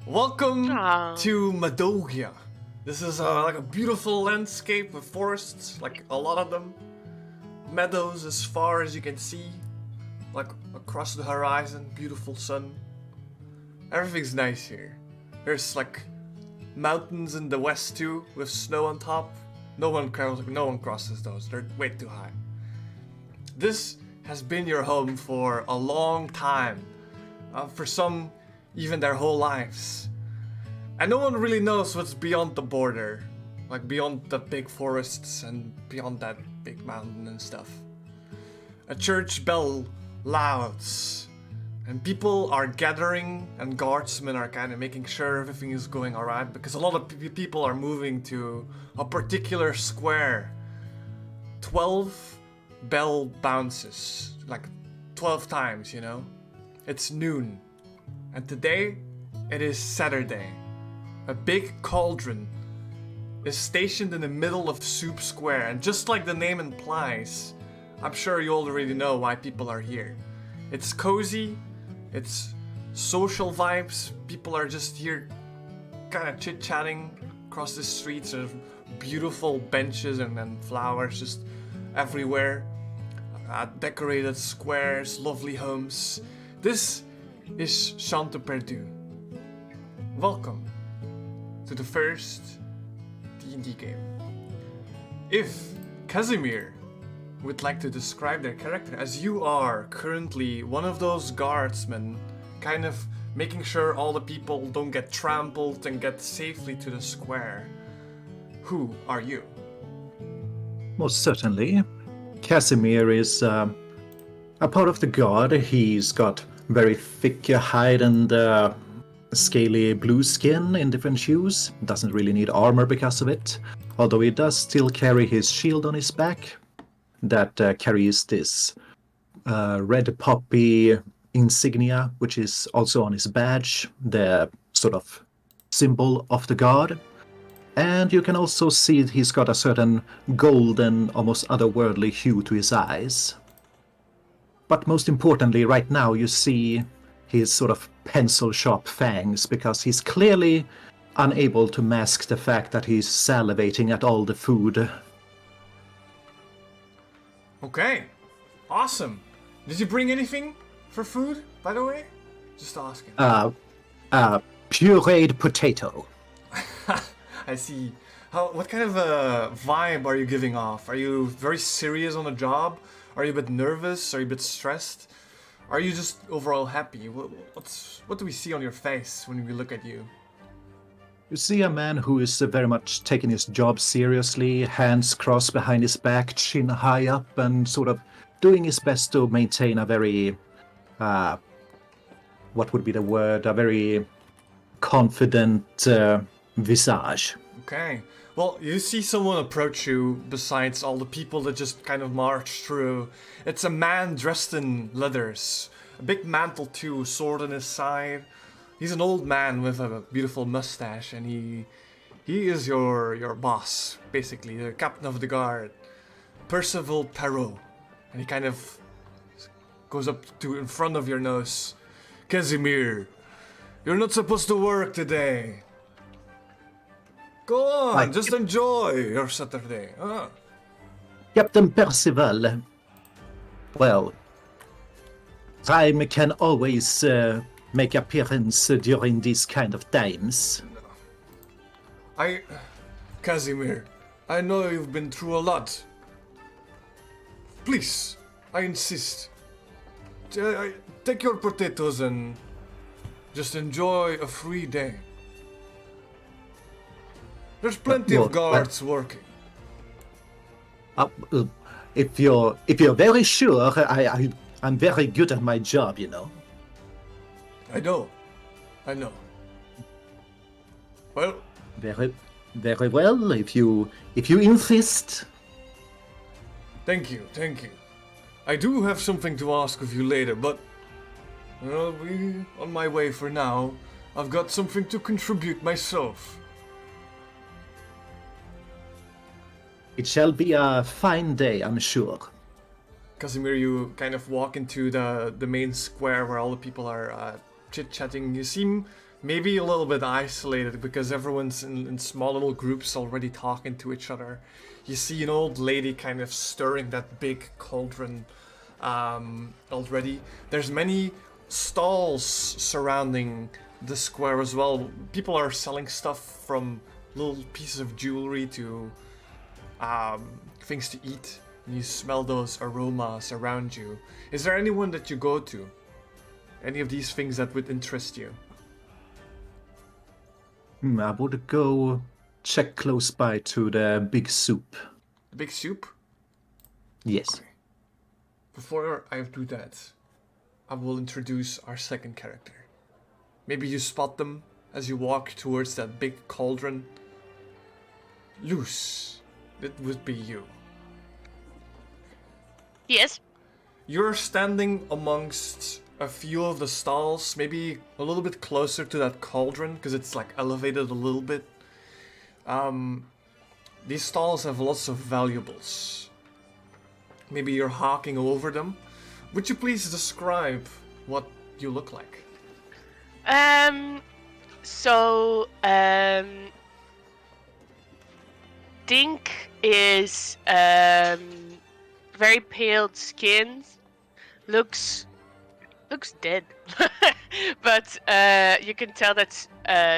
Welcome Aw. to Madogia. This is like a beautiful landscape with forests, like a lot of them. Meadows as far as you can see, like across the horizon, beautiful sun. Everything's nice here. There's like mountains in the west too, with snow on top. No one crosses those. They're way too high. This has been your home for a long time. For some, even their whole lives. And no one really knows what's beyond the border. Like beyond the big forests and beyond that big mountain and stuff. A church bell louds. And people are gathering and guardsmen are kind of making sure everything is going alright. Because a lot of people are moving to a particular square. 12 bell bounces. Like 12 times, you know? It's noon. And today, it is Saturday. A big cauldron is stationed in the middle of Soup Square, and just like the name implies, I'm sure you already know why people are here. It's cozy, it's social vibes, people are just here kind of chit-chatting across the streets, of beautiful benches and flowers just everywhere. Decorated squares, lovely homes. This is Chante Perdu. Welcome to the first D&D game. If Casimir would like to describe their character, as you are currently one of those guardsmen, kind of making sure all the people don't get trampled and get safely to the square, who are you? Most certainly. Casimir is a part of the guard. He's got very thick hide and scaly blue skin in different hues. Doesn't really need armor because of it. Although he does still carry his shield on his back that carries this red poppy insignia, which is also on his badge, the sort of symbol of the guard. And you can also see he's got a certain golden, almost otherworldly hue to his eyes. But most importantly, right now you see his sort of pencil-sharp fangs, because he's clearly unable to mask the fact that he's salivating at all the food. Okay, awesome. Did you bring anything for food, by the way? Just asking. Pureed potato. I see. What kind of a vibe are you giving off? Are you very serious on the job? Are you a bit nervous? Are you a bit stressed? Are you just overall happy? What do we see on your face when we look at you? You see a man who is very much taking his job seriously, hands crossed behind his back, chin high up, and sort of doing his best to maintain a very, what would be the word, a very confident visage. Okay. Well, you see someone approach you besides all the people that just kind of march through. It's a man dressed in leathers. A big mantle too, sword on his side. He's an old man with a beautiful mustache, and he is your boss, basically, the captain of the guard, Percival Perrault. And he kind of goes up to in front of your nose. Casimir, you're not supposed to work today. Go on, just enjoy your Saturday. Captain Percival. Well, time can always make appearance during these kind of times. Casimir, I know you've been through a lot. Please, I insist. Take your potatoes and just enjoy a free day. There's plenty of guards working. If you're very sure, I'm very good at my job, you know. I know. Well, Very well. If you insist. thank you. I do have something to ask of you later, but I'll be on my way for now. I've got something to contribute myself. It shall be a fine day, I'm sure. Casimir, you kind of walk into the main square where all the people are chit-chatting. You seem maybe a little bit isolated because everyone's in small little groups already talking to each other. You see an old lady kind of stirring that big cauldron already. There's many stalls surrounding the square as well. People are selling stuff from little pieces of jewelry to things to eat. And you smell those aromas around you. Is there anyone that you go to? Any of these things that would interest you? I would go check close by to the big soup. The big soup? Yes. Okay. Before I do that, I will introduce our second character. Maybe you spot them as you walk towards that big cauldron. Luce, it would be you. Yes. You're standing amongst a few of the stalls, maybe a little bit closer to that cauldron, because it's like elevated a little bit. These stalls have lots of valuables. Maybe you're hawking over them. Would you please describe what you look like? Dink is very pale skinned, looks dead, but you can tell that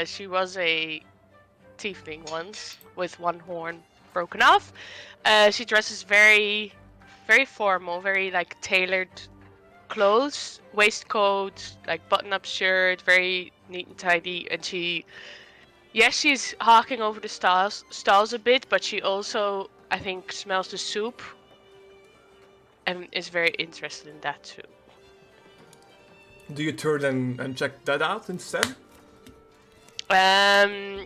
she was a tiefling once with one horn broken off. She dresses very formal, very like tailored clothes, waistcoat, like button-up shirt, very neat and tidy. And she's hawking over the stalls a bit, but she also, I think, smells the soup and is very interested in that too. Do you turn and check that out instead? Yeah,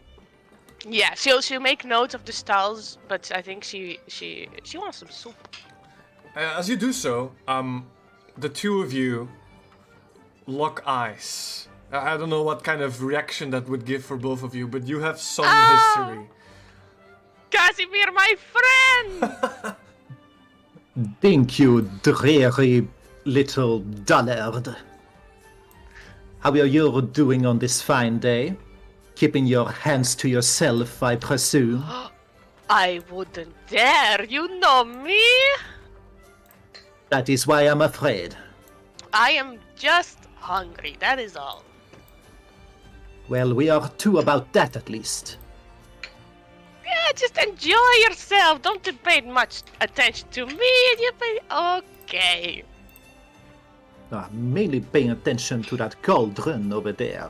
she'll make note of the stalls, but I think she wants some soup. As you do so, the two of you lock eyes. I don't know what kind of reaction that would give for both of you, but you have some history. Casimir, my friend! Thank you, dreary little dullard. How are you doing on this fine day? Keeping your hands to yourself, I presume. I wouldn't dare, you know me! That is why I'm afraid. I am just hungry, that is all. Well, we are two about that at least. Yeah, just enjoy yourself. Don't pay much attention to me. You pay okay. I'm mainly paying attention to that cauldron over there.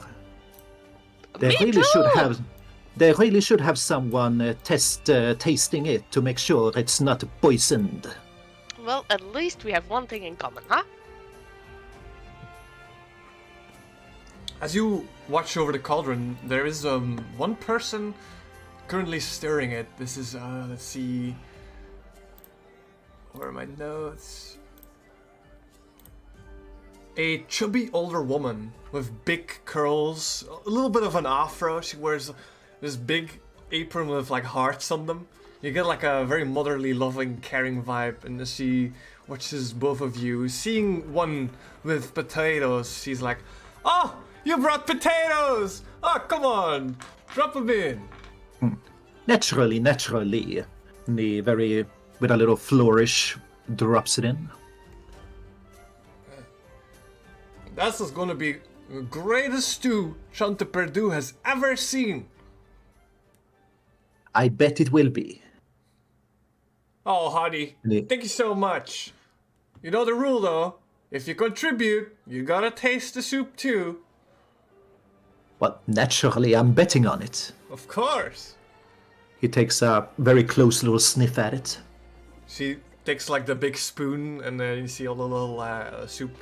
They Me really too. They really should have someone tasting it to make sure it's not poisoned. Well, at least we have one thing in common, huh? As you watch over the cauldron, there is one person currently stirring it. This is let's see, where are my notes? A chubby older woman with big curls, a little bit of an afro. She wears this big apron with like hearts on them. You get like a very motherly, loving, caring vibe, and as she watches both of you, seeing one with potatoes, she's like, "Oh, you brought potatoes! Oh, come on, drop them in." Naturally. And he with a little flourish, drops it in. That's just gonna be the greatest stew Chanteperdue has ever seen. I bet it will be. Oh, honey, Yeah. thank you so much. You know the rule, though. If you contribute, you gotta taste the soup too. Well, naturally, I'm betting on it. Of course. He takes a very close little sniff at it. She takes like the big spoon, and then you see all the little soup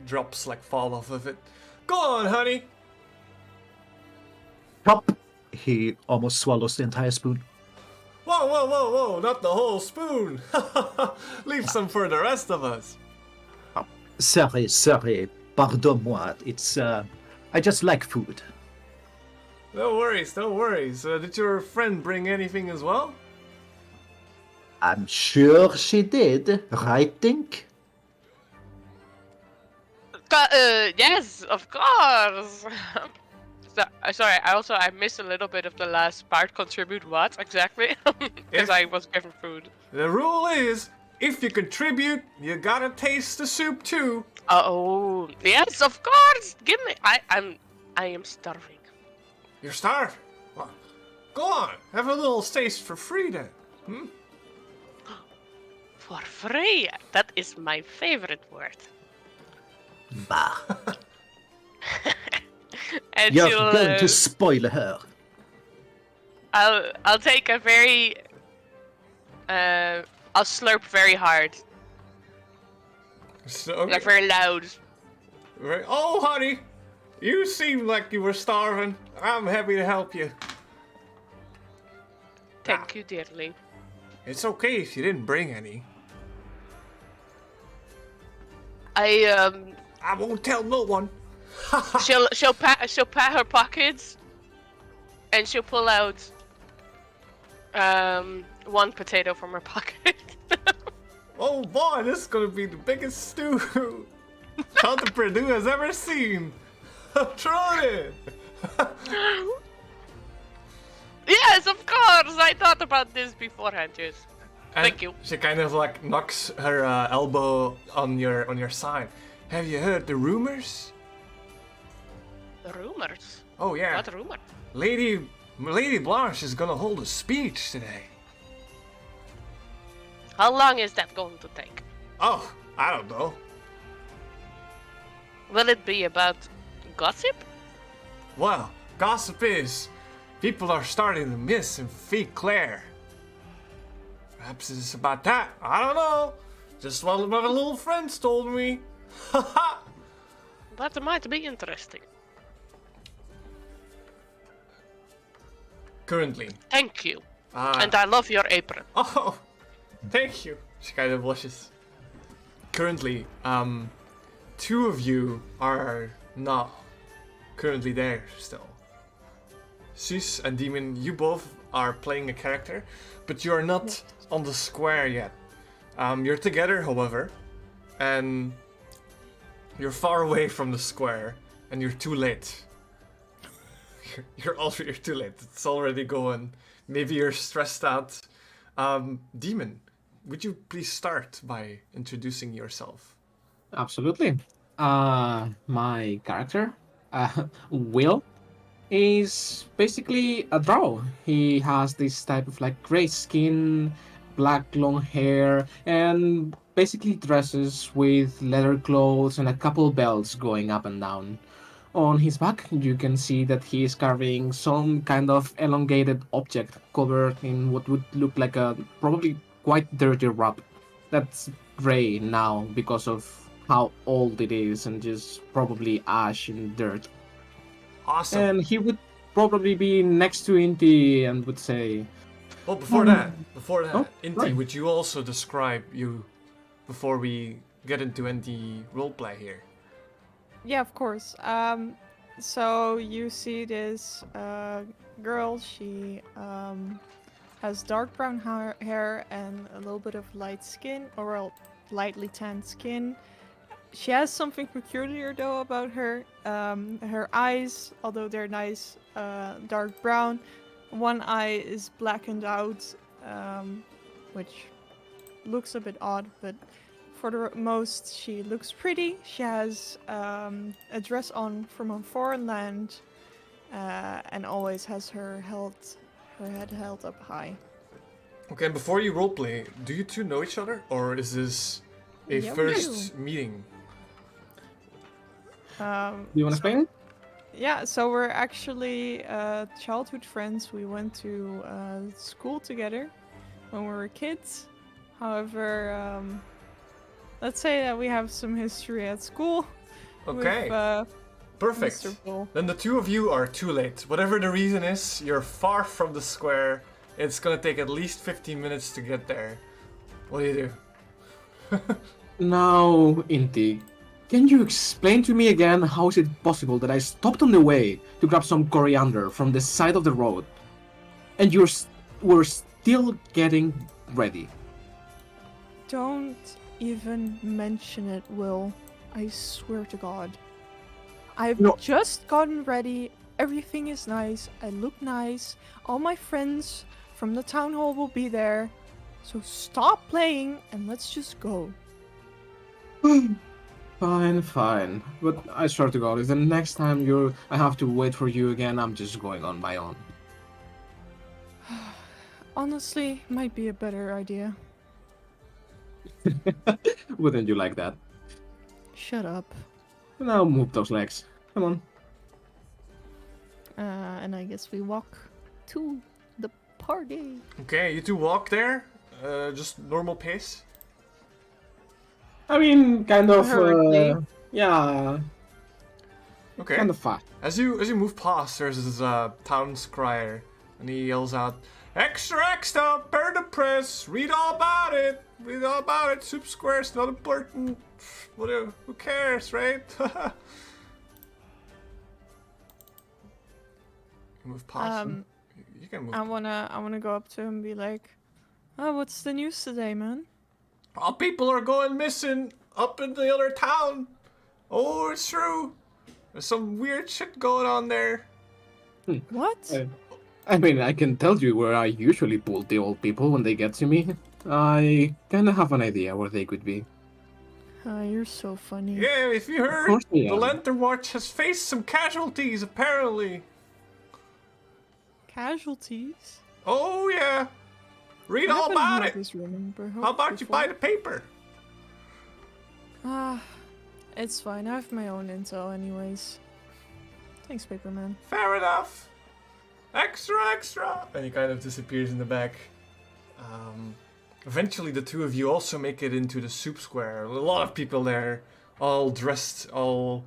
drops like fall off of it. Go on, honey. Pop! He almost swallows the entire spoon. Whoa, not the whole spoon. Leave some for the rest of us. Sorry, pardon-moi. It's, I just like food. No worries. Did your friend bring anything as well? I'm sure she did, right, Dink? Yes, of course. Sorry, I missed a little bit of the last part. Contribute what exactly? Because If- I was given food. The rule is, if you contribute, you gotta taste the soup too. Oh yes, of course. Give me. I am starving. You're starving. Well, go on, have a little taste for free then. For free. That is my favorite word. Bah. And You're she'll, going to spoil her. I'll take a very. I'll slurp very hard, So, okay. like very loud. Right. Oh, honey, you seem like you were starving. I'm happy to help you. Thank you dearly. It's okay if you didn't bring any. I I won't tell no one. she'll pat her pockets, and she'll pull out one potato from her pocket. Oh boy, this is gonna be the biggest stew Tante Purdue has ever seen. Throw it in. Yes, of course. I thought about this beforehand. Yes. And Thank you. She kind of like knocks her elbow on your side. Have you heard the rumors? The rumors. Oh yeah, What rumor? Lady Blanche is gonna hold a speech today. How long is that going to take? Oh, I don't know. Will it be about gossip? Well, gossip is people are starting to miss and feed Claire. Perhaps it's about that. I don't know. Just what my little friends told me. Haha. That might be interesting. Currently. Thank you. Uh, And I love your apron. Oh, thank you. She kind of blushes. Currently, two of you are not currently there still. Sus and Demon, you both are playing a character, but you are not on the square yet. You're together, however, and you're far away from the square, and you're too late. You're too late. It's already going. Maybe you're stressed out. Demon, would you please start by introducing yourself? Absolutely. My character, Will, is basically a drow. He has this type of like gray skin, black long hair, and basically dresses with leather clothes and a couple belts going up and down. On his back, you can see that he is carrying some kind of elongated object covered in what would look like a probably quite dirty rug. That's gray now because of how old it is and just probably ash and dirt. Awesome. And he would probably be next to Inti and would say, Well, before that, Oh, Inti, right. would you also describe you before we get into any roleplay here? Yeah, of course. So you see this girl. She has dark brown hair and a little bit of light skin, or well, lightly tanned skin. She has something peculiar though about her. Her eyes, although they're nice, dark brown, one eye is blackened out, which looks a bit odd, but for the most, she looks pretty. She has a dress on from a foreign land, and always has her head held up high. Okay, and before you roleplay, do you two know each other, or is this a Yeah, we first meeting? do you want to explain? Yeah, so we're actually childhood friends. We went to school together when we were kids. However, let's say that we have some history at school. Okay, With, perfect. Mr. Bull. Then the two of you are too late. Whatever the reason is, you're far from the square. It's gonna take at least 15 minutes to get there. What do you do? Now, Inti, can you explain to me again how is it possible that I stopped on the way to grab some coriander from the side of the road, and were still getting ready? Don't even mention it, Will. I swear to God. I've No. just gotten ready. everything is nice, I look nice, all my friends from the town hall will be there. So stop playing and let's just go. Fine, fine. But I swear to God, if the next time I have to wait for you again, I'm just going on my own. Honestly, might be a better idea. Wouldn't you like that? Shut up. Now move those legs. Come on. And I guess we walk to the party. Okay, you two walk there. Just normal pace. I mean, kind of. Hurriedly. Yeah, Okay. kind of fast. As you move past, there's this town crier, and he yells out, "Extra, extra! Burn the press! Read all about it! Read all about it! Soup Square's not important. Who cares, right?" You move past him. You can move. I wanna go up to him and be like, "Oh, what's the news today, man?" All people are going missing up in the other town. Oh, it's true. There's some weird shit going on there. What? I mean, I can tell you where I usually pull the old people when they get to me. I kind of have an idea where they could be. You're so funny. Yeah, if you heard, course we the are. Lantern Watch has faced some casualties, apparently. Casualties? Oh, yeah. Read I all haven't about heard it. this rumor How about you buy the paper? It's fine. I have my own intel anyways. Thanks, Paperman. Fair enough. Extra, extra. And he kind of disappears in the back. Eventually, the two of you also make it into the soup square. A lot of people there, all dressed, all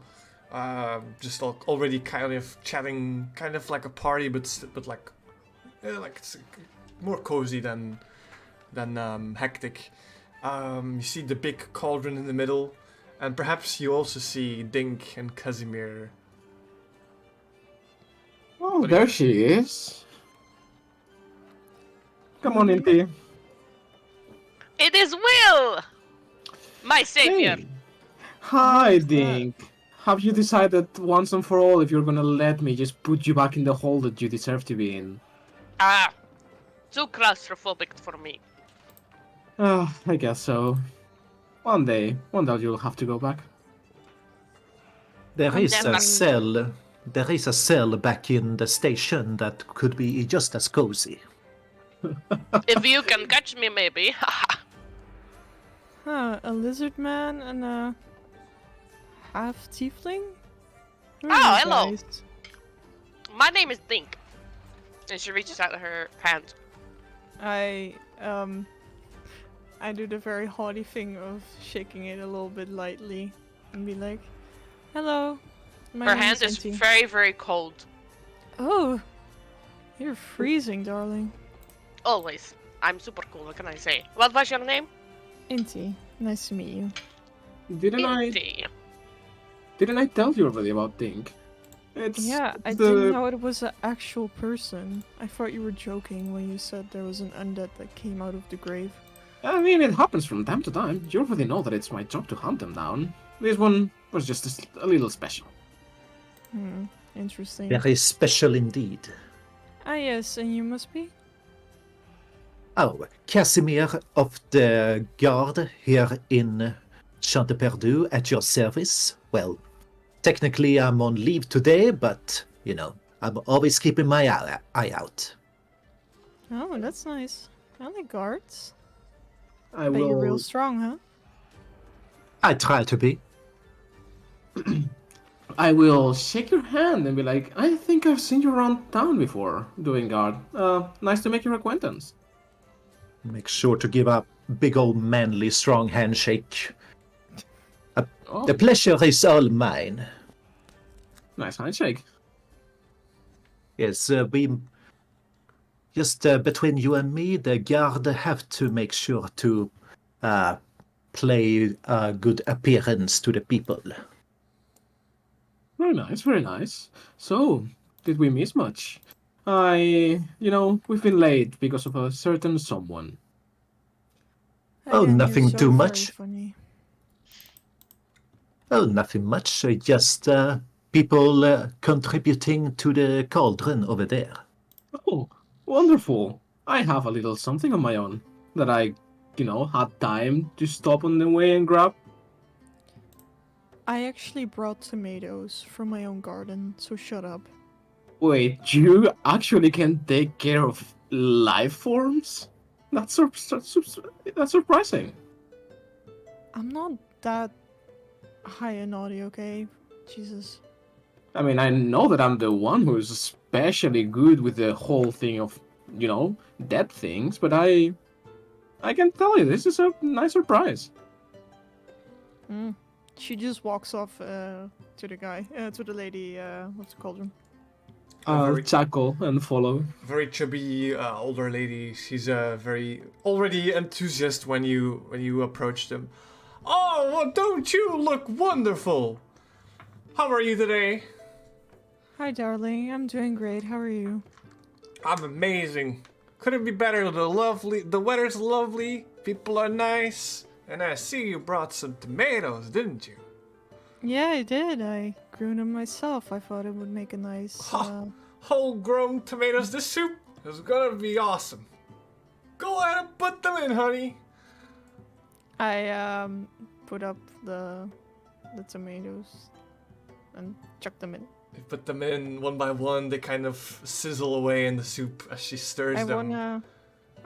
already kind of chatting, kind of like a party, but like it's more cozy than hectic. You see the big cauldron in the middle, and perhaps you also see Dink and Casimir. Oh, What do you- there she is. Come on, Inti. It is Will! My savior! Hey. Hi, that? Dink. Have you decided once and for all if you're gonna let me just put you back in the hole that you deserve to be in? Ah, too claustrophobic for me. I guess so. One day you'll have to go back. There is Never. a cell. There is a cell back in the station that could be just as cozy. If you can catch me, maybe. A lizard man and a half tiefling? Who are Oh, these hello. guys? My name is Dink. And she reaches out her hand. I do the very haughty thing of shaking it a little bit lightly and be like, "Hello, my Her name hand is Inti." very, very cold. Oh, you're freezing, darling. Always. I'm super cool, what can I say? What was your name? Inti, nice to meet you. Didn't Inti. I tell you already about Dink? It's Yeah, I the- didn't know it was an actual person. I thought you were joking when you said there was an undead that came out of the grave. I mean, it happens from time to time. You already know that it's my job to hunt them down. This one was just a little special. Interesting. Very special indeed. Ah, yes, and you must be? Oh, Casimir of the guard here in Chanteperdu at your service. Well, technically I'm on leave today, but, you know, I'm always keeping my eye out. Oh, that's nice. I like guards. I Bet you're real will. strong, huh? I try to be. I will shake your hand and be like, I think I've seen you around town before doing guard. Nice to make your acquaintance. Make sure to give a big old manly strong handshake. Oh, The pleasure is all mine. nice handshake. Yes, we just between you and me, the guard have to make sure to play a good appearance to the people. Very nice, very nice. So, did we miss much? We've been late because of a certain someone. Oh, Again, you're nothing so too very much. Funny. Oh, nothing much. Just people contributing to the cauldron over there. Oh, wonderful. I have a little something of my own that I, had time to stop on the way and grab. I actually brought tomatoes from my own garden, so shut up. Wait, you actually can take care of life forms? That's surprising. I'm not that high and naughty, okay? Jesus. I mean, I know that I'm the one who's especially good with the whole thing of, dead things, but I can tell you, this is a nice surprise. She just walks off to the guy, to the lady, what's it called? I'll very- tackle and follow. Very chubby older lady. She's very already enthusiastic when you approach them. Oh, well, don't you look wonderful? How are you today? Hi, darling. I'm doing great. How are you? I'm amazing. Couldn't be better. The weather's lovely. People are nice. And I see you brought some tomatoes, didn't you? Yeah, I did. I grew them myself. I thought it would make a nice. Whole-grown tomatoes. This soup is gonna be awesome. Go ahead and put them in, honey. I put up the tomatoes and chuck them in. You put them in one by one. They kind of sizzle away in the soup as she stirs them.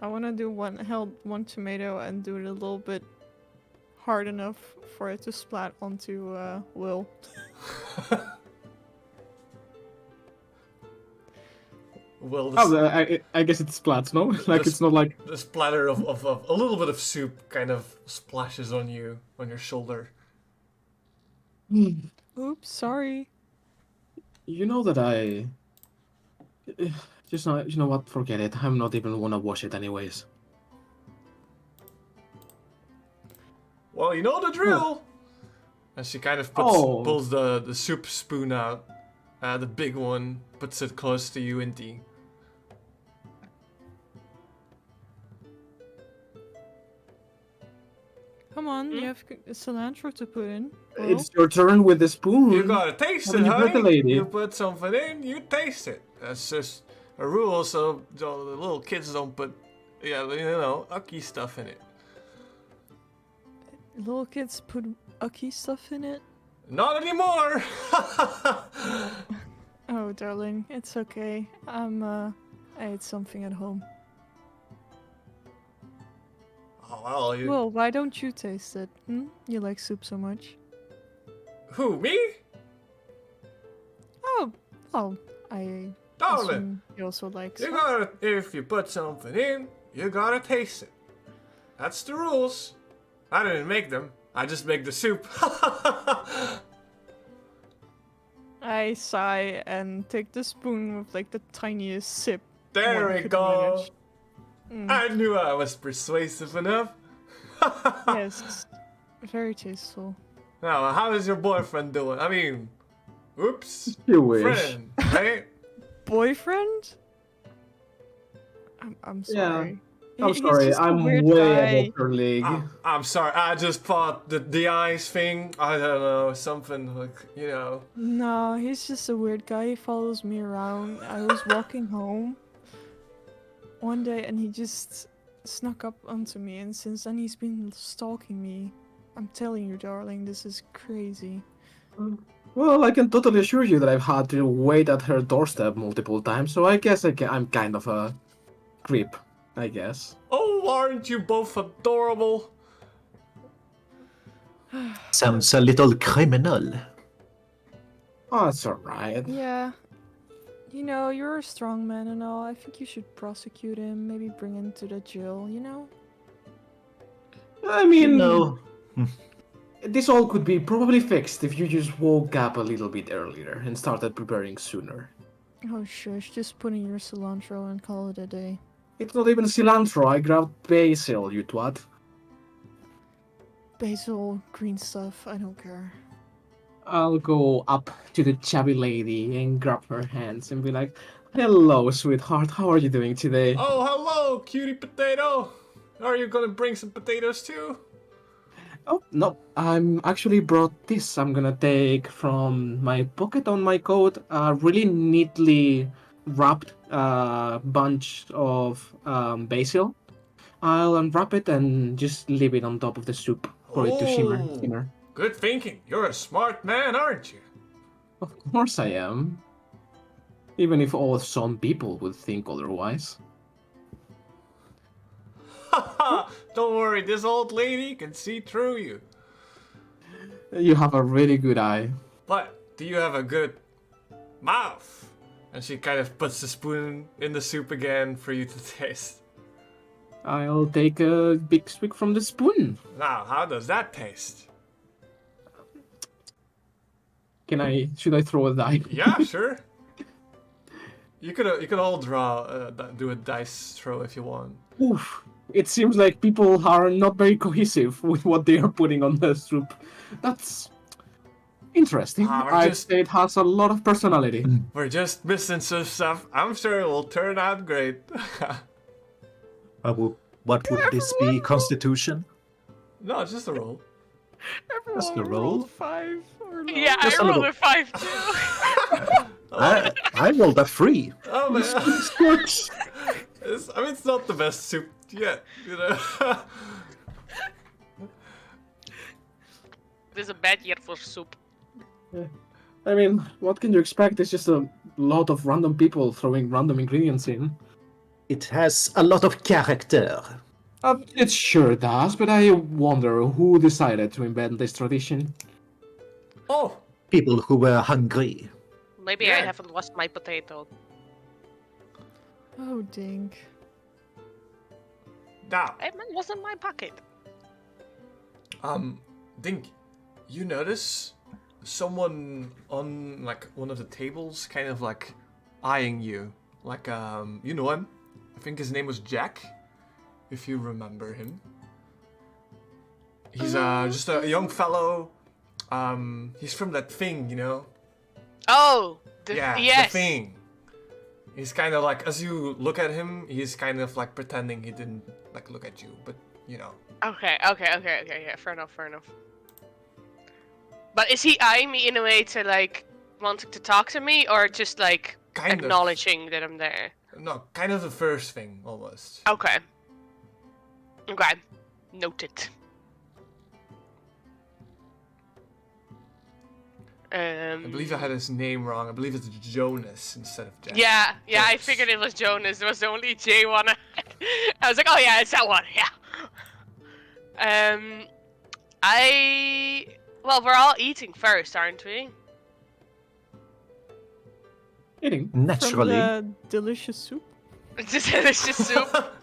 I wanna do one tomato and do it a little bit hard enough for it to splat onto Will. Well, I guess it splats, no? Like, This- it's not like... the splatter of a little bit of soup kind of splashes on you, on your shoulder. Oops, sorry. You know that I... Just you know what? Forget it. I'm not even gonna wash it anyways. Well, you know the drill. And she kind of pulls the soup spoon out, the big one, puts it close to you, Inti. Come on, you have cilantro to put in. Will. It's your turn with the spoon. You gotta taste What it, are you honey. percolating? You put something in, you taste it. That's just a rule, so the little kids don't put, ucky stuff in it. Little kids put ucky stuff in it. Not anymore. Oh, darling, it's okay. I ate something at home. Oh well, Well, why don't you taste it? You like soup so much. Who, me? Oh, I Darling. assume you also like You soup. gotta, if you put something in, you gotta taste it. That's the rules. I didn't make them. I just make the soup. I sigh and take the spoon with like the tiniest sip. There one we could go. manage. I knew I was persuasive enough. Yes, very tasteful. Now, how is your boyfriend doing? I mean, oops. You wish. Friend, right? Boyfriend? I'm Yeah. sorry. I'm He's sorry, just a I'm weird way guy. above your league. I'm sorry. I just thought the eyes thing. I don't know, something like No, he's just a weird guy. He follows me around. I was walking home one day and he just snuck up onto me, and since then he's been stalking me. I'm telling you, darling, this is crazy. Well, I can totally assure you that I've had to wait at her doorstep multiple times, so I guess I'm kind of a creep, I guess. Oh, aren't you both adorable? Sounds a little criminal. Oh, it's alright. Yeah. You know, you're a strong man and all. I think you should prosecute him, maybe bring him to the jail, you know? I mean, No. this all could be probably fixed if you just woke up a little bit earlier and started preparing sooner. Oh, shush, just put in your cilantro and call it a day. It's not even cilantro, I grabbed basil, you twat. Basil, green stuff, I don't care. I'll go up to the chubby lady and grab her hands and be like, "Hello, sweetheart, how are you doing today?" Oh, hello, cutie potato. Are you gonna bring some potatoes too? Oh, no, I'm actually brought this. I'm gonna take from my pocket on my coat a really neatly wrapped bunch of basil. I'll unwrap it and just leave it on top of the soup for it to Oh, simmer. good thinking. You're a smart man, aren't you? Of course I am. Even if some people would think otherwise. Haha, don't worry, this old lady can see through you. You have a really good eye. But do you have a good mouth? And she kind of puts the spoon in the soup again for you to taste. I'll take a big swig from the spoon. Now, how does that taste? Should I throw a die? Yeah, sure. You could all do a dice throw if you want. Oof. It seems like people are not very cohesive with what they are putting on the soup. That's interesting. We're I'd just- say it has a lot of personality. We're just missing some stuff. I'm sure it will turn out great. What would this be? Constitution? No, it's just a roll. Everyone That's the roll. rolled 5 or lower. Yeah, Just a I rolled little- a 5 too. I rolled a 3. Oh man, Works. it's not the best soup yet, you know. This is a bad year for soup. I mean, what can you expect? It's just a lot of random people throwing random ingredients in. It has a lot of character. It sure does, but I wonder who decided to invent this tradition. Oh, People who were hungry. Maybe I Yeah. haven't lost my potato. Oh, dink. now, It was in my pocket. Dink, you notice someone on like one of the tables, kind of like eyeing you, like you know him. I think his name was Jack, if you remember him. He's just a young fellow. He's from that thing, you know. Oh, Yeah, yes. the thing. He's kind of like, as you look at him, he's kind of like pretending he didn't like look at you, but you know. Okay. Yeah, fair enough. But is he eyeing me in a way to like wanting to talk to me, or just like Kind acknowledging that I'm there? of. No, kind of the first thing almost. Okay. Okay. Noted. I believe I had his name wrong. I believe it's Jonas instead of Jack. Yeah, I Jonas. figured it was Jonas. There was the only J one. I was like, oh yeah, it's that one. Yeah. Well, we're all eating first, aren't we? Eating. Naturally. From the delicious soup. It's just soup.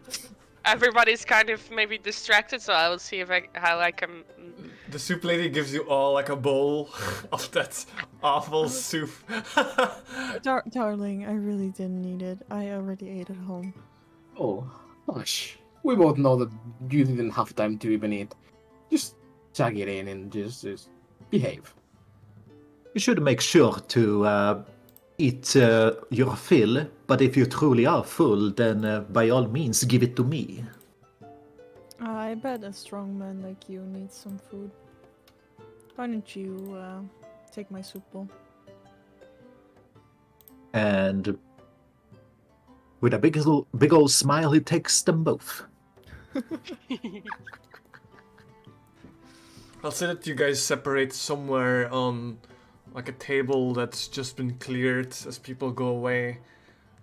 Everybody's kind of maybe distracted, so I will see how I can. The soup lady gives you all like a bowl of that awful soup. Darling, I really didn't need it. I already ate at home. Oh, hush. We both know that you didn't have time to even eat. Just tag it in and just behave. You should make sure to eat your fill, but if you truly are full, then by all means give it to me. I bet a strong man like you needs some food. Why don't you take my soup bowl? And with a big old smile, he takes them both. I'll say that you guys separate somewhere on like a table that's just been cleared as people go away.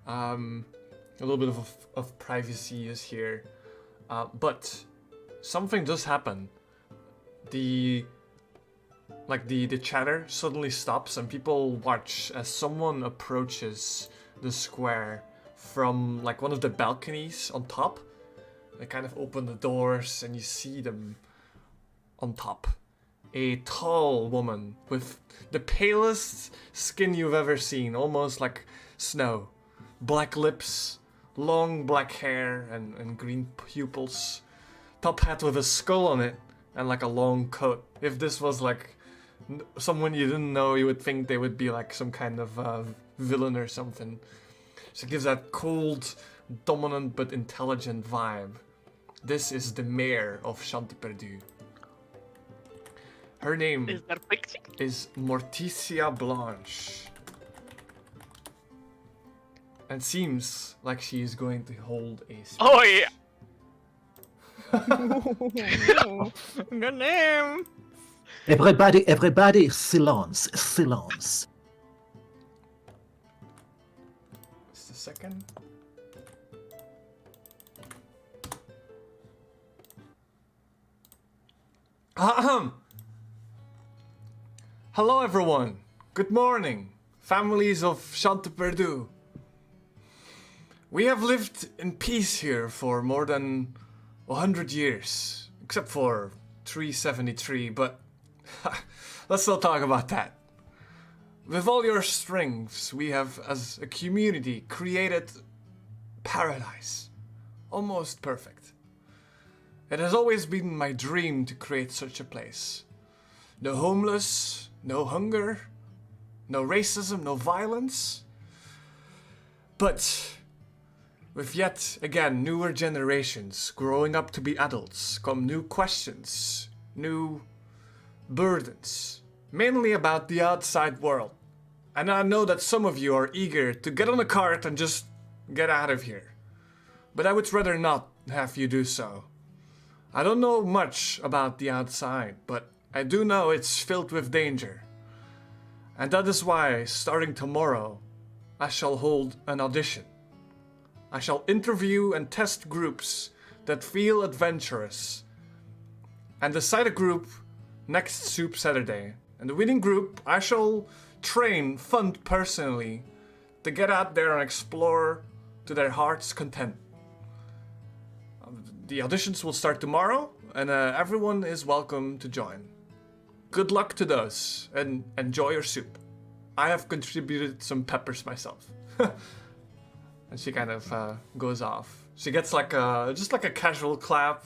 A little bit of privacy is here. But something does happen. The chatter suddenly stops and people watch as someone approaches the square from like one of the balconies on top. They kind of open the doors and you see them on top. A tall woman with the palest skin you've ever seen, almost like snow. Black lips, long black hair and green pupils. Top hat with a skull on it and like a long coat. If this was like someone you didn't know, you would think they would be like some kind of villain or something. So it gives that cold, dominant but intelligent vibe. This is the mayor of Chantiperdu. Her name Is there picture? is Morticia Blanche. And seems like she is going to hold a speech. Oh yeah. Good name. Everybody, silence, silence. Just a second. Ahem. Hello, everyone. Good morning, families of Chanteperdu. We have lived in peace here for more than 100 years, except for 373, but let's not talk about that. With all your strengths, we have, as a community, created paradise. Almost perfect. It has always been my dream to create such a place. No homeless, no hunger, no racism, no violence. But with yet again newer generations growing up to be adults come new questions, new burdens, mainly about the outside world. And I know that some of you are eager to get on a cart and just get out of here. But I would rather not have you do so. I don't know much about the outside, but I do know it's filled with danger. And that is why, starting tomorrow, I shall hold an audition. I shall interview and test groups that feel adventurous and decide a group next Soup Saturday. And the winning group I shall fund personally to get out there and explore to their heart's content. The auditions will start tomorrow, and everyone is welcome to join. Good luck to those, and enjoy your soup. I have contributed some peppers myself. And she kind of goes off. She gets just like a casual clap.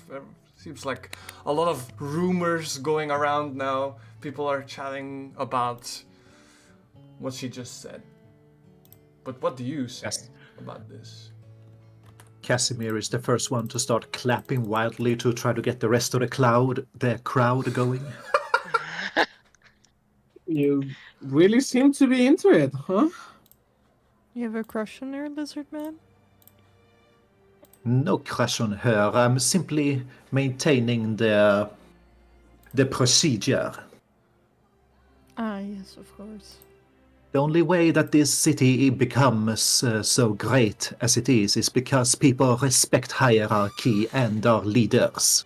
Seems like a lot of rumors going around now. People are chatting about what she just said. But what do you say about this? Casimir is the first one to start clapping wildly to try to get the rest of the crowd going. You really seem to be into it, huh? You have a crush on her, lizard man? No crush on her. I'm simply maintaining the procedure. Ah, yes, of course. The only way that this city becomes so great as it is because people respect hierarchy and our leaders.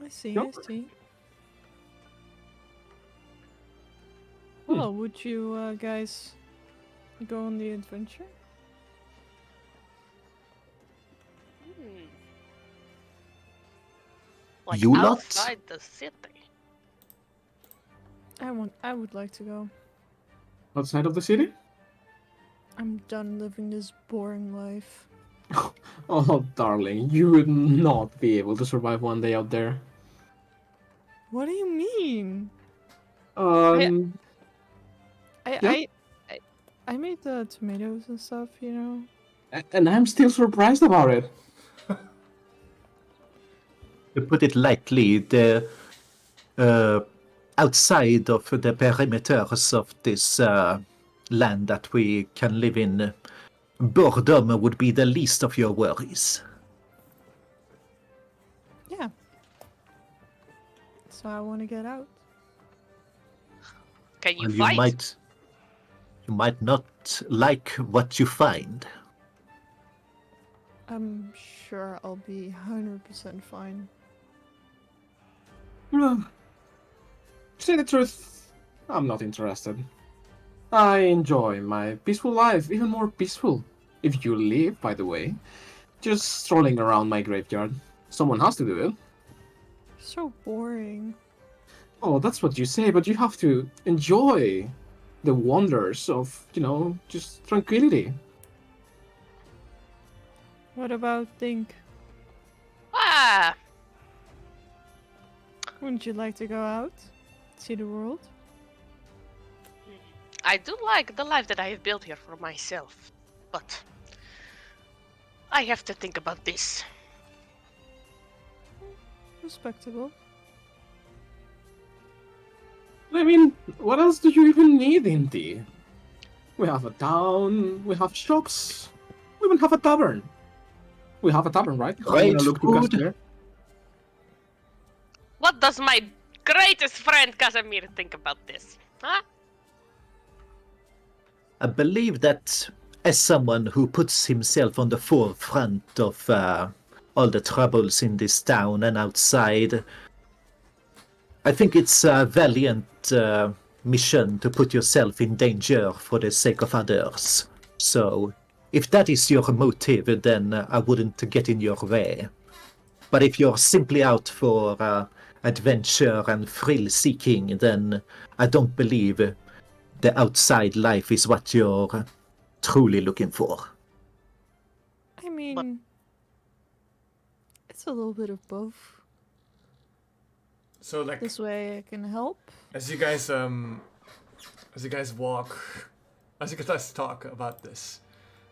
I see, Sure. I see. Hmm. Well, would you guys go on the adventure? Like You lot? outside the city. I would like to go. Outside of the city? I'm done living this boring life. Oh, darling, you would not be able to survive one day out there. What do you mean? Um, Yeah. I made the tomatoes and stuff, you know. and I'm still surprised about it. To put it lightly, the outside of the perimeters of this land that we can live in, boredom would be the least of your worries. Yeah. So I want to get out. Can you Well, fight? you might not like what you find. I'm sure I'll be 100% fine. Well, to say the truth, I'm not interested. I enjoy my peaceful life, even more peaceful. If you live, by the way, just strolling around my graveyard. Someone has to do it. So boring. Oh, that's what you say, but you have to enjoy the wonders of, just tranquility. What about Think? Ah, Wouldn't you like to go out? See the world? I do like the life that I have built here for myself, but I have to think about this. Respectable. I mean, what else do you even need, Indy? We have a town, we have shops, we even have a tavern. We have a tavern, right? I'm Great gonna look to food. Casimir. What does my greatest friend Casimir think about this? Huh? I believe that as someone who puts himself on the forefront of all the troubles in this town and outside, I think it's a valiant mission to put yourself in danger for the sake of others. So, if that is your motive, then I wouldn't get in your way. But if you're simply out for adventure and thrill seeking, then I don't believe the outside life is what you're truly looking for. I mean, it's a little bit of both. So like This way I can help. as you guys walk, as you guys talk about this,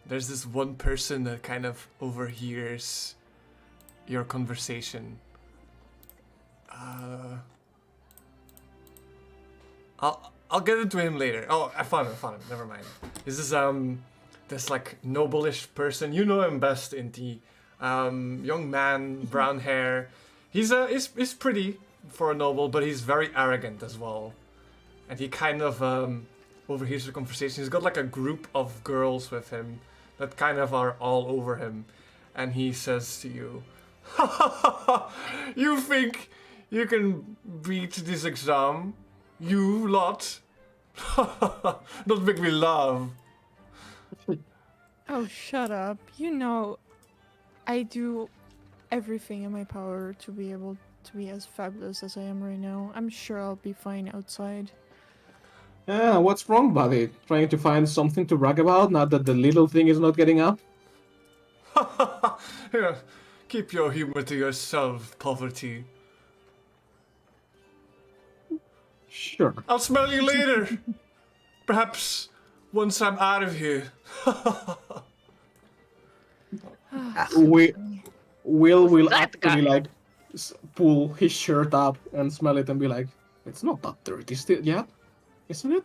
there's this one person that kind of overhears your conversation. I'll get into him later. Oh, I found him. Never mind. This is this like noble-ish person. You know him best, Inti. Young man, brown hair. He's pretty for a noble, but he's very arrogant as well. And he kind of overhears the conversation. He's got like a group of girls with him that kind of are all over him, and he says to you, "You think you can beat this exam? You lot? Don't make me laugh." Oh, shut up. You know, I do everything in my power to be able to be as fabulous as I am right now. I'm sure I'll be fine outside. Yeah, what's wrong, buddy? Trying to find something to brag about now that the little thing is not getting up? Here, keep your humor to yourself, poverty. Sure. I'll smell you later. Perhaps once I'm out of here. Will That actually guy. like pull his shirt up and smell it and be like, "It's not that dirty still yet, isn't it?"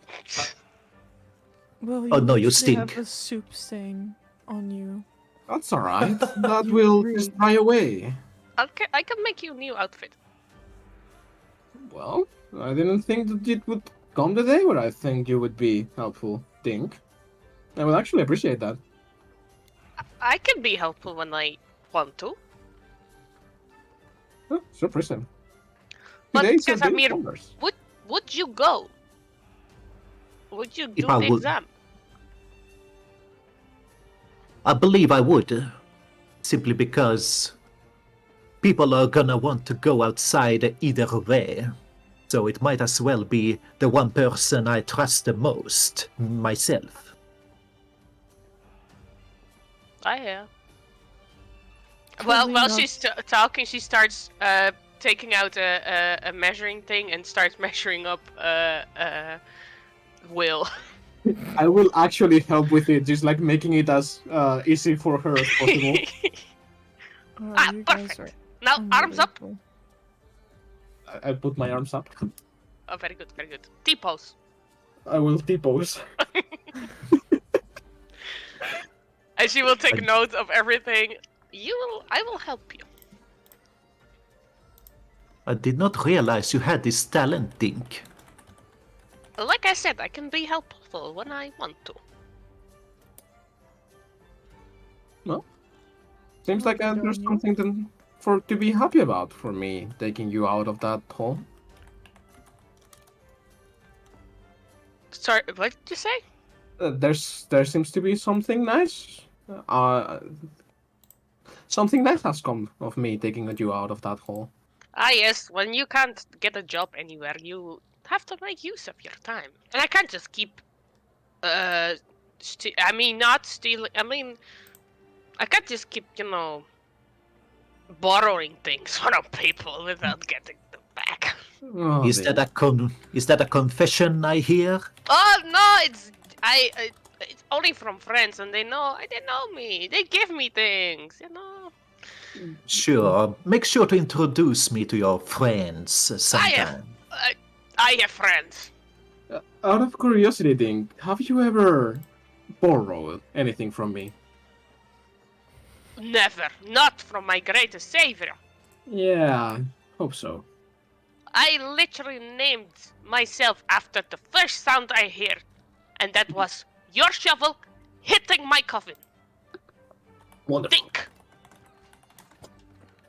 Well, Oh, no, you usually have stink. a soup stain on you. That's all right. That You will really- just dry away. I can make you a new outfit. Well, I didn't think that it would come the day where I think you would be helpful, Dink. I would actually appreciate that. I can be helpful when I want to. Oh, surprise him. But Today's a day of Casimir, wonders. would you go? Would you do I the would. exam? I believe I would, simply because people are gonna want to go outside either way. So it might as well be the one person I trust the most, myself. I hear. Well, Probably while not. she's talking, she starts taking out a measuring thing and starts measuring up Will. I will actually help with it, just like making it as easy for her as possible. Oh, Ah, you guys perfect. are Now, arms up. unbelievable. I put my arms up. Oh, very good, very good. T-pose. I will T-pose. And she will take note of everything. I will help you. I did not realize you had this talent, Dink. Like I said, I can be helpful when I want to. Well, seems like Okie there's dokie. something to be happy about for me taking you out of that hole. Sorry, what did you say? There seems to be something nice. Something nice has come of me taking you out of that hole. Ah, yes, when you can't get a job anywhere, you have to make use of your time. And I can't just keep, not stealing, I can't just keep, borrowing things from people without getting them back. Oh, Is dear. that a confession I hear? Oh, no, it's only from friends, and they know me. They give me things, Sure. Make sure to introduce me to your friends sometime. I have friends. Out of curiosity, Dink, have you ever borrowed anything from me? Never. Not from my greatest savior. Yeah, hope so. I literally named myself after the first sound I heard, and that was your shovel hitting my coffin. Wonderful. Think.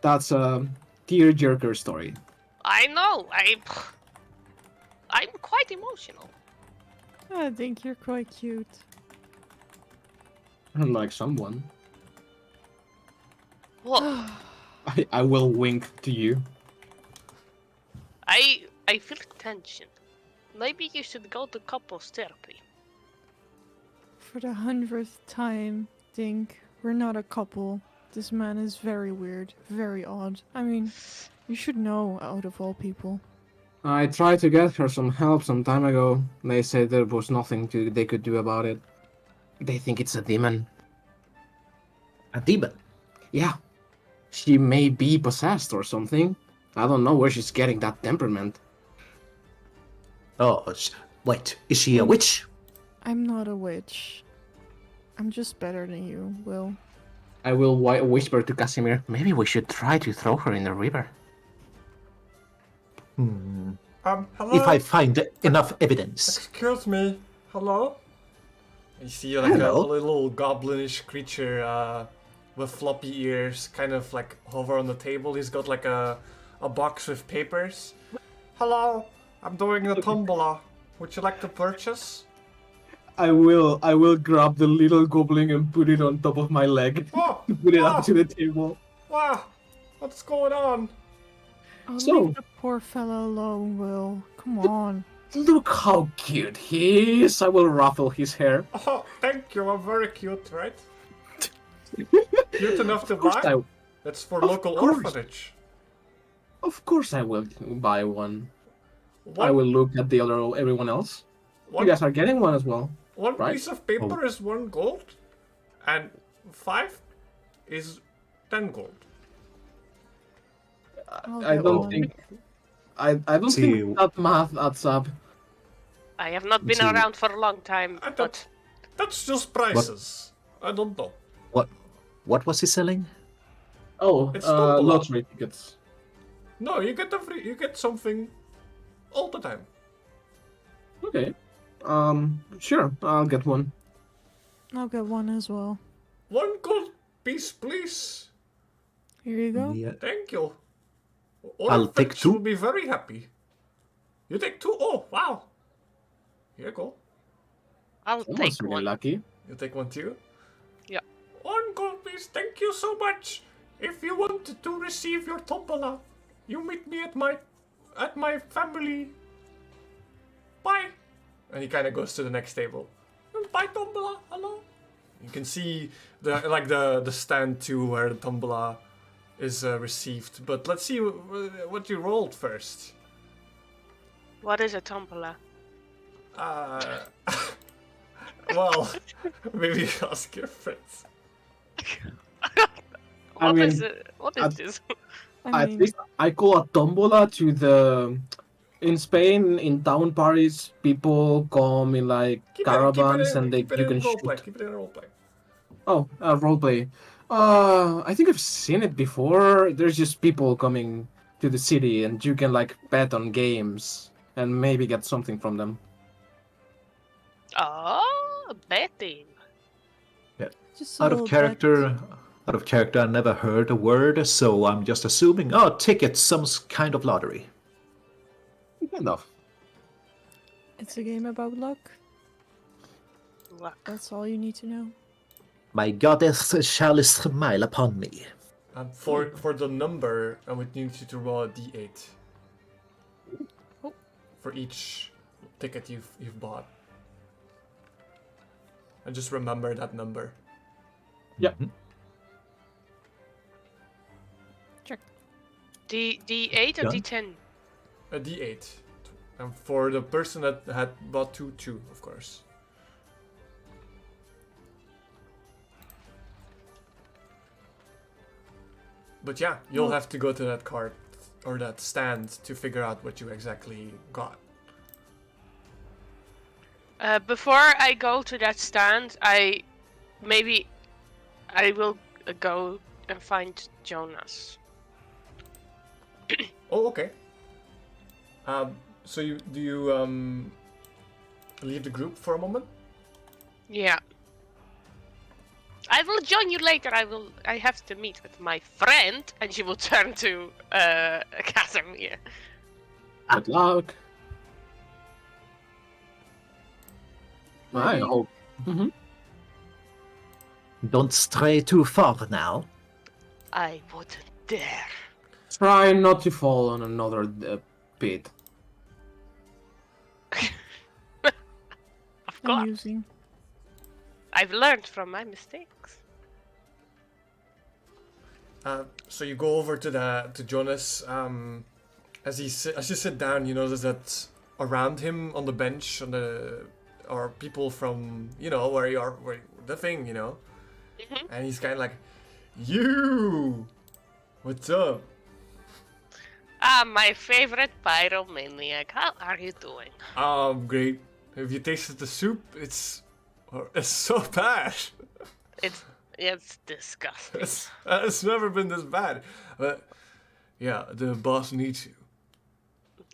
That's a tearjerker story. I know. I'm quite emotional. I think you're quite cute. Unlike someone. Well, I will wink to you. I feel tension. Maybe you should go to couples therapy. For the 100th time, Dink, we're not a couple. This man is very weird, very odd. I mean, you should know out of all people. I tried to get her some help some time ago. They said there was nothing they could do about it. They think it's a demon. A demon. Yeah. She may be possessed or something. I don't know where she's getting that temperament. Oh, wait, is she a witch? I'm not a witch. I'm just better than you, Will. I will whisper to Casimir, maybe we should try to throw her in the river. Hmm. Hello? If I find enough evidence. Excuse me. Hello? You see like a Hello? little goblinish creature with floppy ears kind of like hover on the table. He's got like a box with papers. Hello, I'm doing the tombola. Would you like to purchase? I will grab the little goblin and put it on top of my leg. Oh, Put it wow, up to the table. wow, what's going on? Oh, So- leave the poor fellow alone, Will. Come on. Look how cute he is. I will ruffle his hair. Oh, thank you, I'm very cute, right? Cute enough to Of course buy? That's for Of local course. orphanage. Of course I will buy one. One, I will look at everyone else. one, You guys are getting one as well. one right? piece of paper is 1 gold, and 5 is 10 gold. I'll I get don't one. think I don't See, think that math adds up. I have not been So- around for a long time, I don't- but That's just prices. I don't know. What was he selling? Oh, It's tombola. lottery tickets. No, you get something all the time. Okay. Sure, I'll get one. I'll get one as well. 1 gold piece, please. Here you go. Yeah. Thank you. I'll take Orphanage 2. will be very happy. You take 2? Oh, wow. Here you go. I'll Someone's take really one. lucky. You take 1 too? Yeah. 1 gold piece, thank you so much. If you want to receive your tombola, you meet me at my family. Bye. And he kind of goes to the next table. Bye, tombola. Hello. You can see the stand too where the tombola is received. But let's see what you rolled first. What is a tombola? Well, maybe ask your friends. What is mean, it? What is at- this? I At mean, least I call a tombola to the. In Spain, in town parties, people come in like caravans and you can shoot. Keep it in roleplay. Oh, roleplay. I think I've seen it before. There's just people coming to the city and you can like bet on games and maybe get something from them. Oh, betting. just a Out little of character, I never heard a word, so I'm just assuming. Oh, tickets, some kind of lottery. Kind of. It's a game about luck. Luck. That's all you need to know. My goddess shall smile upon me. And for the number, I would need you to roll a d8. Oh. For each ticket you've bought. And just remember that number. Yep. Check. D8 or Done. D10? A d8. And for the person that had bought 2, of course. But yeah, you'll Well- have to go to that cart or that stand to figure out what you exactly got. Before I go to that stand, I will go and find Jonas. Oh, okay. So do you leave the group for a moment? Yeah. I will join you later. I have to meet with my friend, and she will turn to Casimir. Good luck. I Maybe. hope. Mhm. Don't stray too far now. I wouldn't dare. Try not to fall on another pit. Of course. Amusing. I've learned from my mistakes. So you go over to Jonas. As you sit down, you notice that around him on the bench are people from where the thing, Mhm. and he's kind of like, you, what's up? My favorite pyromaniac. How are you doing? Great. Have you tasted the soup? It's so bad. It's disgusting. It's never been this bad. But yeah, the boss needs you.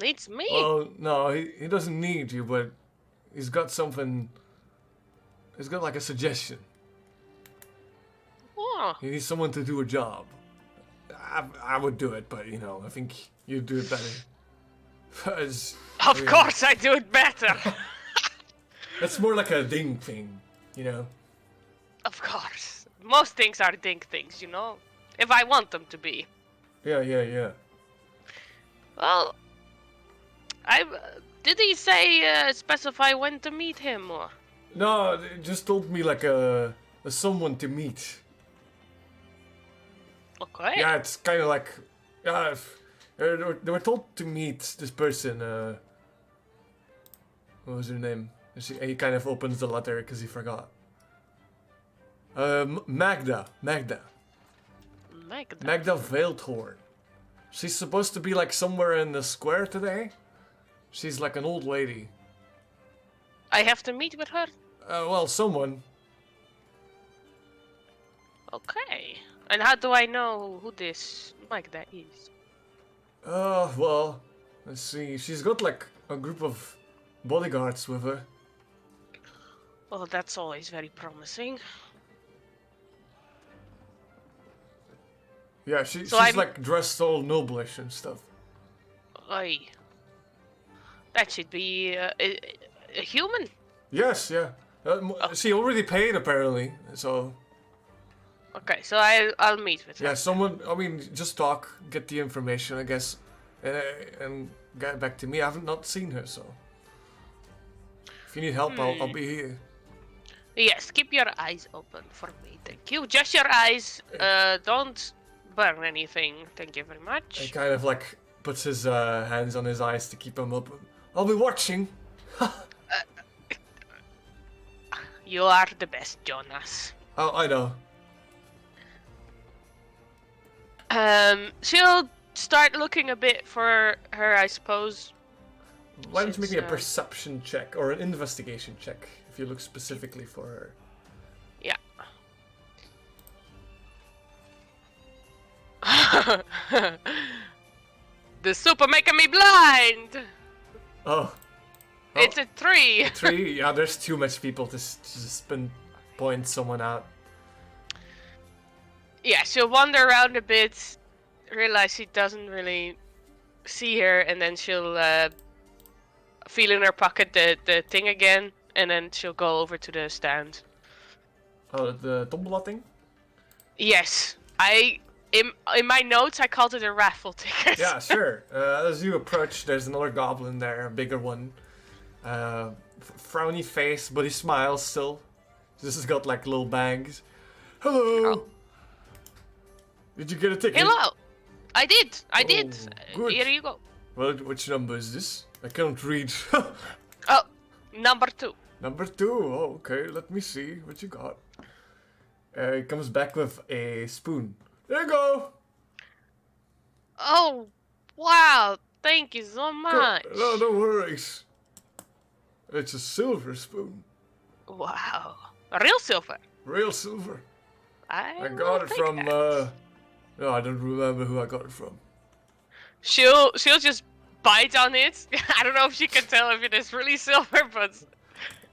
Needs me. Well, no, he doesn't need you, but he's got something. He's got like a suggestion. Oh, He needs someone to do a job. I would do it, but I think you'd do it better. of course I do it better. That's more like a ding thing, Of course. Most things are dink things, if I want them to be. Yeah. Well, did he say specify when to meet him or? No, they just told me like a someone to meet. Okay. Yeah, it's kind of like, they were told to meet this person. What was her name? He kind of opens the letter because he forgot. Magda Veldhorn. She's supposed to be like somewhere in the square today. She's like an old lady. I have to meet with her? Well, someone. Okay. And how do I know who this Magda is? Well, let's see. She's got like a group of bodyguards with her. Well, that's always very promising. Yeah, So she's I'm- like dressed all noblish and stuff. Aye. That should be a human. Yes, yeah. She already paid apparently, so Okay, so I'll meet with her. yeah. Someone, I mean, just talk, get the information, I guess, and get back to me. I haven't not seen her, so if you need help, I'll be here. Yes, keep your eyes open for me, thank you. Just your eyes. Don't burn anything. Thank you very He much. kind of like puts his hands on his eyes to keep them open. I'll be watching. You are the best, Jonas. Oh, I know. She'll start looking a bit for her, I suppose. Why don't you make me a Since, perception check or an investigation check if you look specifically for her? Yeah. The super making me blind. Oh, It's a 3. 3. Yeah, there's too much people to just point someone out. Yeah, she'll wander around a bit, realize she doesn't really see her, and then she'll feel in her pocket the thing again, and then she'll go over to the stand. Oh, the tombola thing? Yes, in my notes I called it a raffle ticket. Yeah, sure. As you approach, there's another goblin there, a bigger one. Frowny face, but he smiles still. This has got like little bags. Hello! Oh. Did you get a ticket? Hello, I did. Oh, good. Here you go. Well, which number is this? I can't read. Oh, number 2. Number 2. Oh, okay. Let me see what you got. He comes back with a spoon. There you go. Oh, wow! Thank you so much. No worries. It's a silver spoon. Wow. Real silver. Real silver. I will got it take from, that. no, I don't remember who I got it from. She'll just bite on it. I don't know if she can tell if it is really silver, but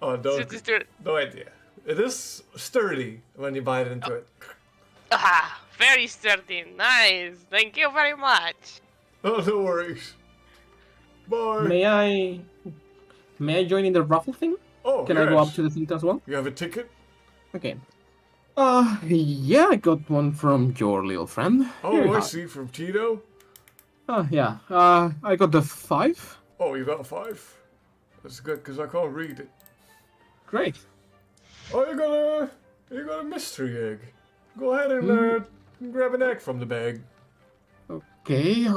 Oh, she'll just do it. no idea. It is sturdy when you bite into it. Ah, very sturdy. Nice. Thank you very much. Oh, no worries. Bye. May I join in the raffle thing? Oh, Can yes. I go up to the thing as well? You have a ticket? Okay. Yeah, I got one from your little friend. Here Oh, you I have. see, from Tito. Yeah. I got the 5. Oh, you got a 5? That's good, because I can't read it. Great. Oh, you got a mystery egg. Go ahead and grab an egg from the bag. Okay.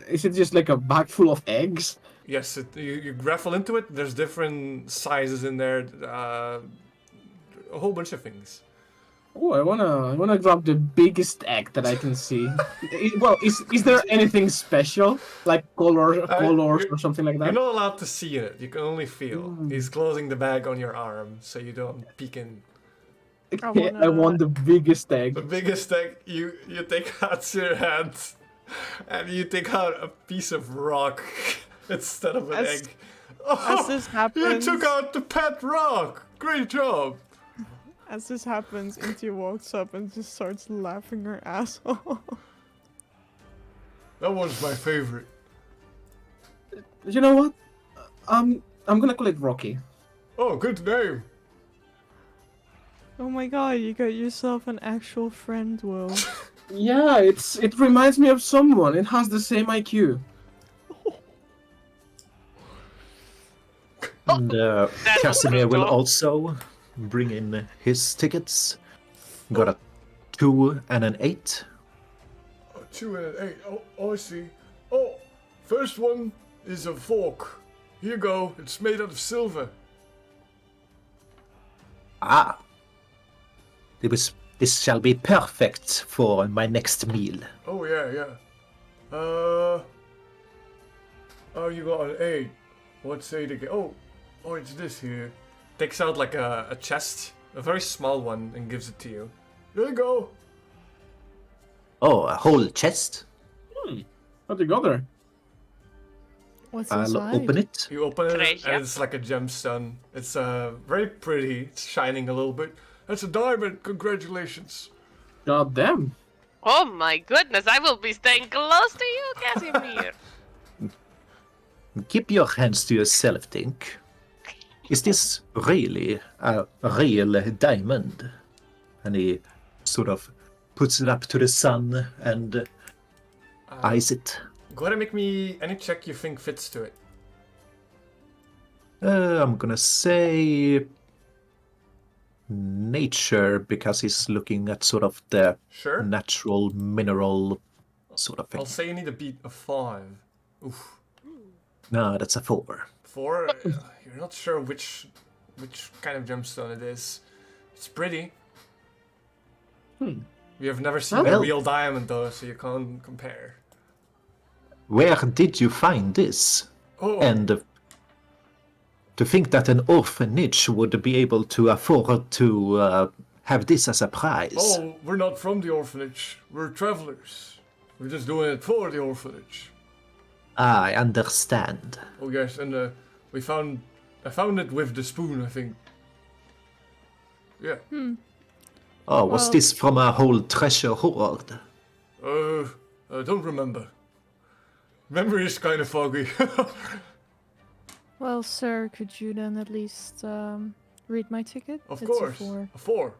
Is it just like a bag full of eggs? Yes, you raffle into it. There's different sizes in there. A whole bunch of things. Oh, I wanna grab the biggest egg that I can see. Well, is there anything special, like colors you're- or something like You're that? not allowed to see it. You can only feel. He's closing the bag on your arm, so you don't peek in. Okay, I want the biggest egg. The biggest egg you take out your hand, and you take out a piece of rock instead of an As- egg. Oh, this you happens- took out the pet rock. Great job. As this happens, Inti walks up and just starts laughing her ass off. That was my favorite. You know what? I'm gonna call it Rocky. Oh, good name. Oh my god, you got yourself an actual friend, Will. Yeah, it reminds me of someone. It has the same IQ. And That's Casimir will brutal. also bring in his tickets. Got a 2 and an 8. A 2 and an 8. Oh, I see. Oh, first one is a fork. Here you go. It's made out of silver. Ah! This shall be perfect for my next meal. Oh, yeah. Oh, you got an 8. What's 8 again? Oh, it's this here. Takes out like a chest, a very small one, and gives it to you. Here you go. Oh, a whole chest? What you got there? What's I'll inside? open it. You open it, Treasure. and it's like a gemstone. It's very pretty. It's shining a little bit. That's a diamond. Congratulations. God damn. Oh my goodness, I will be staying close to you, Casimir. Keep your hands to yourself, Dink. Is this really a real diamond? And he sort of puts it up to the sun and eyes it. Go ahead and make me any check you think fits to it. I'm gonna say nature because he's looking at sort of the Sure. natural mineral sort of thing. I'll say you need a beat of 5. Oof. No, that's a 4. 4? You're not sure which kind of gemstone it is. It's pretty. Hmm. We have never seen a Well- real diamond though, so you can't compare. Where did you find this? Oh, And to think that an orphanage would be able to afford to have this as a prize. oh, we're not from the orphanage. We're travelers. We're just doing it for the orphanage. I understand. Oh yes, and I found it with the spoon, I think. Yeah. Oh, was Well- this from a whole treasure hoard? I don't remember. Memory is kind of foggy. Well, sir, could you then at least read my ticket? Of It's course. A 4. A 4.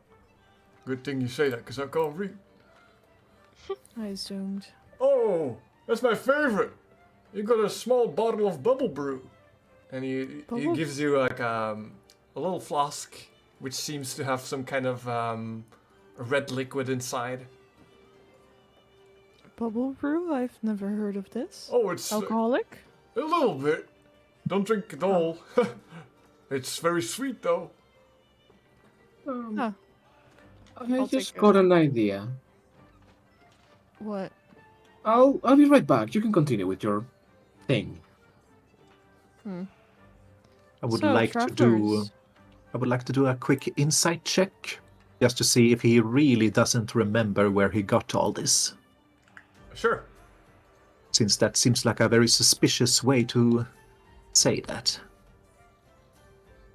Good thing you say that, because I can't read. I assumed. Oh, that's my favorite. You got a small bottle of bubble brew. And he Bubble? gives you like a little flask, which seems to have some kind of red liquid inside. Bubble brew? I've never heard of this. Oh, it's Alcoholic? a little bit. Don't drink it all. It's very sweet though. Ah, I I'll just take got an idea. what? I'll be right back. You can continue with your thing. I would So, like to do. travelers. I would like to do a quick insight check, just to see if he really doesn't remember where he got all this. Sure. Since that seems like a very suspicious way to say that.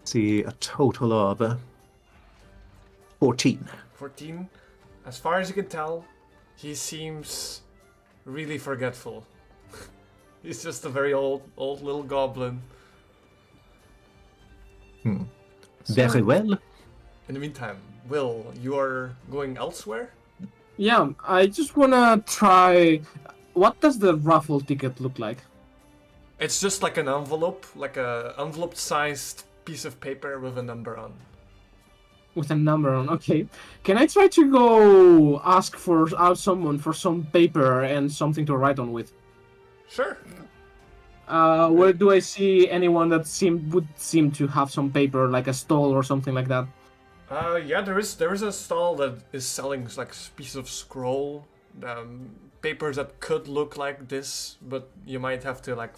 See, a total of 14. 14. As far as you can tell, he seems really forgetful. He's just a very old little goblin. Very well. In the meantime, Will, you are going elsewhere? Yeah, I just wanna try. What does the raffle ticket look like? It's just like an envelope, like a envelope-sized piece of paper with a number on. With a number on. Okay. Can I try to go ask for someone for some paper and something to write on with? Sure. Where do I see anyone that would seem to have some paper, like a stall or something like that? Yeah, there is a stall that is selling like a piece of scroll, papers that could look like this, but you might have to like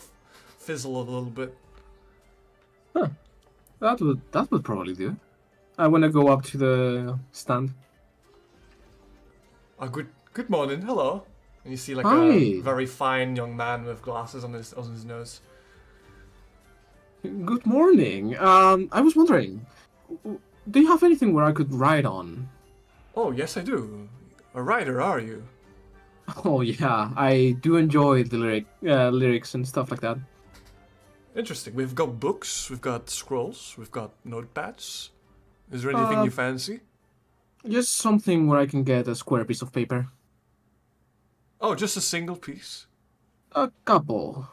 fizzle a little bit. That would probably do. I wanna go up to the stand. Good morning, hello. And you see like Hi. a very fine young man with glasses on his nose. Good morning. I was wondering, do you have anything where I could write on? Oh yes, I do. A writer, are you? Oh yeah, I do enjoy the lyrics and stuff like that. Interesting. We've got books, we've got scrolls, we've got notepads. Is there anything you fancy? Just something where I can get a square piece of paper. Oh, just a single piece. A couple.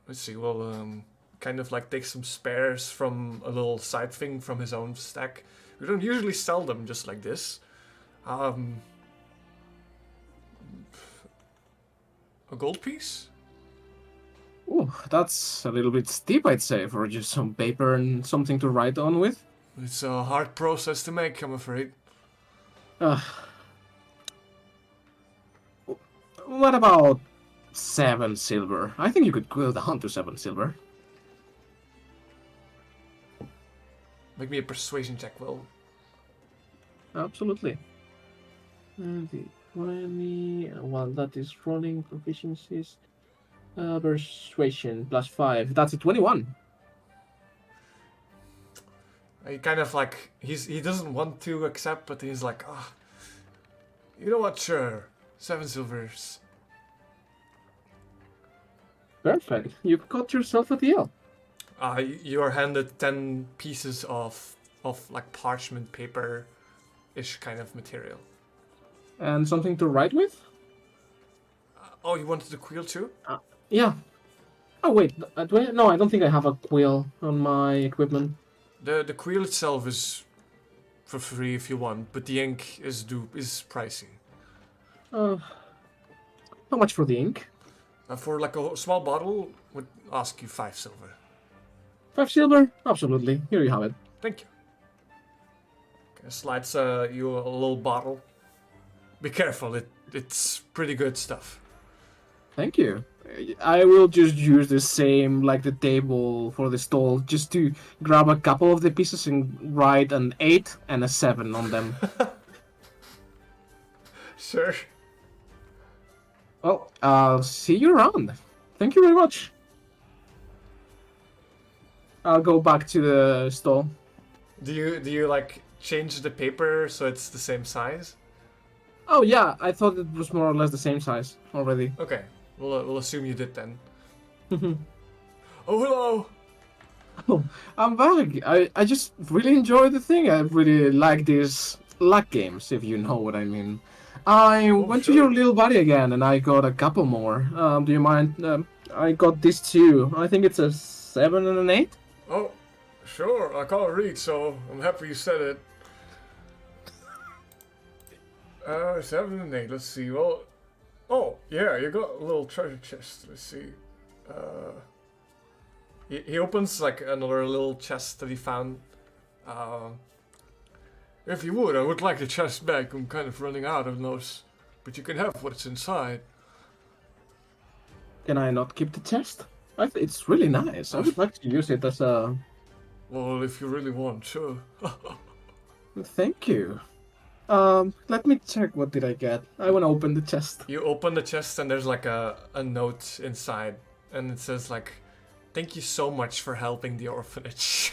Let's see. Well, kind of like take some spares from a little side thing from his own stack. We don't usually sell them just like this. A gold piece? Oh, that's a little bit steep, I'd say, for just some paper and something to write on with. It's a hard process to make, I'm afraid. What about 7 silver? I think you could quill down to 7 silver. Make me a persuasion check, Will. Absolutely. 20. Well, that is rolling proficiencies. Persuasion plus 5. That's a 21. He kind of like he doesn't want to accept, but he's like, you know what? Sure, 7 silvers. Perfect. You've got yourself a deal. You are handed 10 pieces of like parchment paper-ish kind of material. And something to write with? Oh, you wanted the quill too? Yeah. Oh wait, do I? No, I don't think I have a quill on my equipment. The quill itself is for free if you want, but the ink is pricey. How much for the ink? For like a small bottle, would ask you 5 silver. 5 silver? Absolutely. Here you have it. Thank you. Okay, slides you a little bottle. Be careful, it's pretty good stuff. Thank you. I will just use the same, like the table for the stall, just to grab a couple of the pieces and write an 8 and a 7 on them. Sure. Well, I'll see you around. Thank you very much. I'll go back to the stall. Do you like change the paper so it's the same size? Oh yeah, I thought it was more or less the same size already. Okay, we'll assume you did then. Oh, hello! Oh, I'm back. I just really enjoy the thing. I really like these luck games, if you know what I mean. I went to sure. your little buddy again, and I got a couple more. Do you mind? I got this too. I think it's a 7 and an 8. Oh, sure, I can't read, so I'm happy you said it. 7 and 8, let's see, well... Oh, yeah, you got a little treasure chest, let's see. He opens, like, another little chest that he found. If you would, I would like the chest back, I'm kind of running out of those. But you can have what's inside. Can I not keep the chest? It's really nice. I would like to use it as a. Well, if you really want, sure. Thank you. Let me check. What did I get? I want to open the chest. You open the chest and there's like a note inside, and it says like, "Thank you so much for helping the orphanage."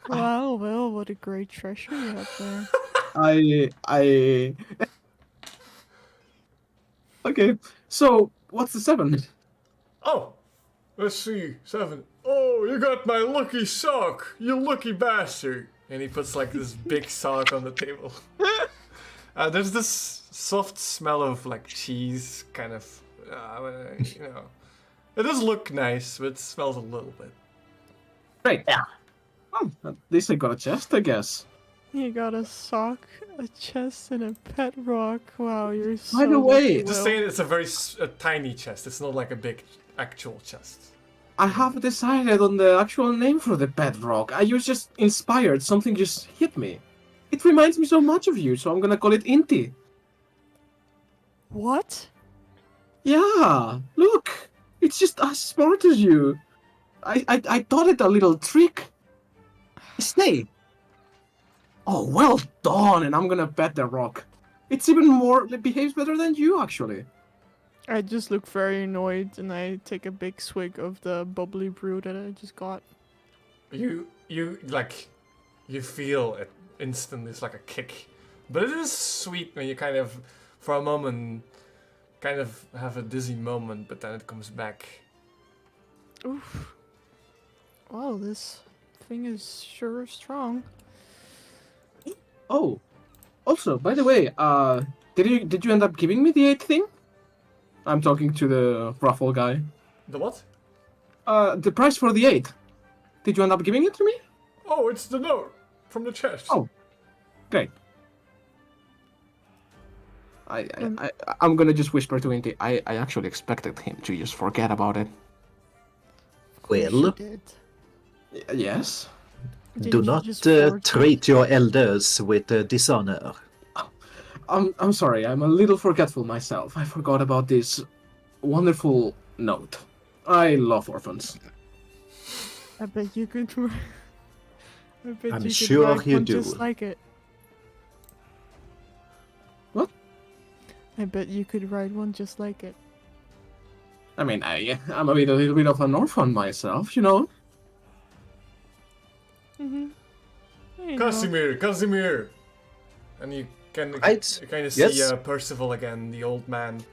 Wow, well, what a great treasure you have there. I. Okay, so what's the 7? Oh, let's see, 7. Oh, you got my lucky sock, you lucky bastard. And he puts like this big sock on the table. There's this soft smell of like cheese, kind of, you know. It does look nice, but it smells a little bit. Great. Yeah. Oh, at least I got a chest, I guess. You got a sock, a chest, and a pet rock. Wow, you're so By the way- lucky, Just Will. saying, it's a very tiny chest. It's not like a big actual chest. I haven't decided on the actual name for the bedrock. I was just inspired. Something just hit me. It reminds me so much of you, so I'm gonna call it Inti. What? Yeah, look. It's just as smart as you. I thought it a little trick. Stay. Oh, well done, and I'm gonna bet the rock. It's even more, it behaves better than you, actually. I just look very annoyed and I take a big swig of the bubbly brew that I just got. You like, you feel it instantly. It's like a kick, but it is sweet when you kind of, for a moment, kind of have a dizzy moment, but then it comes back. Oof. Wow, this thing is sure strong. Oh, also, by the way, did you end up giving me the 8th thing? I'm talking to the ruffle guy. The what? The price for the 8. Did you end up giving it to me? Oh, it's the note from the chest. Oh. Great. I'm gonna just whisper to Inti. I actually expected him to just forget about it. Of course you Well, did. Yes. Didn't do you not just forge treat your elders with dishonor. I'm sorry. I'm a little forgetful myself. I forgot about this wonderful note. I love orphans. I bet you could. I bet I'm you sure could write you one do. just like it. What? I bet you could write one just like it. I mean, I'm a little bit of an orphan myself, you know. Mm-hmm. Casimir! And you can Right. you kind of Yes. see Percival again, the old man.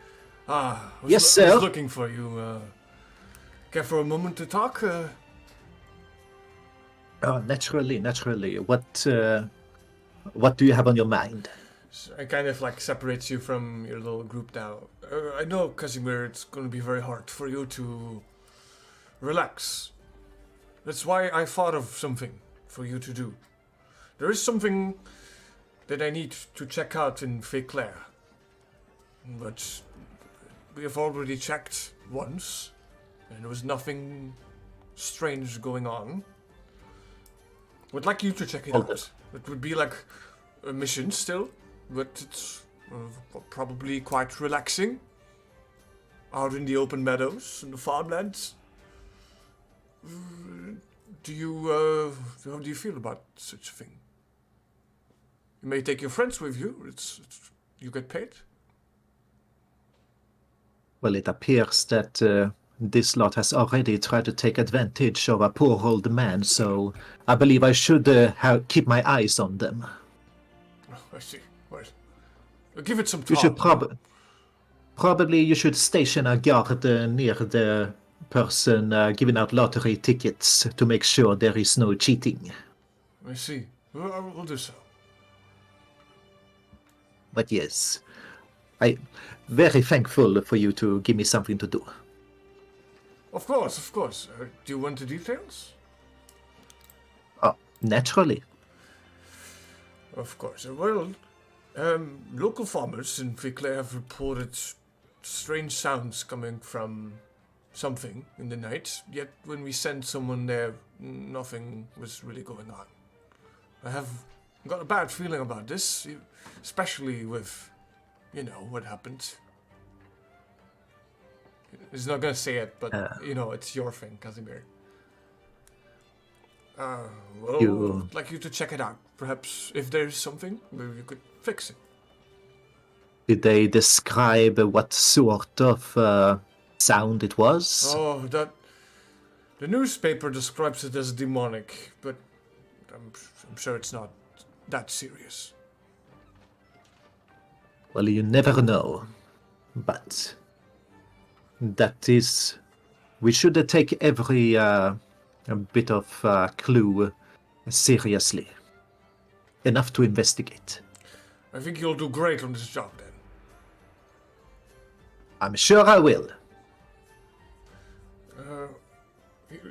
Yes, was sir. looking for you. Care for a moment to talk? Oh, naturally. What do you have on your mind? So it kind of like separates you from your little group now. I know, Casimir, it's going to be very hard for you to relax. That's why I thought of something for you to do. There is something that I need to check out in Féclair. But we have already checked once, and there was nothing strange going on. Would like you to check it Hold out. It would be like a mission still, but it's probably quite relaxing. Out in the open meadows and the farmlands. How do you feel about such a thing? You may take your friends with you. You get paid. Well, it appears that this lot has already tried to take advantage of a poor old man, so I believe I should keep my eyes on them. Oh, I see. Well, give it some You thought. should probably you should station a guard near the person giving out lottery tickets to make sure there is no cheating. I see. Well, I will do so. But yes, I very thankful for you to give me something to do. Of course. Do you want the details? Oh, naturally. Of course. Well, local farmers in Féclair have reported strange sounds coming from something in the night, yet when we sent someone there, nothing was really going on. I have got a bad feeling about this, especially with, what happened. He's not gonna say it, but Uh. you know, it's your thing, Casimir. Well, You- I'd like you to check it out. Perhaps if there's something, maybe you could fix it. Did they describe what sort of sound it was? Oh, the newspaper describes it as demonic, but I'm sure it's not that serious. Well, you never know. But that is... We should take every bit of clue seriously. Enough to investigate. I think you'll do great on this job then. I'm sure I will.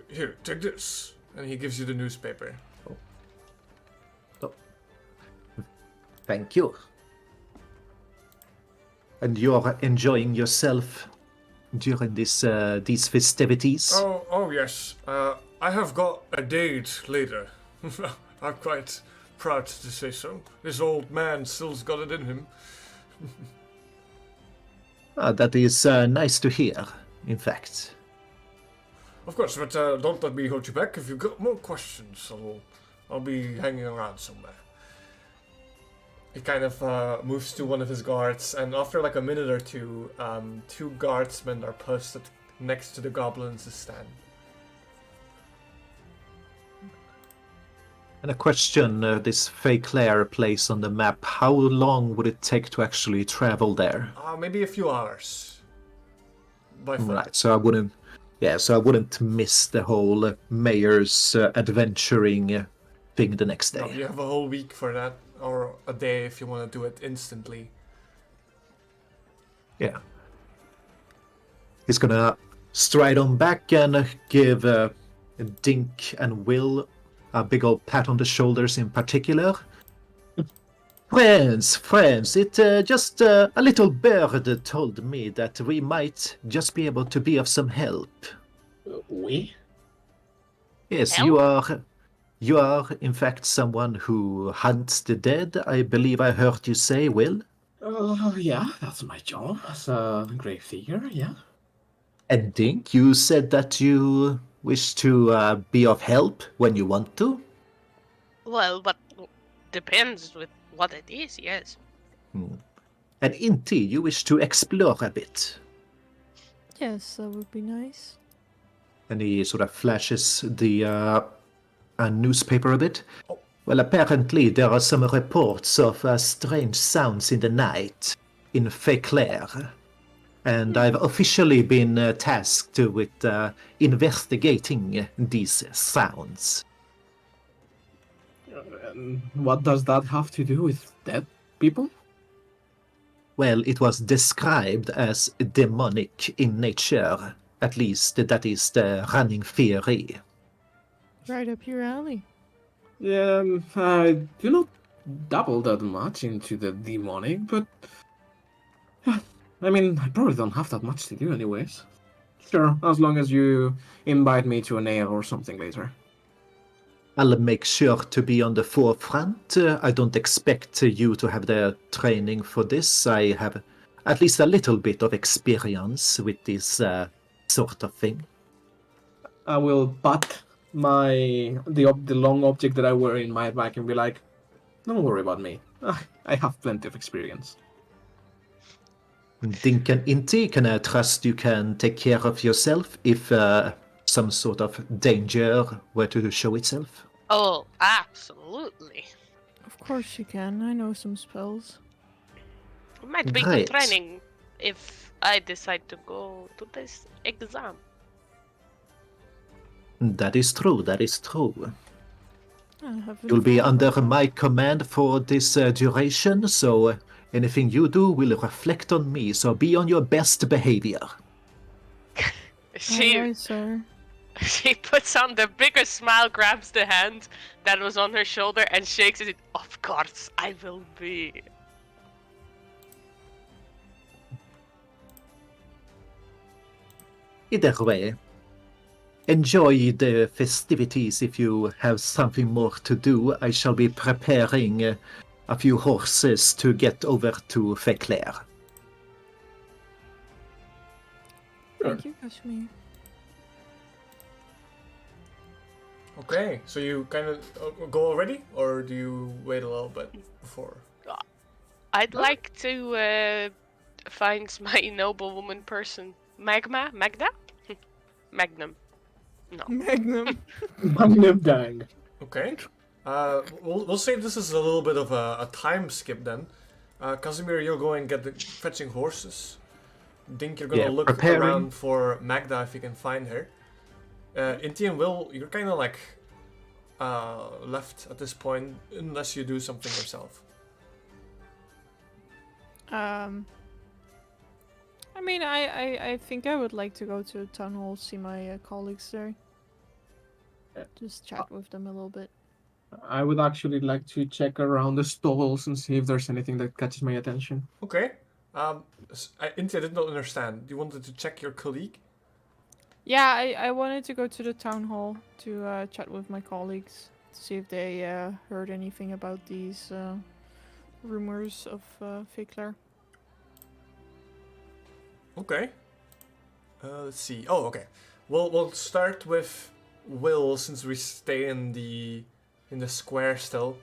Here, take this. And he gives you the newspaper. Thank you. And you're enjoying yourself during these festivities? Oh yes. I have got a date later. I'm quite proud to say so. This old man still's got it in him. That is nice to hear, in fact. Of course, but don't let me hold you back. If you've got more questions, I'll be hanging around somewhere. He kind of moves to one of his guards, and after like a minute or two, two guardsmen are posted next to the goblins' stand. And a question, this Fayclair place on the map, how long would it take to actually travel there? Maybe a few hours. By foot. Right, so I wouldn't miss the whole mayor's adventuring thing the next No, day. you have a whole week for that, or a day if you want to do it instantly. Yeah. He's gonna stride on back and give Dink and Will a big old pat on the shoulders in particular. Friends, it just a little bird told me that we might just be able to be of some help. We? Yes, Help? you are in fact someone who hunts the dead, I believe I heard you say, Will. Yeah, that's my job as a grave digger, yeah. And Dink, you said that you wish to be of help when you want to. Well, but depends with what it is, yes. And Inti, you wish to explore a bit. Yes, that would be nice. And he sort of flashes the newspaper a bit. Well, apparently there are some reports of strange sounds in the night in Fayclair. And I've officially been tasked with investigating these sounds. What does that have to do with dead people? Well, it was described as demonic in nature. At least that is the running theory. Right up your alley. I do not dabble that much into the demonic, but I mean, I probably don't have that much to do anyways. Sure, as long as you invite me to an ale or something later. I'll make sure to be on the forefront. I don't expect you to have the training for this. I have at least a little bit of experience with this sort of thing. I will pat the long object that I wear in my bag and be like, "Don't worry about me. I have plenty of experience." Dink and Inti, can I trust you can take care of yourself if some sort of danger were to show itself? Oh, absolutely. Of course you can. I know some spells. It might be Great. good training if I decide to go to this exam. That is true, that is true. I haven't You'll be thought under about my command for this duration, so anything you do will reflect on me, so be on your best behavior. that. She Alright, sir. she puts on the biggest smile, grabs the hand that was on her shoulder, and shakes it. Of course, I will be. Either way, enjoy the festivities if you have something more to do. I shall be preparing a few horses to get over to Fayclair. Thank you, Kashmir. Okay, so you kind of go already, or do you wait a little bit before? I'd like to find my noblewoman person. Magda? Magnum. No. Magnum. Magnum Gang. Okay. We'll say this is a little bit of a time skip then. Casimir, you'll go and get the fetching horses. Dink, you're gonna Yeah, look preparing. around for Magda if you can find her. Inti and Will, you're kind of like left at this point unless you do something yourself. I mean, I think I would like to go to the town hall, see my colleagues there. Yeah. Just chat with them a little bit. I would actually like to check around the stalls and see if there's anything that catches my attention. Okay. Inti, I did not understand. You wanted to check your colleague? Yeah, I wanted to go to the town hall to chat with my colleagues to see if they heard anything about these rumors of Fikler. Okay. Let's see. Oh, okay. We'll start with Will since we stay in the square still.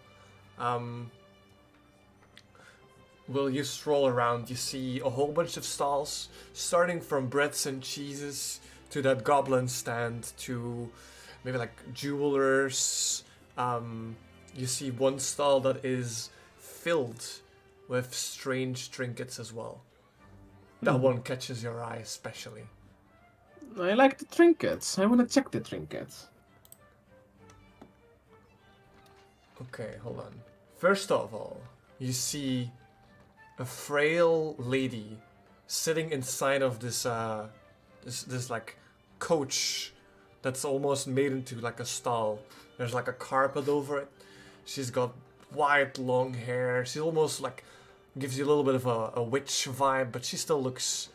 Will, you stroll around, you see a whole bunch of stalls, starting from breads and cheeses to that goblin stand to maybe like jewelers. You see one stall that is filled with strange trinkets as well. That one catches your eye especially. I like the trinkets. I want to check the trinkets. Okay, hold on. First of all, you see a frail lady sitting inside of this this like coach that's almost made into like a stall. There's like a carpet over it. She's got white long hair. She almost like gives you a little bit of a witch vibe, but she still looks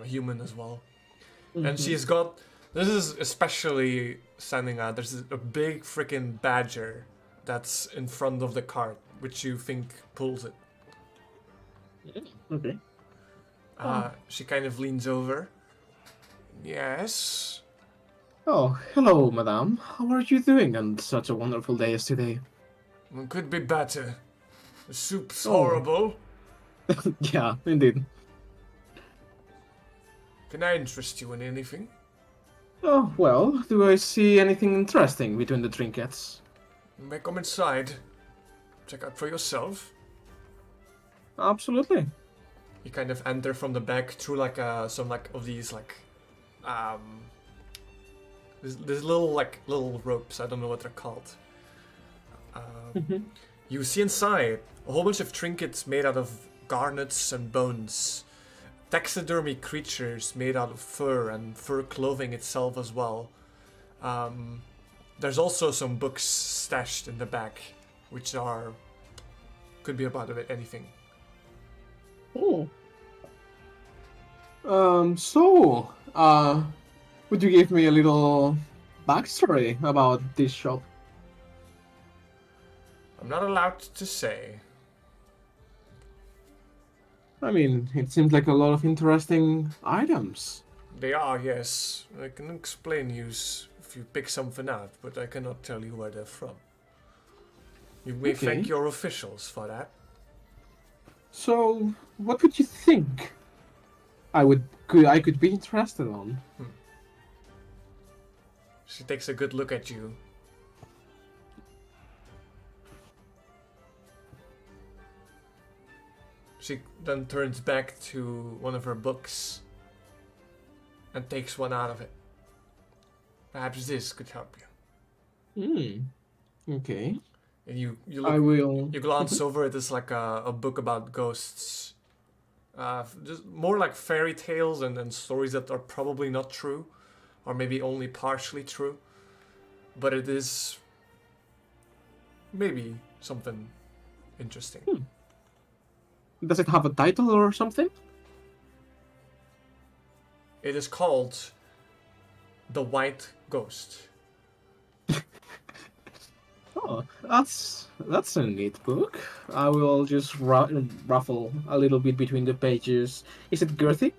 human as well. And she's got, this is especially standing out, there's a big freaking badger that's in front of the cart, which you think pulls it. Okay. She kind of leans over. Yes? Oh, hello, madame. How are you doing on such a wonderful day as today? It could be better. The soup's Oh. horrible. Yeah, indeed. Can I interest you in anything? Oh, well, do I see anything interesting between the trinkets? You may come inside. Check out for yourself. Absolutely. You kind of enter from the back through like some like of these like there's little ropes. I don't know what they're called. You see inside a whole bunch of trinkets made out of garnets and bones, taxidermy creatures made out of fur and fur clothing itself as well. There's also some books stashed in the back, which could be about anything. Oh. Would you give me a little backstory about this shop? I'm not allowed to say. I mean, it seems like a lot of interesting items. They are, yes. I can explain if you pick something out, but I cannot tell you where they're from. You may Okay. thank your officials for that. So, what would you think I could be interested on? She takes a good look at you. She then turns back to one of her books and takes one out of it. Perhaps this could help you. Okay. And you I look, will. you glance over it. It's like a book about ghosts. Just more like fairy tales and stories that are probably not true, or maybe only partially true. But it is maybe something interesting. Does it have a title or something? It is called The White Ghost. Oh, that's a neat book. I will just ruffle a little bit between the pages. Is it girthy?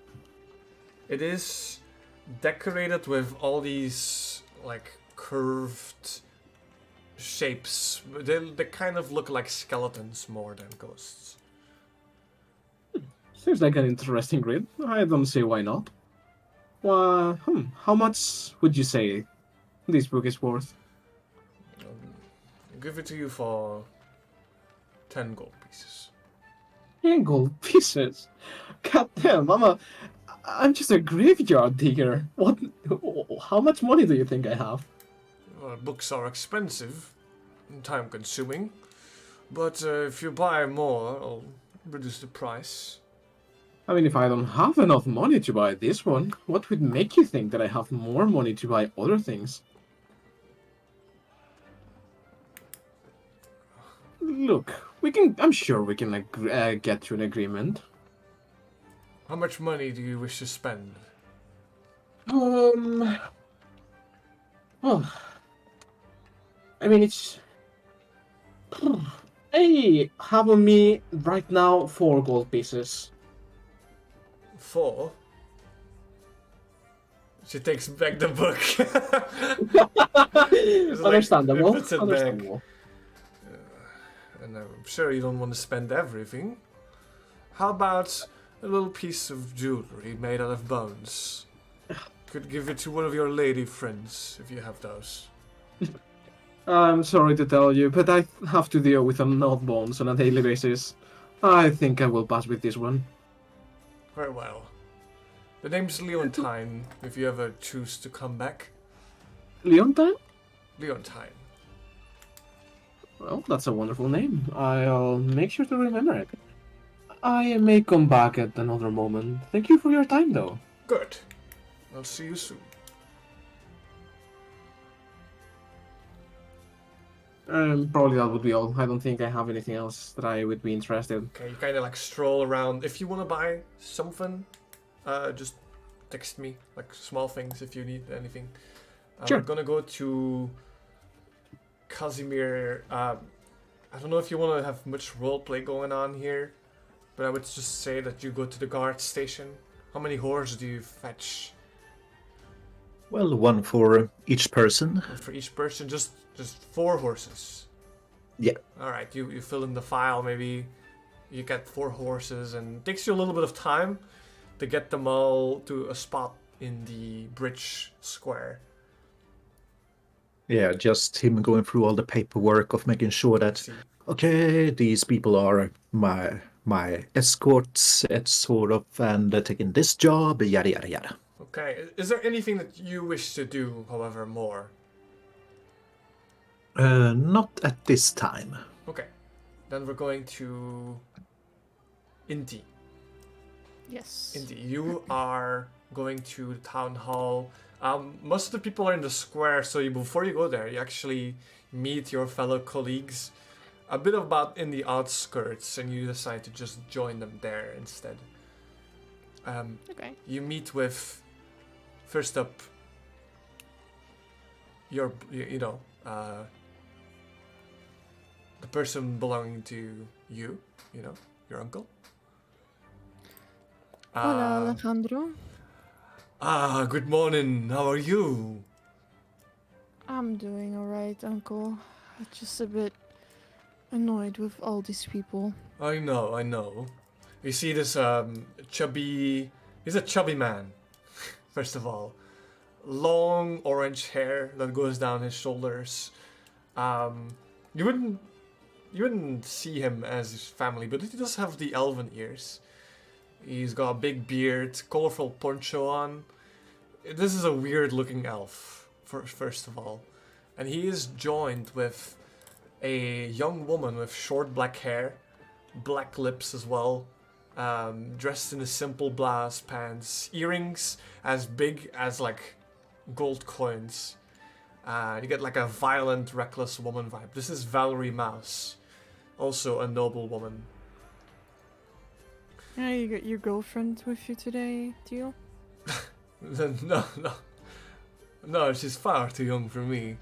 It is decorated with all these like curved shapes. They kind of look like skeletons more than ghosts. Seems like an interesting read. I don't see why not. How much would you say this book is worth? I'll give it to you for 10 gold pieces. 10 gold pieces. God damn, I'm just a graveyard digger. What? How much money do you think I have? Well, books are expensive and time consuming, but if you buy more, I'll reduce the price. I mean, if I don't have enough money to buy this one, what would make you think that I have more money to buy other things? Look, I'm sure we can get to an agreement. How much money do you wish to spend? Well, I mean, I have on me right now 4 gold pieces. 4? She takes back the book. It's like, Understandable. puts it back. Understandable. And I'm sure you don't want to spend everything. How about a little piece of jewelry made out of bones? Could give it to one of your lady friends if you have those. I'm sorry to tell you, but I have to deal with odd bones on a daily basis. I think I will pass with this one. Very well. The name's Leontine, if you ever choose to come back. Leontine? Leontine. Well, that's a wonderful name. I'll make sure to remember it. I may come back at another moment. Thank you for your time, though. Good. I'll see you soon. Probably that would be all. I don't think I have anything else that I would be interested. Okay, you kind of like stroll around. If you want to buy something, just text me, like small things if you need anything. Sure. We're gonna go to Casimir. I don't know if you want to have much roleplay going on here, but I would just say that you go to the guard station. How many horses do you fetch? Well, one for each person. And for each person, just 4 horses. Yeah. All right, you fill in the file. Maybe you get 4 horses, and it takes you a little bit of time to get them all to a spot in the bridge square. Yeah, just him going through all the paperwork of making sure that, See. okay, these people are my escorts, it's sort of, and they're taking this job, yada yada yada. Okay, is there anything that you wish to do, however, more? Not at this time. Okay, then we're going to Inti. Yes. Inti, you are going to the town hall. Most of the people are in the square, so before you go there, you actually meet your fellow colleagues a bit about in the outskirts, and you decide to just join them there instead. Okay. You meet with, first up, the person belonging to you, your uncle. Hola, Alejandro. Good morning. How are you? I'm doing alright, Uncle. Just a bit annoyed with all these people. I know. You see this he's a chubby man, first of all. Long orange hair that goes down his shoulders. You wouldn't see him as his family, but he does have the elven ears. He's got a big beard, colorful poncho on. This is a weird looking elf, first of all. And he is joined with a young woman with short black hair, black lips as well, dressed in a simple blouse, pants, earrings as big as like gold coins. You get like a violent, reckless woman vibe. This is Valerie Mouse, also a noble woman. Yeah, you got your girlfriend with you today, Teal? No, she's far too young for me.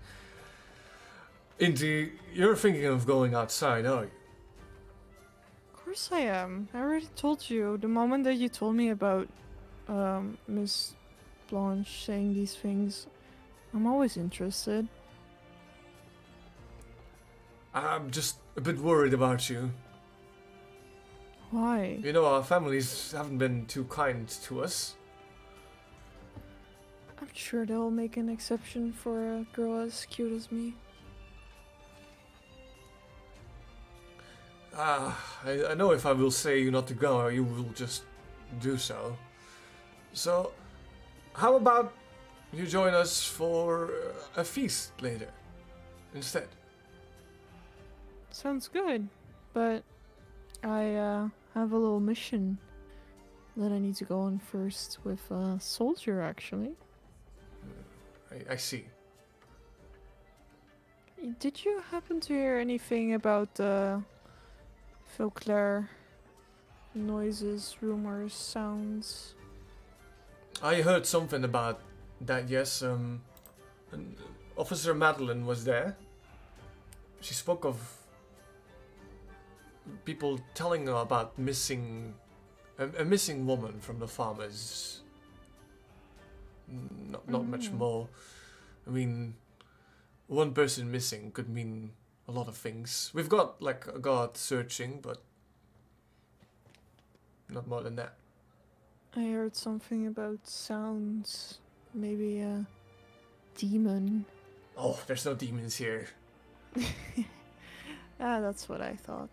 Indy, you're thinking of going outside, are you? Of course I am. I already told you the moment that you told me about Miss Blanche saying these things. I'm always interested. I'm just a bit worried about you. Why? You know, our families haven't been too kind to us. I'm sure they'll make an exception for a girl as cute as me. I know if I will say you not to go, you will just do so. So, how about you join us for a feast later instead? Sounds good, but I have a little mission that I need to go on first with a soldier, actually. I see. Did you happen to hear anything about Vauclair noises, rumors, sounds? I heard something about that, yes. And Officer Madeline was there. She spoke of people telling her about a missing woman from the farmers. Not much more. I mean, one person missing could mean a lot of things. We've got like a guard searching, but not more than that. I heard something about sounds. Maybe a demon. Oh, there's no demons here. That's what I thought.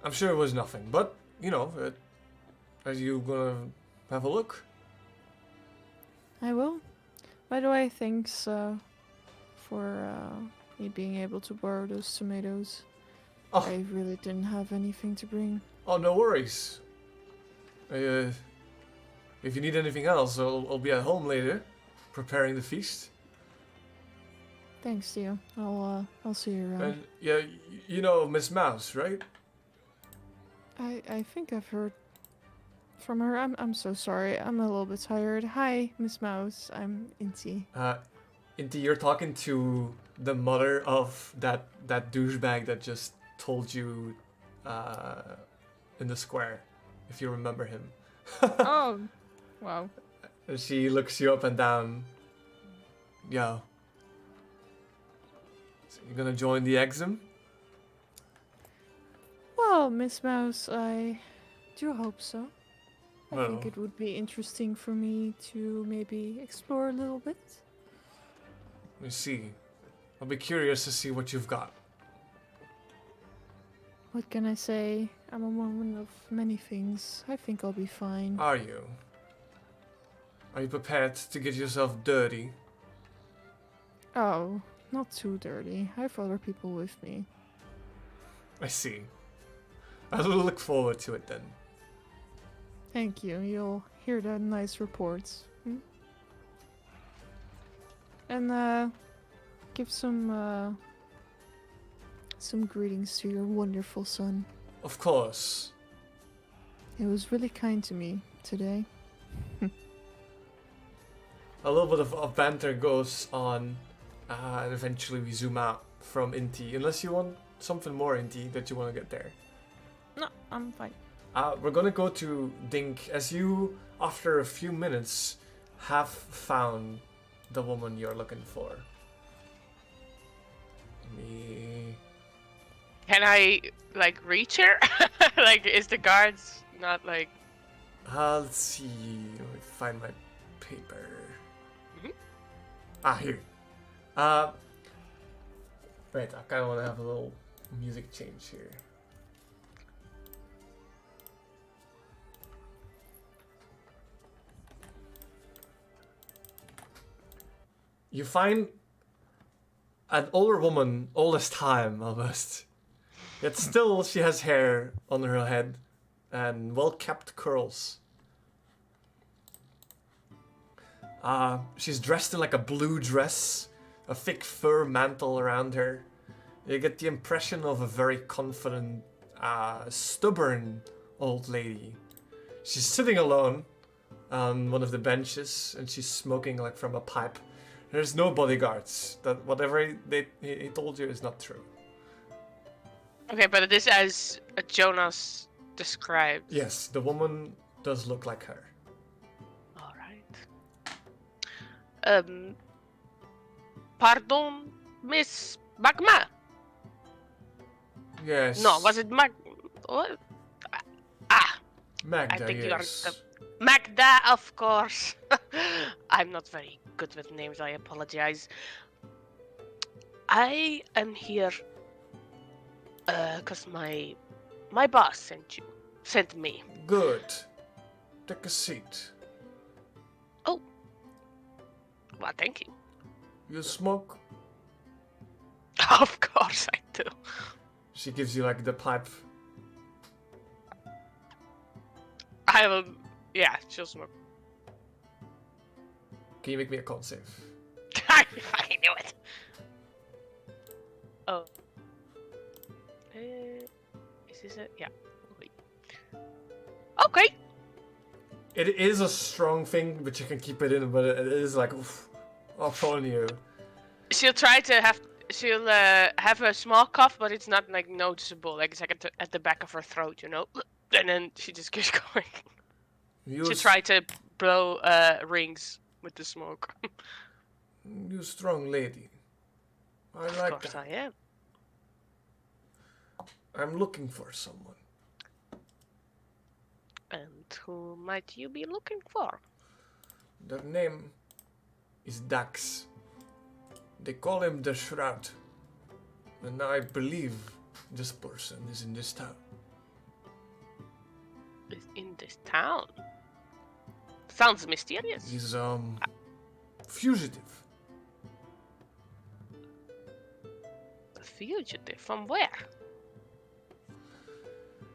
I'm sure it was nothing, but you know, are you gonna have a look? I will. By the way, thanks for me being able to borrow those tomatoes. Oh. I really didn't have anything to bring. Oh, no worries. If you need anything else, I'll be at home later, preparing the feast. Thanks, Theo. I'll see you around. And yeah, you know Miss Mouse, right? I think I've heard from her. I'm so sorry. I'm a little bit tired. Hi, Miss Mouse. I'm Inti. Inti, you're talking to the mother of that douchebag that just told you in the square, if you remember him. Oh, wow. And she looks you up and down. Yo. So you're gonna join the exim? Well, Miss Mouse, I do hope so. I Well. think it would be interesting for me to maybe explore a little bit. Let me see. I'll be curious to see what you've got. What can I say? I'm a woman of many things. I think I'll be fine. Are you? Are you prepared to get yourself dirty? Oh, not too dirty. I have other people with me. I see. I will look forward to it then. Thank you. You'll hear the nice reports. And give some greetings to your wonderful son. Of course. He was really kind to me today. A little bit of banter goes on, and eventually we zoom out from Inti. Unless you want something more, Inti, that you want to get there. No, I'm fine. We're gonna go to Dink, as you, after a few minutes, have found the woman you're looking for. Me. Can I like reach her? Like, is the guards not like? Let's see. Let me find my paper. Mhm. Here. Right, I kind of want to have a little music change here. You find an older woman, old as time almost. Yet still she has hair on her head and well-kept curls. She's dressed in like a blue dress, a thick fur mantle around her. You get the impression of a very confident, stubborn old lady. She's sitting alone on one of the benches and she's smoking like from a pipe. There's no bodyguards. That whatever he told you is not true. Okay, but it is as Jonas described. Yes, the woman does look like her. All right. Pardon, Miss Magma. Yes. No, was it what? Ah, Magda? I think you are yes. the Magda, of course. I'm not very good with names. I apologize. I am here because my boss sent me. Good. Take a seat. Well, thank you. You smoke? Of course I do. She gives you like the pipe. I will. Yeah, she'll smoke. Can you make me a con save? I fucking knew it. Oh. Is this it? Yeah. Wait. Okay. It is a strong thing, but you can keep it in. But it is like oof, up on you. She'll try to have. She'll have a small cough, but it's not like noticeable. Like it's like at the back of her throat, you know. And then she just keeps going. You She'll try to blow rings with the smoke. You strong lady. I Of like course that. I am. I'm looking for someone. And who might you be looking for? Their name is Dax. They call him the Shroud. And I believe this person is in this town. Is in this town. Sounds mysterious. He's fugitive. A fugitive from where?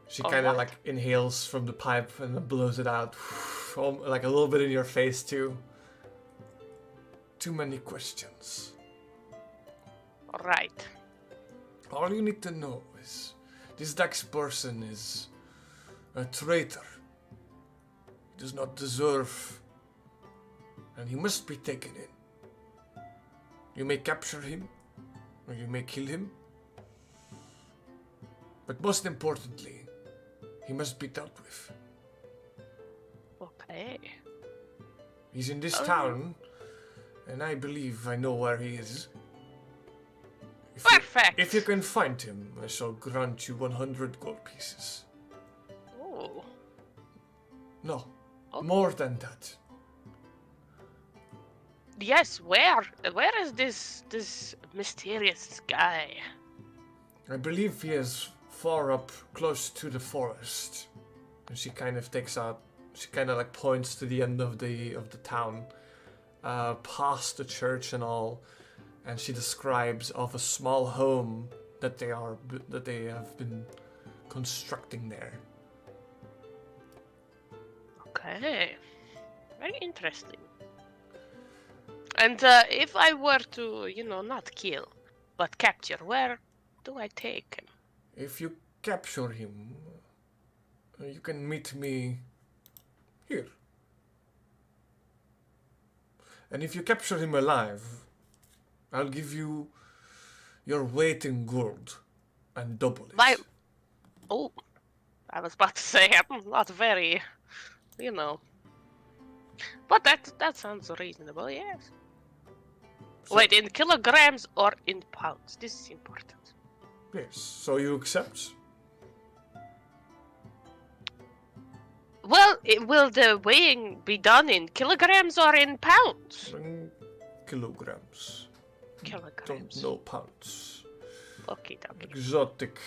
She Or kind of what? like inhales from the pipe and then blows it out. Like a little bit in your face too. Too many questions. Right. All you need to know is this Dax person is a traitor. He does not deserve, and he must be taken in. You may capture him, or you may kill him, but most importantly, he must be dealt with. Okay. He's in this Oh. town, and I believe I know where he is. Perfect. If you can find him, I shall grant you 100 gold pieces. Oh. No, Oh. more than that. Yes. Where? Where is this mysterious guy? I believe he is far up, close to the forest. And she kind of she kind of like points to the end of the town, past the church and all, and she describes of a small home that they have been constructing there. Okay. Very interesting. And if I were to, not kill, but capture, where do I take him? If you capture him, you can meet me here. And if you capture him alive, I'll give you your weight in gold and double it. Oh, I was about to say I'm not very, But that sounds reasonable, yes. So- Wait, in kilograms or in pounds? This is important. Yes, so you accept? Well, will the weighing be done in kilograms or in pounds? In kilograms. Kilograms. Don't know pounds. Okay, okay. Exotic.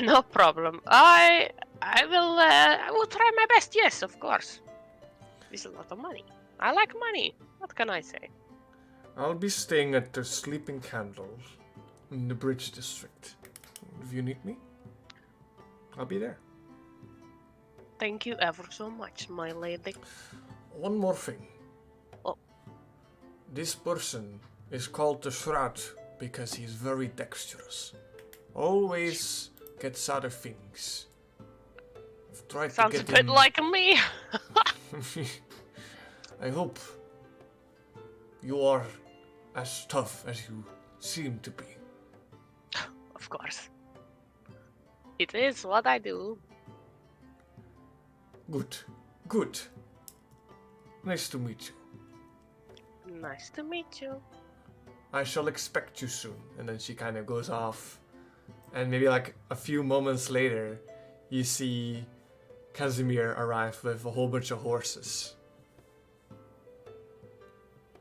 No problem. I will try my best. Yes, of course. It's a lot of money. I like money. What can I say? I'll be staying at the Sleeping Candle in the Bridge District. If you need me, I'll be there. Thank you ever so much, my lady. One more thing. Oh. This person is called the Shroud because he's very dexterous. Always gets out of things. I've tried Sounds to a get bit him. like me. I hope you are as tough as you seem to be. Of course. It is what I do. Good. Good. Nice to meet you. Nice to meet you. I shall expect you soon. And then she kind of goes off. And maybe like a few moments later, you see Casimir arrive with a whole bunch of horses.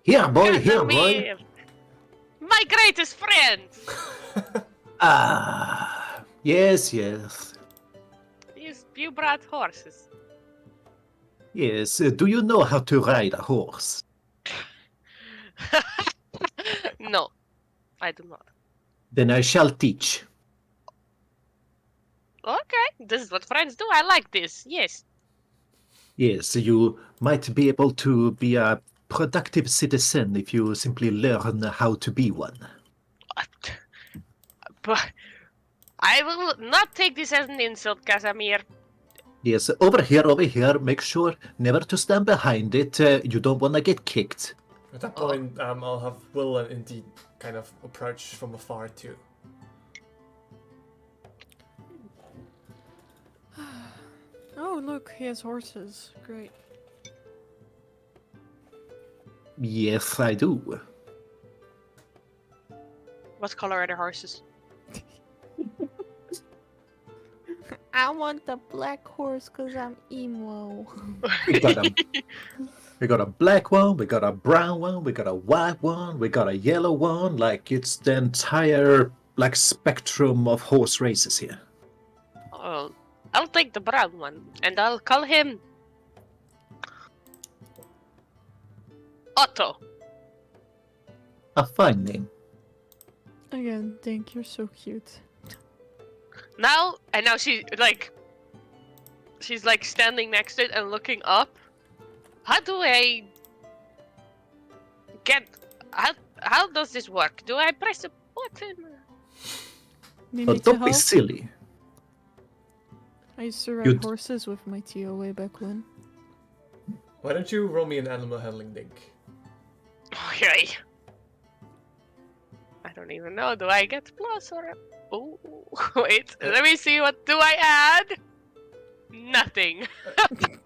Here, boy, here, boy. Casimir, my greatest friend! Ah, yes, yes. You brought horses. Yes, do you know how to ride a horse? No, I do not. Then I shall teach. Okay, this is what friends do. I like this. Yes. Yes, you might be able to be a productive citizen if you simply learn how to be one. But I will not take this as an insult, Casimir. Yes, over here, make sure never to stand behind it. You don't want to get kicked. At that point, I'll have Will and Indy kind of approach from afar too. Oh, look, he has horses. Great. Yes, I do. What color are the horses? I want the black horse because I'm emo. We got a black one, we got a brown one, we got a white one, we got a yellow one. Like, it's the entire like spectrum of horse races here. Oh, I'll take the brown one, and I'll call him Otto. A fine name. Again, Dink, you're so cute. Now she's like standing next to it and looking up. How do I get? How does this work? Do I press a button? Need But me to don't be help? silly. I used to ride You'd- horses with my Tio way back when. Why don't you roll me an animal handling, Dink? Okay. I don't even know. Do I get plus or? Oh, wait. Let me see. What do I add? Nothing.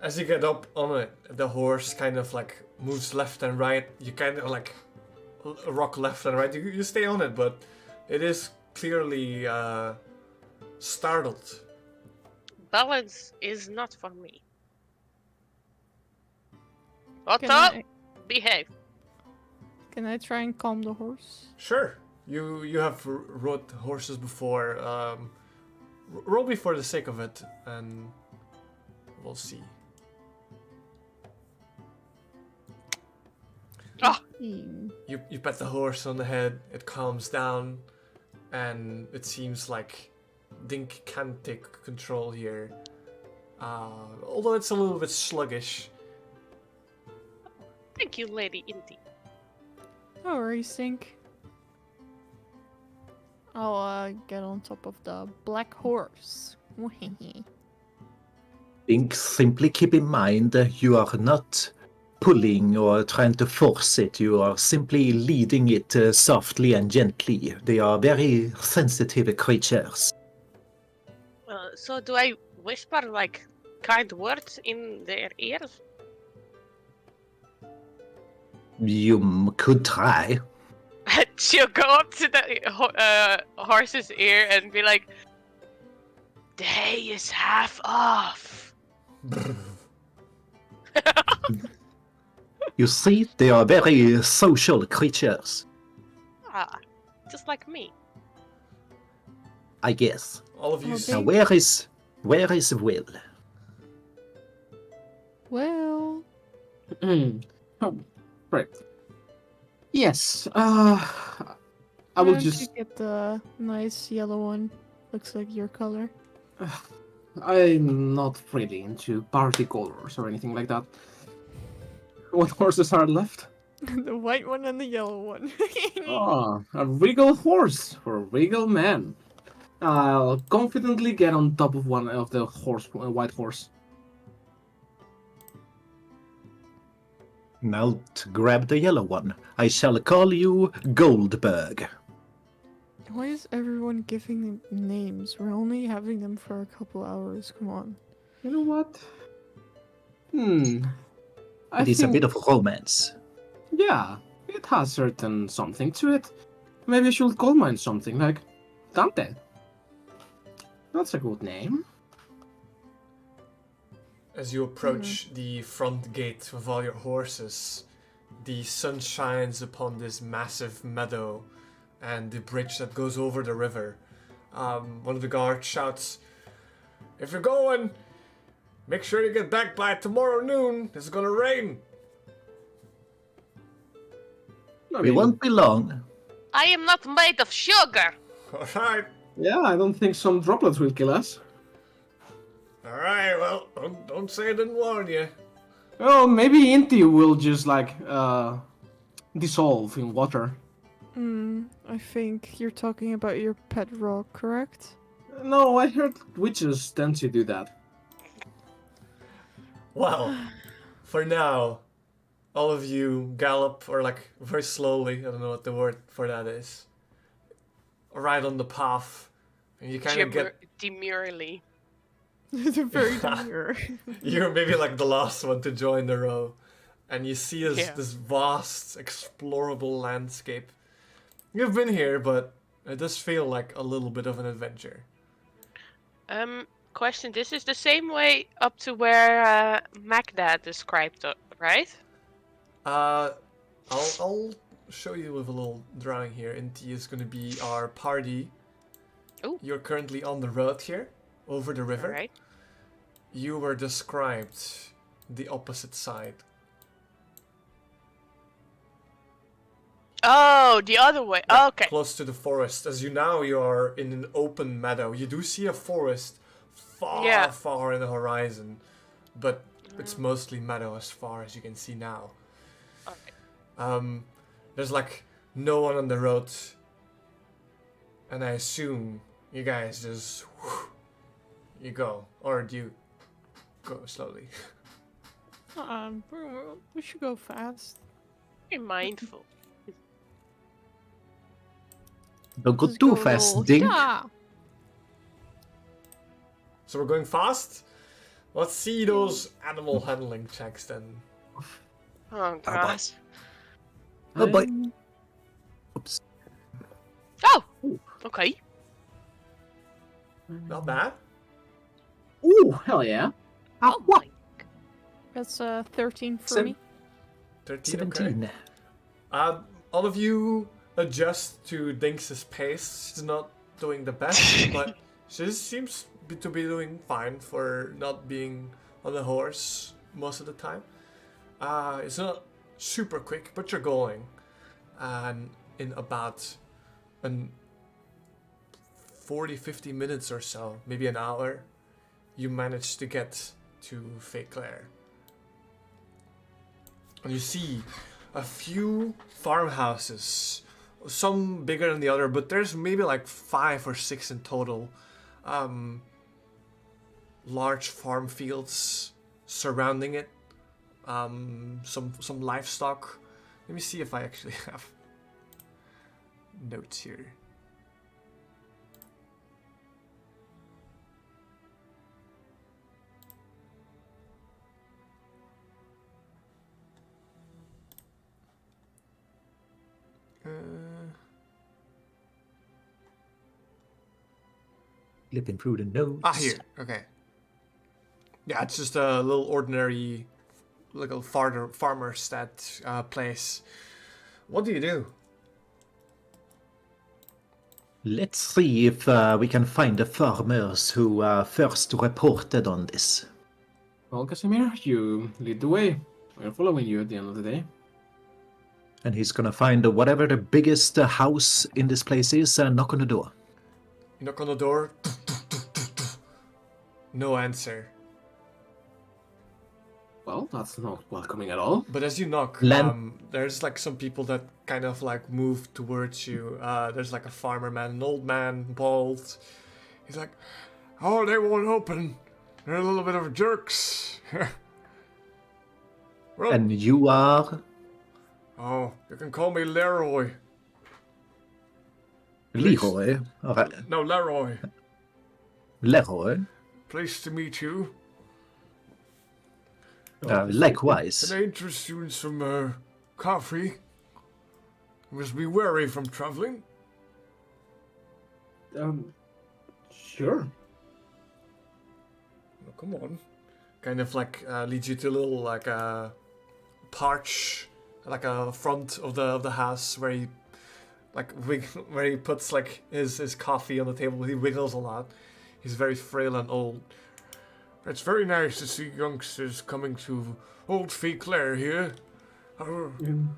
As you get up on it, the horse kind of like moves left and right. You kind of like rock left and right. You stay on it, but it is clearly startled. Balance is not for me. Can Otto, I, behave. can I try and calm the horse? Sure, you have rode horses before. Roll me for the sake of it, and we'll see. Oh, You pet the horse on the head. It calms down, and it seems like Dink can take control here. Although it's a little bit sluggish. thank you, Lady Indy. No worries, Dink. I'll get on top of the black horse. Think simply keep in mind you are not pulling or trying to force it. You are simply leading it softly and gently. They are very sensitive creatures. So do I whisper like kind words in their ears? You could try. She'll go up to the horse's ear and be like, "The hay is half off." You see, they are very social creatures, Ah, just like me. I guess. All of you Oh, see. Now, where is Will? Well, Oh, right. Yes. I why will don't just. you get the nice yellow one. Looks like your color. I'm not really into party colors or anything like that. What horses are left? The white one and the yellow one. Ah, a regal horse for a regal man. I'll confidently get on top of one of the white horse. Now grab the yellow one. I shall call you Goldberg. Why is everyone giving them names? We're only having them for a couple hours. Come on. You know what? I It is a think, bit of romance. yeah, it has certain something to it. Maybe I should call mine something like Dante. That's a good name. As you approach the front gate with all your horses, the sun shines upon this massive meadow and the bridge that goes over the river. One of the guards shouts, "If you're going, make sure you get back by tomorrow noon. It's gonna rain." I We mean, won't be long. I am not made of sugar. Alright, yeah, I don't think some droplets will kill us. alright, well, don't say I didn't warn you. Oh, maybe Inti will just like dissolve in water. I think you're talking about your pet rock, correct? No, I heard witches tend to do that. Well, for now, all of you gallop, or like very slowly, I don't know what the word for that is, right on the path, and you kind of get, Demurely. Very demure. you're maybe like the last one to join the row, and you see Yeah. this vast, explorable landscape. You've been here, but it does feel like a little bit of an adventure. Question. This is the same way up to where Magda described it, right? I'll show you with a little drawing here. Inti is going to be our party. Ooh. You're currently on the road here, over the river. Alright. You were described the opposite side. Oh, the other way. Okay. Close to the forest. As you are in an open meadow. You do see a forest far, Yeah. far in the horizon. But it's mostly meadow as far as you can see now. Alright. There's like no one on the road. And I assume you guys just... you go. Or do you go slowly? We should go fast. Be mindful. Don't go Just too go fast, roll. Dink. Yeah. So we're going fast? Let's see those animal handling checks then. Oh god. Oh boy. Oops. Oh. Okay. Not bad. Ooh, hell yeah. Oh my. That's 13 for Seven- me. 13, 17. okay. All of you adjust to Dinks's pace. She's not doing the best, but she seems to be doing fine for not being on the horse most of the time. It's not super quick, but you're going. And in about 40-50 minutes or so, maybe an hour, you manage to get to Fayclair. And you see a few farmhouses, some bigger than the other, but there's maybe like 5 or 6 in total. Large farm fields surrounding it. Some livestock. Let me see if I actually have notes here. Flipping through the notes. Here. Okay. Yeah, it's just a little ordinary, little farmerstead place. What do you do? Let's see if we can find the farmers who first reported on this. Well, Casimir, you lead the way. We're following you at the end of the day. And he's gonna find whatever the biggest house in this place is and knock on the door. You knock on the door. No answer. Well, that's not welcoming at all. But as you knock, Lamp. there's like some people that kind of like move towards you. There's like a farmer man, an old man, bald. He's like, "Oh, they won't open. They're a little bit of jerks." Well, And you are oh, you can call me Leroy. Leroy. Alright. No, Leroy. Leroy. Pleased to meet you. Likewise. Can I interest you in some coffee? You must be wary from traveling. Sure. Oh, come on. Kind of like leads you to a little like porch, like a front of the house where he where he puts like his coffee on the table. He wiggles a lot. He's very frail and old. It's very nice to see youngsters coming to Old Claire here. And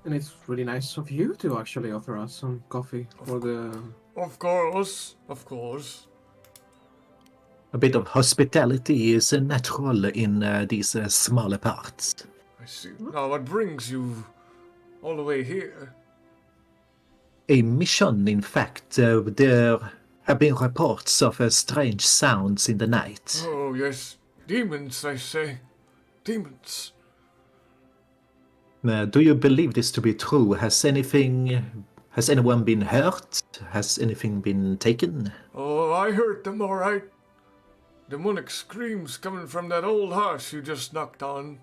it's really nice of you to actually offer us some coffee for the. Of course, of course. A bit of hospitality is natural in these smaller parts. I see. Now, what brings you all the way here? A mission, in fact. There have been reports of strange sounds in the night. Oh, yes. Demons, I say. Demons. Do you believe this to be true? Has anyone been hurt? Has anything been taken? Oh, I heard them all right. Demonic screams coming from that old house you just knocked on.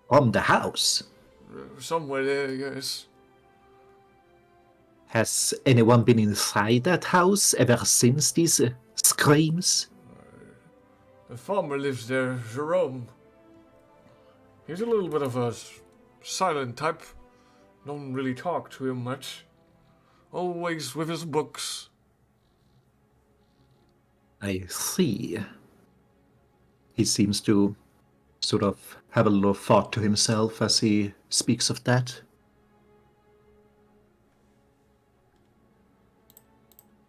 From the house? Somewhere there, yes. Has anyone been inside that house ever since these screams? The farmer lives there, Jerome. He's a little bit of a silent type. Don't really talk to him much. Always with his books. I see. He seems to sort of have a little thought to himself as he speaks of that.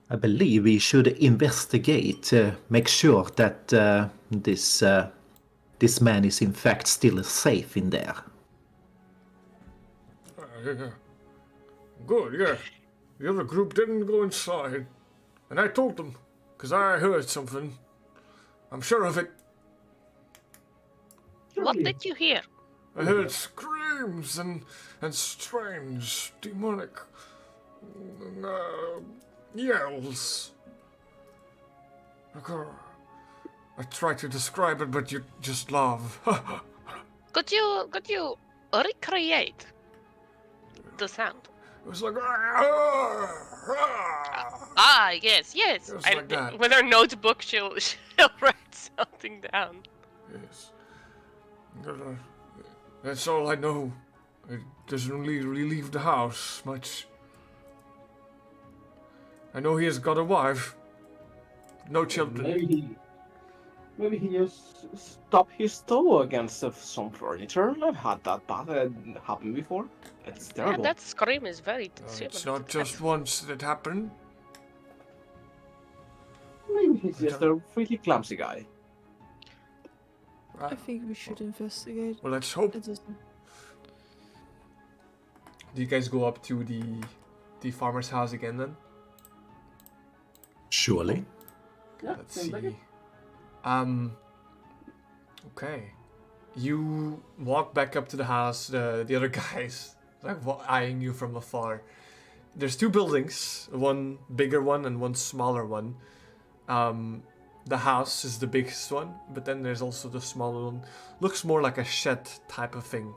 I believe we should investigate, make sure that this man is in fact still safe in there. Yeah. Good, yeah. The other group didn't go inside. And I told them, because I heard something. I'm sure of it. What did you hear? I heard screams and strange, demonic yells. I try to describe it, but you just laugh. Could you recreate the sound? It was like Yes. Just like that. With her notebook, she'll write something down. Yes. That's all I know. It doesn't really leave the house much. I know he has got a wife. No children. Maybe he just stopped his toe against some furniture. I've had that happen before. It's Yeah, terrible. that scream is very It's not just once that happened. Maybe he's just a really clumsy guy. I think we should investigate. Well, let's hope. It doesn't. Do you guys go up to the farmer's house again then? Surely. Yeah, Let's seems like it. see. Okay. You walk back up to the house. The other guys like eyeing you from afar. There's two buildings, one bigger one and one smaller one. The house is the biggest one, but then there's also the smaller one. Looks more like a shed type of thing.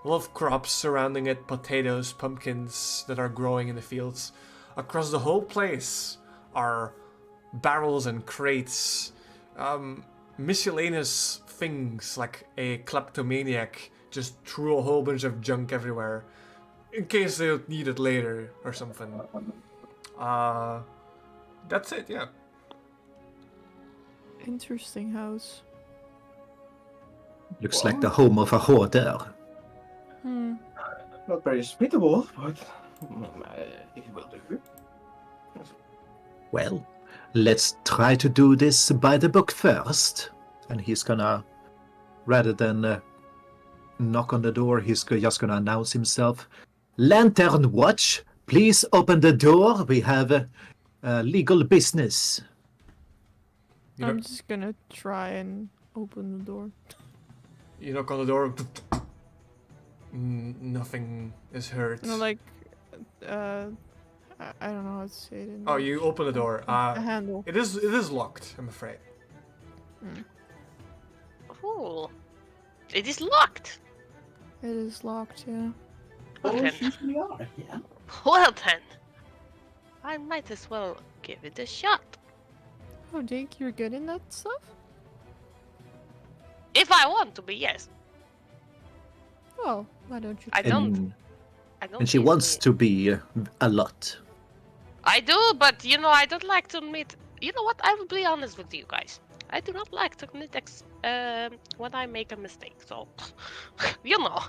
A lot of crops surrounding it, potatoes, pumpkins that are growing in the fields. Across the whole place are barrels and crates, miscellaneous things like a kleptomaniac just threw a whole bunch of junk everywhere in case they'll need it later or something. That's it, yeah. Interesting house. Looks like the home of a hoarder. Not very hospitable, but it will do. Well, let's try to do this by the book first. And he's gonna, rather than knock on the door, he's just gonna announce himself. Lantern Watch, please open the door. We have legal business. You I'm know, just gonna try and open the door. you knock on the door. Nothing is hurt. No, like, I don't know how to say it. In Oh, you open the door. a handle. It is locked, I'm afraid. Cool. It is locked. It is locked, yeah. Well then. Doors usually are, yeah. Well then. I might as well give it a shot. Oh, Dink, you're good in that stuff? If I want to be, yes. Well, why don't you I try? don't. And, I don't. and she wants easily- to be a lot. I do, but you know, I don't like to admit. You know what? I will be honest with you guys. I do not like to admit when I make a mistake. So, you know.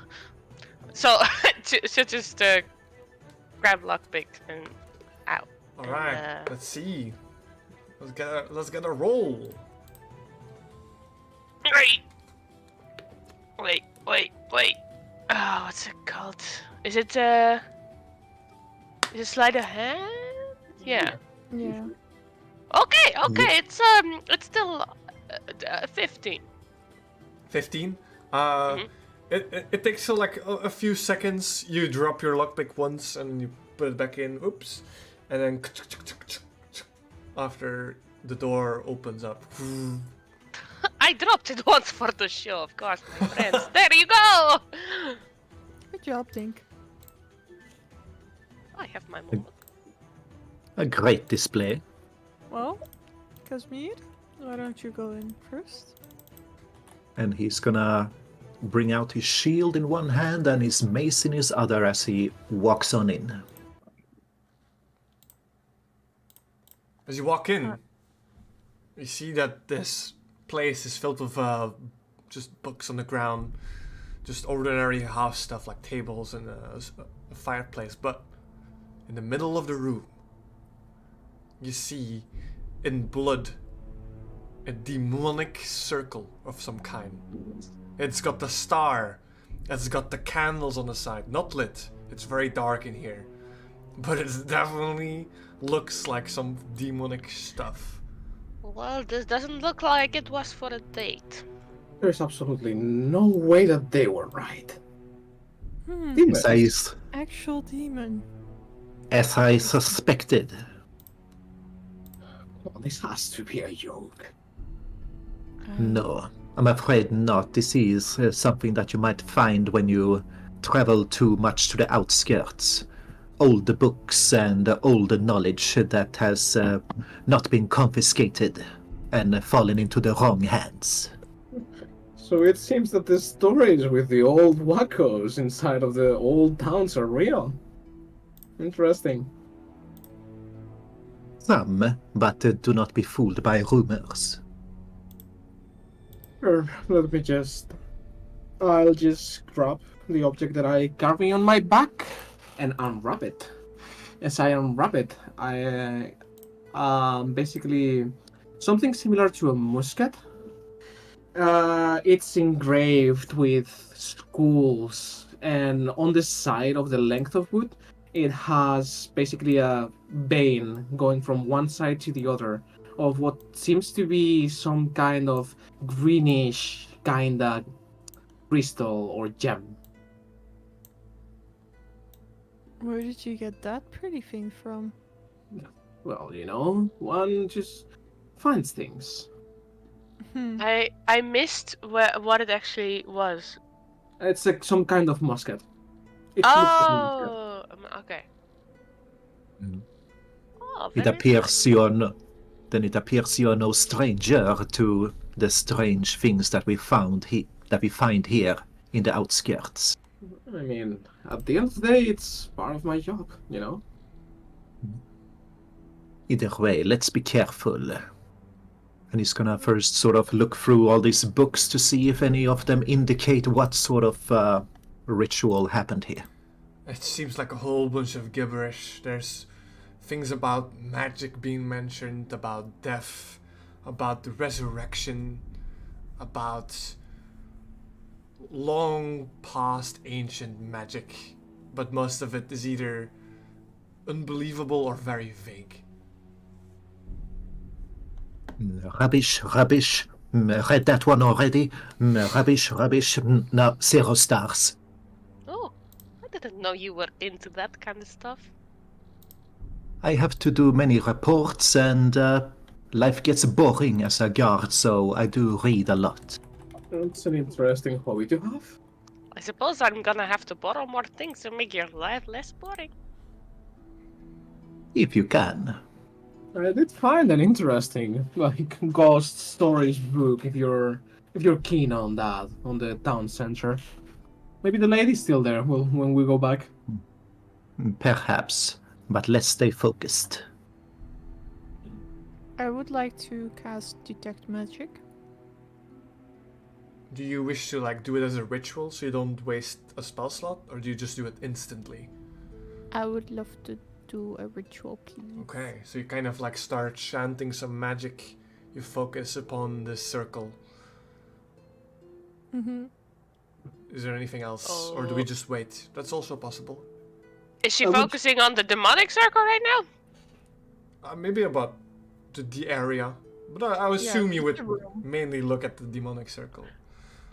So, to just grab lockpick and out. All right, And, let's see. Let's get a roll. Wait. Oh, what's it called? Is it sleight of hand? Yeah. Yeah. Okay. It's still 15. 15. Mhm. It takes like a few seconds. You drop your lockpick once and you put it back in. Oops, and then after the door opens up. I dropped it once for the show, of course, my friends. There you go. Good job, Dink. I have my moment. A great display. Well, Kazmir, why don't you go in first? And he's gonna bring out his shield in one hand and his mace in his other as he walks on in. As you walk in, you see that this place is filled with just books on the ground, just ordinary house stuff like tables and a fireplace. But in the middle of the room, you see in blood a demonic circle of some kind. It's got the star, it's got the candles on the side, not lit. It's very dark in here, but it definitely looks like some demonic stuff. Well, this doesn't look like it was for a date. There's absolutely no way that they were right. Hmm. Demons. Actual demon. As I suspected. Oh, this has to be a joke. No, I'm afraid not. This is something that you might find when you travel too much to the outskirts. Old books and old knowledge that has not been confiscated and fallen into the wrong hands. So it seems that the stories with the old wackos inside of the old towns are real. Interesting. Some, but do not be fooled by rumors. Sure, let me just... I'll just grab the object that I carry on my back and unwrap it. As I unwrap it, I basically something similar to a musket. It's engraved with skulls, and on the side of the length of wood, it has basically a vein going from one side to the other of what seems to be some kind of greenish kinda crystal or gem. Where did you get that pretty thing from? Well, you know, one just finds things. Hmm. I missed what it actually was. It's like some kind of musket. It looks like a musket. Oh, okay. Mm. Oh, It very appears it appears you're no stranger to the strange things that we find here in the outskirts. I mean, at the end of the day, it's part of my job, you know? Either way, let's be careful. And he's gonna first sort of look through all these books to see if any of them indicate what sort of ritual happened here. It seems like a whole bunch of gibberish. There's things about magic being mentioned, about death, about the resurrection, about long past ancient magic. But most of it is either unbelievable or very vague. Rubbish. Read that one already. Rubbish. No, 0 stars. Oh, I didn't know you were into that kind of stuff. I have to do many reports and life gets boring as a guard, so I do read a lot. That's an interesting hobby to have. I suppose I'm gonna have to borrow more things to make your life less boring. If you can. I did find an interesting like ghost stories book if you're keen on that on the town center. Maybe the lady's still there. Well, when we go back. Perhaps, but let's stay focused. I would like to cast Detect Magic. Do you wish to like do it as a ritual so you don't waste a spell slot, or do you just do it instantly? I would love to do a ritual, please. Okay, so you kind of like start chanting some magic. You focus upon this circle. Mm-hmm. Is there anything else, or do we Oh. just wait? That's also possible. Is she I would- focusing on the demonic circle right now? Maybe about the area, but I would Yeah, assume you just would the room. mainly look at the demonic circle.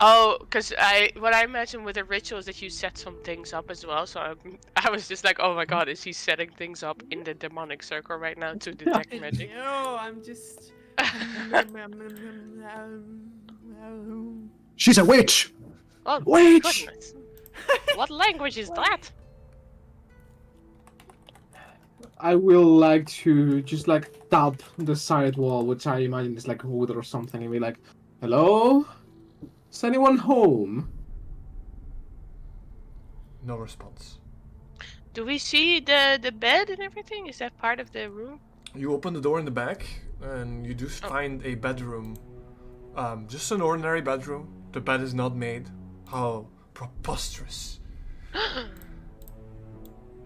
Oh, because what I imagine with the ritual is that you set some things up as well. So I was just like, oh my god, is he setting things up in the demonic circle right now to detect magic? No, I'm just. She's a witch! Oh, Witch! goodness. What language is that? I will like to just like tap the side wall, which I imagine is like wood or something, and be like, "Hello, is anyone home?" No response. Do we see the bed and everything? Is that part of the room? You open the door in the back, and you do find a bedroom. Just an ordinary bedroom. The bed is not made. How preposterous!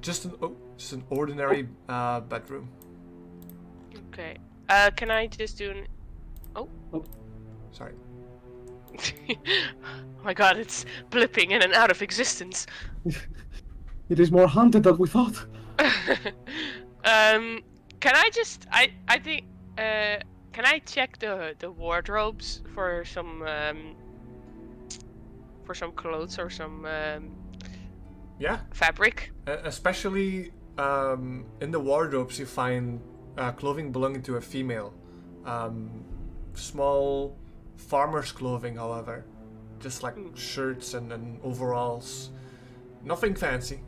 Just an ordinary bedroom. Okay. Can I just do an... Sorry. Oh my god, it's blipping in and out of existence. It is more haunted than we thought. Can I just... I think... can I check the wardrobes for some clothes or some Yeah, fabric? especially in the wardrobes you find clothing belonging to a female. Small farmer's clothing, however. Just like shirts and overalls. Nothing fancy.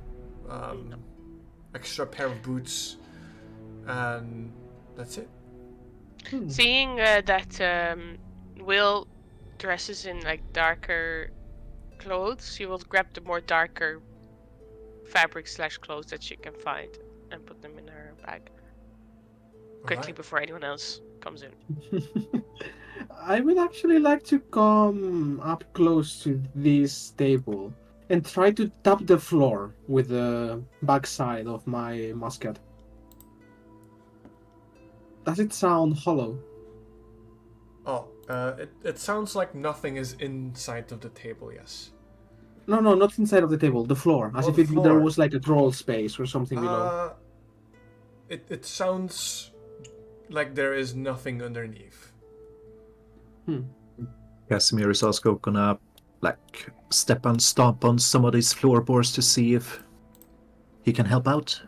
Extra pair of boots. And that's it. Seeing that Will dresses in like darker clothes, she will grab the more darker fabric / clothes that she can find and put them in her bag quickly Alright. before anyone else comes in. I would actually like to come up close to this table and try to tap the floor with the backside of my musket. Does it sound hollow? Oh, it sounds like nothing is inside of the table, yes. No, not inside of the table, the floor. As Oh, if the there floor. was like a crawl space or something below. It sounds like there is nothing underneath. Casimir is also gonna like step and stomp on some of these floorboards to see if he can help out.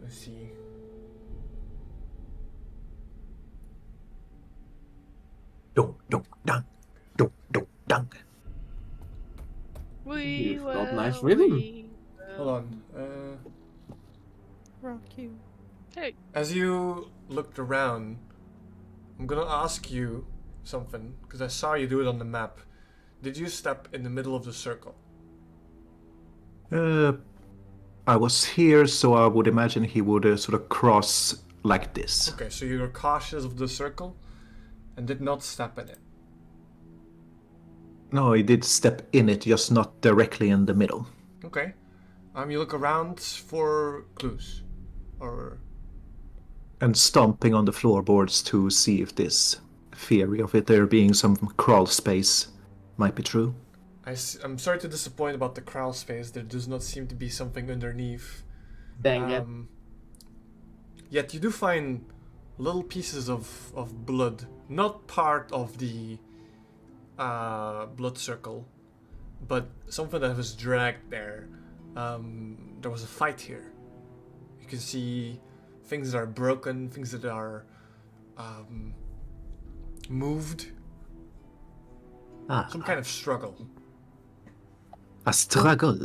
Let's see. Dong, dong, dang. Dong, dong, dang. You've got nice rhythm. Hold on. Rock you. Hey, As you looked around, I'm gonna ask you something, because I saw you do it on the map. Did you step in the middle of the circle? I was here, so I would imagine he would sort of cross like this. Okay, so you were cautious of the circle and did not step in it. No, he did step in it, just not directly in the middle. Okay. You look around for clues. Or And stomping on the floorboards to see if this theory of it there being some crawl space might be true. I'm sorry to disappoint about the crawl space. There does not seem to be something underneath. Dang it. Yet you do find little pieces of blood. Not part of the blood circle, but something that was dragged there. There was a fight here. You can see things that are broken, things that are moved. Ah, Some kind of struggle. a struggle.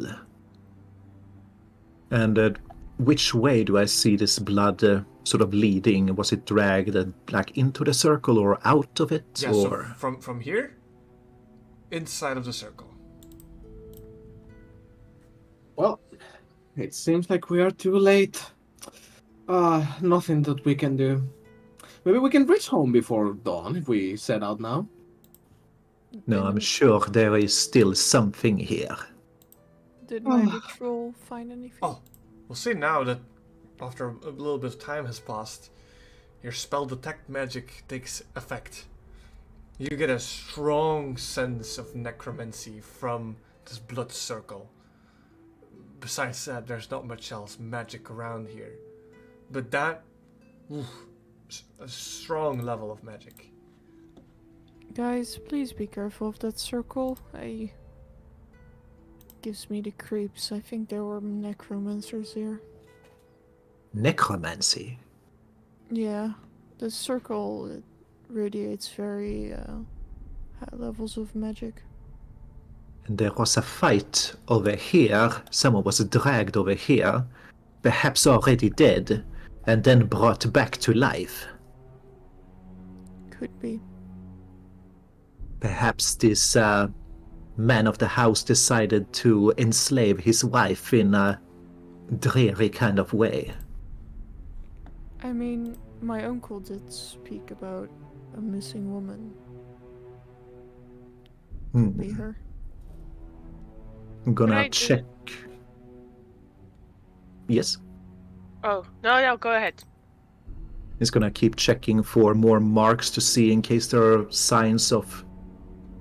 And which way do I see this blood sort of leading? Was it dragged like into the circle or out of it? Yeah, so or from here, inside of the circle. Well, it seems like we are too late. Nothing that we can do. Maybe we can reach home before dawn if we set out now. no, I'm Didn't- sure there is still something here. Did my ritual find anything? Oh, we'll see now that after a little bit of time has passed, your spell detect magic takes effect. You get a strong sense of necromancy from this blood circle. Besides that, there's not much else magic around here. But that, a strong level of magic. Guys, please be careful of that circle. Gives me the creeps. I think there were necromancers here. Necromancy. Yeah, the circle it radiates very high levels of magic. And there was a fight over here. Someone was dragged over here, perhaps already dead, and then brought back to life. Could be. Perhaps this man of the house decided to enslave his wife in a dreary kind of way. I mean, my uncle did speak about a missing woman. Be her. I'm gonna Right, check. Yes? Oh, no, go ahead. He's gonna keep checking for more marks to see in case there are signs of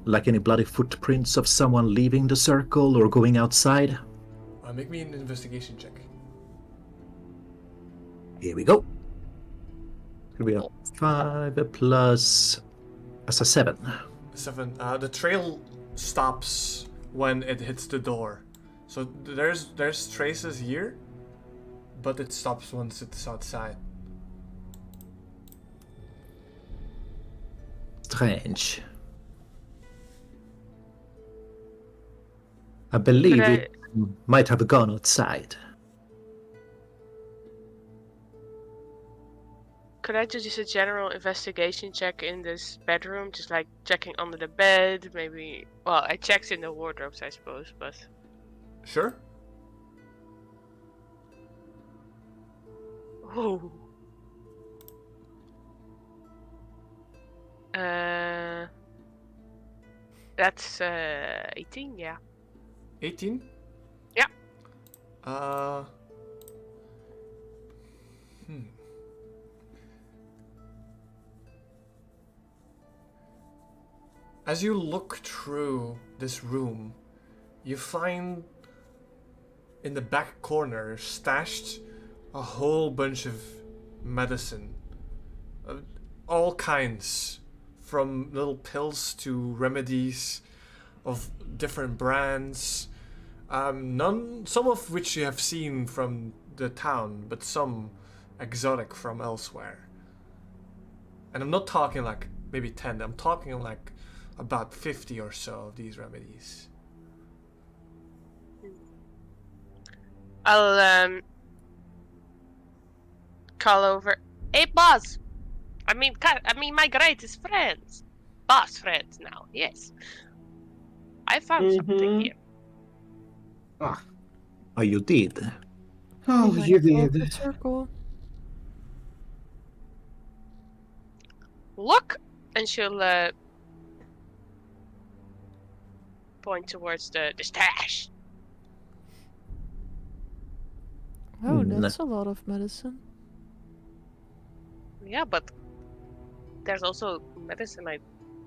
like any bloody footprints of someone leaving the circle or going outside. Make me an investigation check. Here we go. It'll be a 5 plus as a 7. 7. The trail stops when it hits the door. So there's traces here, but it stops once it's outside. Strange. I believe But it might have gone outside. Could I do just a general investigation check in this bedroom? Just like checking under the bed, maybe. Well, I checked in the wardrobes, I suppose, but. Sure. Oh. That's 18, yeah. 18? Yeah. As you look through this room, you find in the back corner stashed a whole bunch of medicine. All kinds. From little pills to remedies of different brands. Some of which you have seen from the town, but some exotic from elsewhere. And I'm not talking like maybe 10, I'm talking like about 50 or so of these remedies. I'll call over. Hey, boss. I mean, my greatest friends, boss friends now. Yes, I found something here. Oh, you did? Oh, Be you mindful of did. the circle. Look, and she'll point towards the stash. Oh, Hmm. that's a lot of medicine. Yeah, but there's also medicine I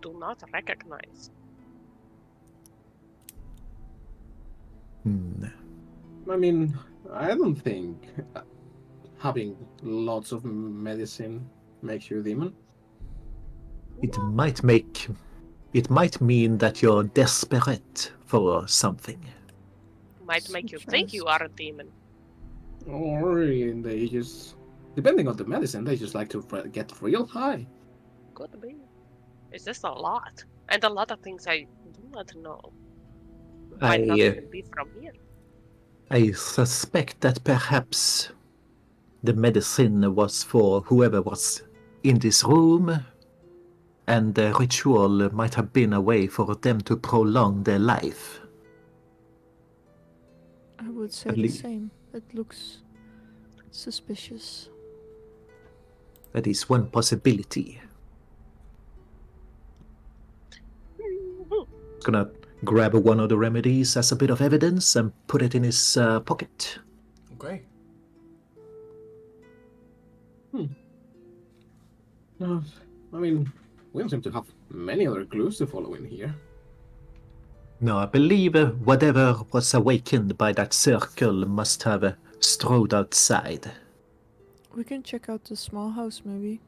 do not recognize. I mean, I don't think having lots of medicine makes you a demon. It might mean that you're desperate for something. Might make you think you are a demon. Or they just, depending on the medicine, they just like to get real high. Could be. Is this a lot? And a lot of things I do not know. Might not I even be from here. I suspect that perhaps the medicine was for whoever was in this room, and the ritual might have been a way for them to prolong their life. I would say At the least- same. It looks suspicious. That is one possibility. Gonna grab one of the remedies as a bit of evidence and put it in his pocket. Okay. No, I mean, we don't seem to have many other clues to follow in here. No, I believe whatever was awakened by that circle must have strode outside. We can check out the small house, maybe.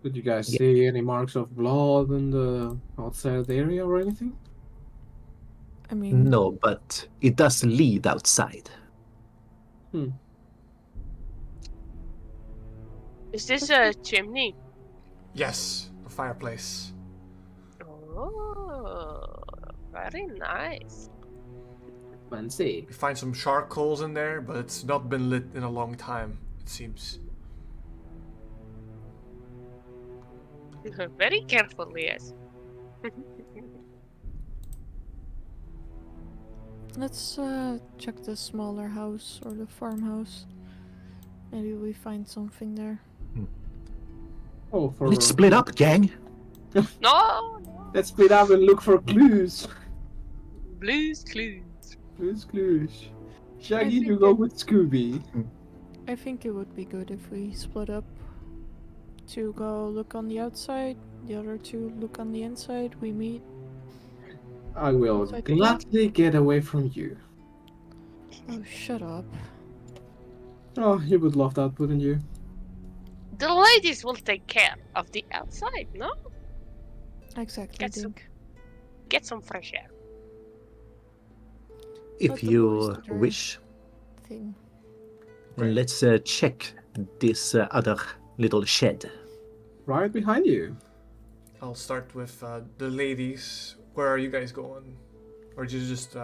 Did you guys Yeah. see any marks of blood in the outside area or anything? I mean, No, but it does lead outside. Is this a chimney? Yes, a fireplace. Oh, very nice. Fancy. We find some charcoals in there, but it's not been lit in a long time, it seems. Very carefully, yes. let's check the smaller house or the farmhouse. Maybe we find something there. Oh, for Let's split up, gang. No, no. let's split up and look for clues. Blues Clues. Clues. Shaggy, think you go it- with Scooby. I think it would be good if we split up. To go look on the outside, the other two look on the inside, we meet. I will So I think- gladly get away from you. Oh, shut up. Oh, you would love that, wouldn't you? The ladies will take care of the outside, no? Exactly, Get some- Dink. Get some fresh air. If Let the you boys do their wish. thing. And let's check this other little shed. Right behind you. I'll start with the ladies. Where are you guys going? Or do you just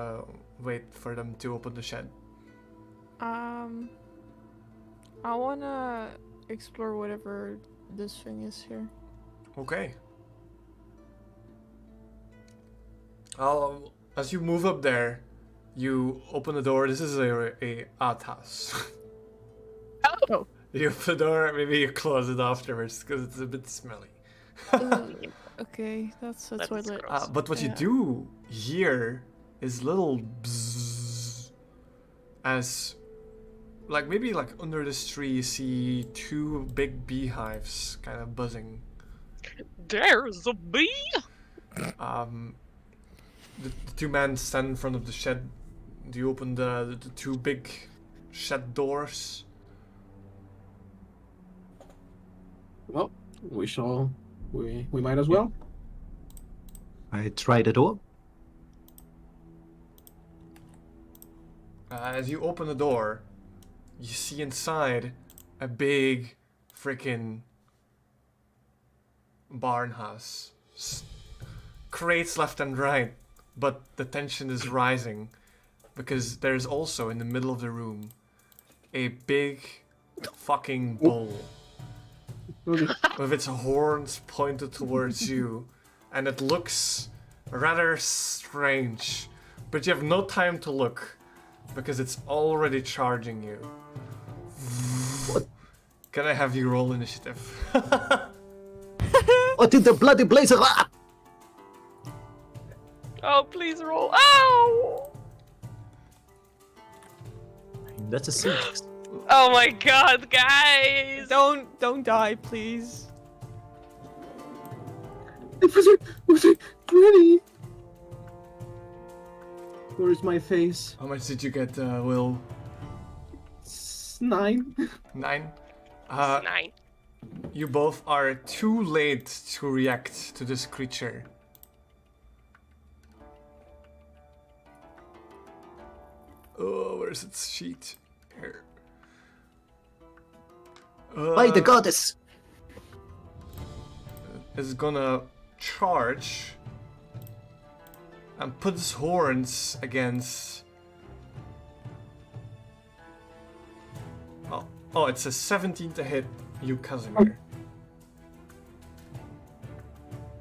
wait for them to open the shed? I wanna explore whatever this thing is here. Okay. As you move up there, you open the door. This is a outhouse. Oh. You open the door, maybe you close it afterwards because it's a bit smelly. Okay, that's a That is toilet. gross. But what you Yeah. do hear is little bzzz as, like maybe like under this tree you see two big beehives kind of buzzing. There's a bee. The two men stand in front of the shed. Do you open the two big shed doors? Well, we might as well. I try the door. As you open the door, you see inside a big freaking barn house. Crates left and right, but the tension is rising because there's also in the middle of the room a big fucking bull with its horns pointed towards you, and it looks rather strange, but you have no time to look because it's already charging you. Can I have you roll initiative? What in the bloody blazer? Ah! Oh, please roll. Ow! That's a 6. Oh my god, guys! Don't die, please. Was it pretty? Where's my face? How much did you get, Will? 9. 9? 9. You both are too late to react to this creature. Oh, where's its sheet? Here. By the goddess! Is gonna charge and put his horns against. Oh, it's a 17 to hit you, Casimir.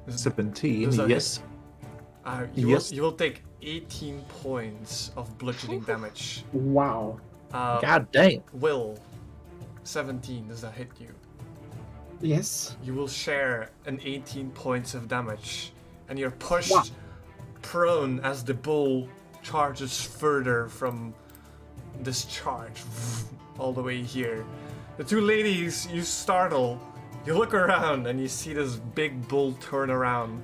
17, Does that yes. You Yes. will take 18 points of bludgeoning damage. Wow. God damn. Will, 17, does that hit you? Yes. You will share an 18 points of damage, and you're pushed Wow. prone as the bull charges further from this charge all the way here. The two ladies, you startle, you look around, and you see this big bull turn around,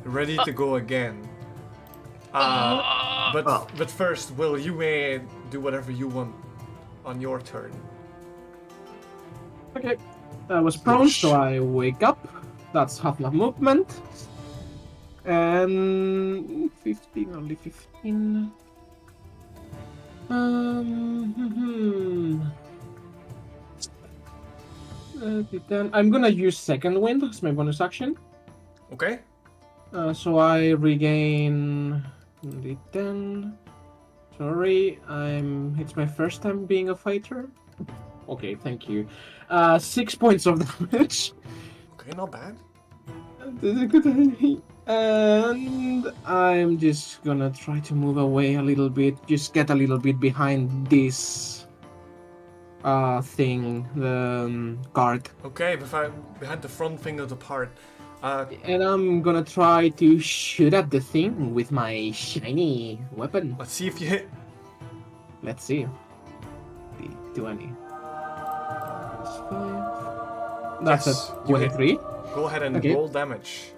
ready to go again. But first, Will, you may do whatever you want on your turn. Okay. I was prone, so I wake up. That's half my movement. And 15, only 15. Then I'm gonna use second wind as my bonus action. Okay? So I regain the 10. Sorry, it's my first time being a fighter. Okay, thank you. 6 points of damage. Okay, not bad. And I'm just gonna try to move away a little bit, just get a little bit behind this thing, the guard. Okay, behind the front thing of the part. And I'm gonna try to shoot at the thing with my shiny weapon. Let's see if you hit. Let's see. D20. That's Yes, a you hit. 23. Go ahead and Okay. roll damage.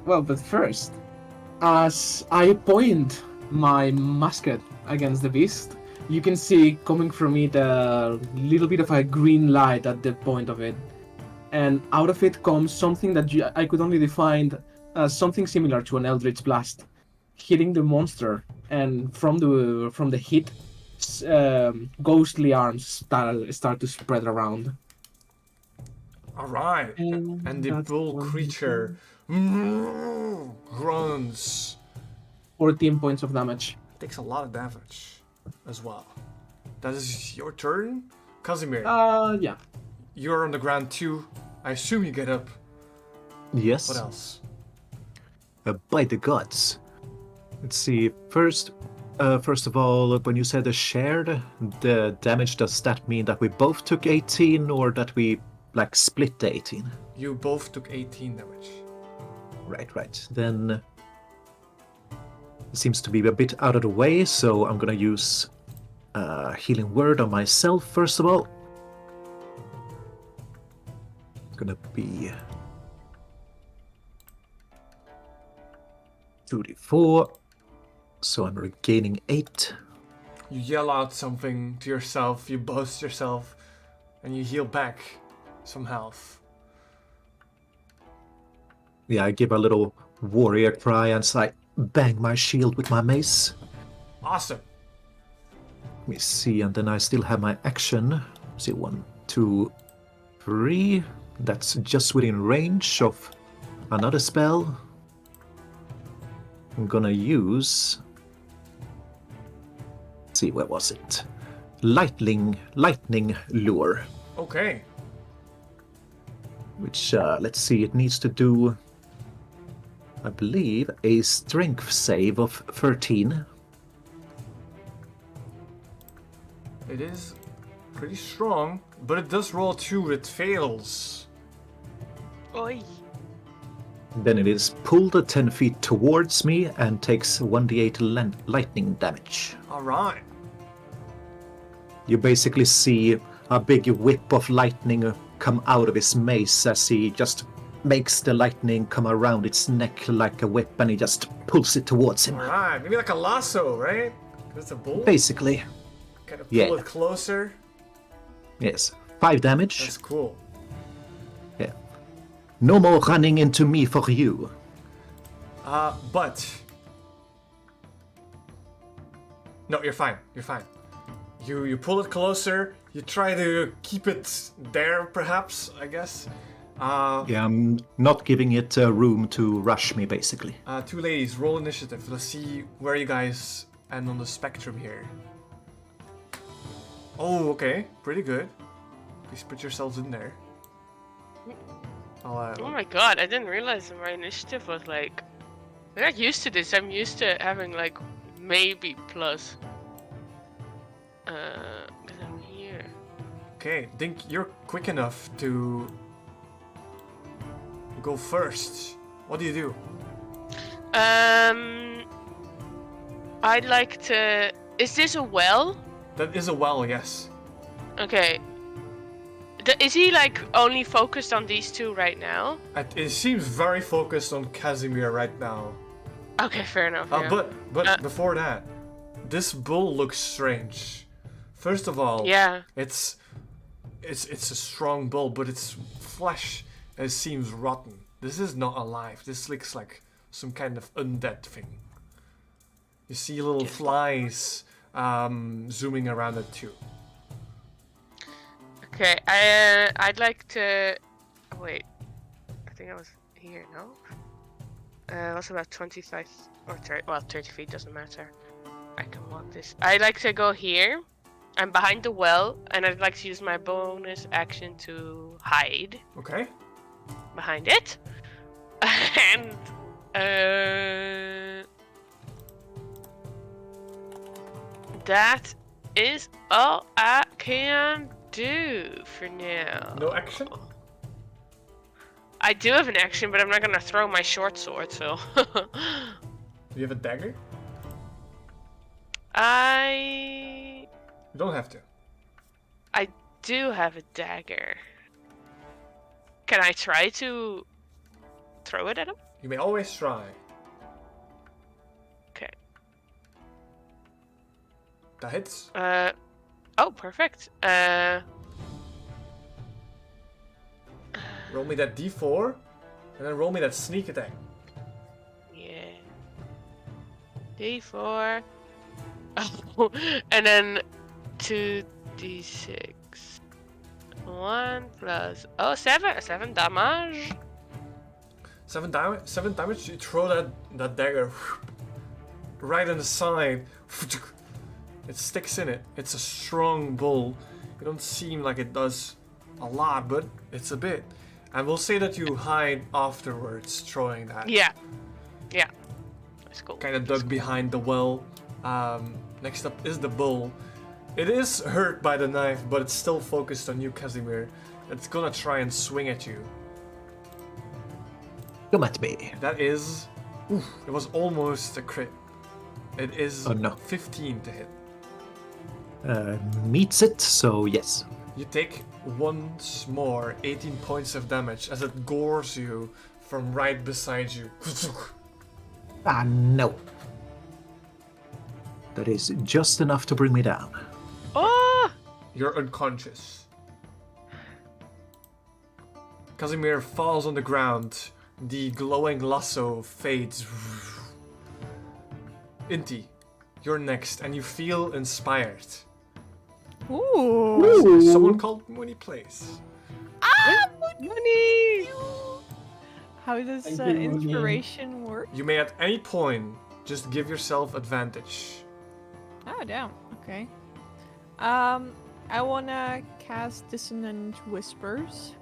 Well, but first, as I point my musket against the beast, you can see coming from it a little bit of a green light at the point of it. And out of it comes something that I could only define as something similar to an Eldritch Blast, hitting the monster. And from the hit, ghostly arms start to spread around. Alright. And the that's bull 1d10. creature groans. 14 points of damage. Takes a lot of damage as well. That is your turn? Casimir, Yeah. you're on the ground too. I assume you get up. Yes. What else? By the gods. Let's see. First of all, when you said the shared, the damage, does that mean that we both took 18 or that we split the 18? You both took 18 damage. Right. Then it seems to be a bit out of the way, so I'm gonna use healing word on myself first of all. It's gonna be 34. So I'm regaining 8. You yell out something to yourself, you boast yourself, and you heal back some health. Yeah, I give a little warrior cry and bang my shield with my mace. Awesome. Let me see, and then I still have my action. See, 1, 2, 3. That's just within range of another spell. I'm gonna use. Let's see, where was it? Lightning lure. Okay. Which, let's see, it needs to do, I believe, a strength save of 13. It is pretty strong, but it does roll 2, it fails. Oi. Then it is pulled 10 feet towards me and takes 1d8 lightning damage. Alright. You basically see a big whip of lightning come out of his mace as he just makes the lightning come around its neck like a whip and he just pulls it towards him. Alright, maybe like a lasso, right? It's a bull. Basically, Kind of pull yeah. it closer. yes. 5 damage. That's cool. Yeah. No more running into me for you. But... No, you're fine. You're fine. You pull it closer. You try to keep it there, perhaps, I guess. Yeah, I'm not giving it room to rush me, basically. Two ladies, roll initiative. Let's see where you guys end on the spectrum here. Oh, okay. Pretty good. Please put yourselves in there. Oh my god, I didn't realize my initiative was like... I'm not used to this. I'm used to having like maybe plus. Because I'm here. Okay, Dink, you're quick enough to go first. What do you do? I'd like to... Is this a well? That is a well, yes. Okay. Is he like only focused on these two right now? It seems very focused on Casimir right now. Okay, fair enough. Yeah. But before that, this bull looks strange. First of all, Yeah. it's a strong bull, but its flesh seems rotten. This is not alive. This looks like some kind of undead thing. You see little flies zooming around it too. Okay, I'd like to... Wait. I think I was here, no? Also about 25 or 30, well, 30 feet doesn't matter. I can walk this. I'd like to go here. I'm behind the well, and I'd like to use my bonus action to hide Okay. behind it. And that is all I can do for now. No action? I do have an action, but I'm not gonna throw my short sword, so. Do you have a dagger? I You don't have to. do have a dagger. Can I try to throw it at him? You may always try. Okay. That hits. Oh, perfect. Roll me that d4, and then roll me that sneak attack. Yeah. D4. Oh, and then 2d6. 1 plus... Oh, 7 damage. 7 damage. 7 damage. You throw that dagger right in the side. It sticks in it. It's a strong bull. It don't seem like it does a lot, but it's a bit. And we'll say that you hide afterwards, throwing that. Yeah. Yeah. That's cool. Kind of dug behind the well. Next up is the bull. It is hurt by the knife, but it's still focused on you, Casimir. It's gonna try and swing at you. Come at me. That is... Oof, it was almost a crit. It is Oh, no. 15 to hit. Meets it, so yes. You take once more 18 points of damage as it gores you from right beside you. Ah, no. That is just enough to bring me down. Oh! You're unconscious. Casimir falls on the ground. The glowing lasso fades. Inti, you're next, and you feel inspired. Ooh. Someone called Mooney Place. Money! How does Thank you, Mooney. inspiration work? You may at any point just give yourself advantage. Oh, damn. Okay. I wanna cast Dissonant Whispers.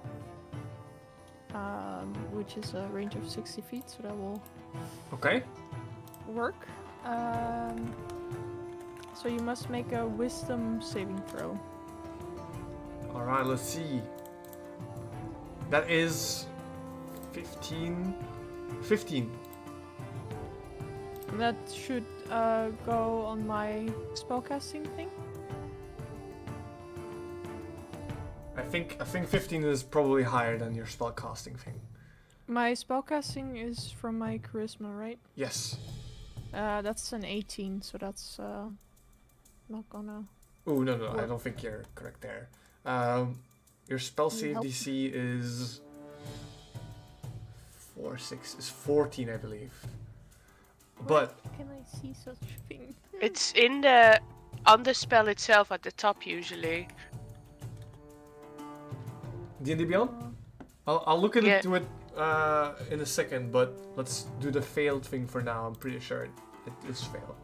Which is a range of 60 feet, so that will Okay? work. So you must make a Wisdom saving throw. Alright, let's see. That is 15. 15. And that should go on my spellcasting thing. I think 15 is probably higher than your spellcasting thing. My spellcasting is from my charisma, right? Yes. That's an 18, so that's not gonna. Oh no, I What? don't think you're correct there. Your spell Can you save help? DC is 14, I believe. But Where can I see such thing? It's on the spell itself at the top usually. D&D Beyond? I'll look Yeah. into it in a second, but let's do the failed thing for now. I'm pretty sure it is failed.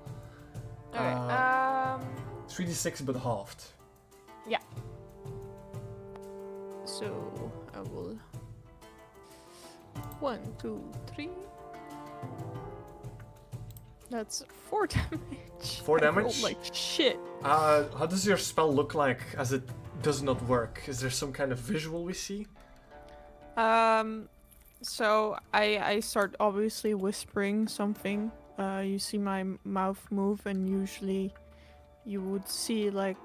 Alright, 3d6 but halved. so I will 1, 2, 3. That's 4 damage. 4 I rolled damage? like shit. How does your spell look like as it does not work? Is there some kind of visual we see? So I start obviously whispering something. You see my mouth move, and usually you would see like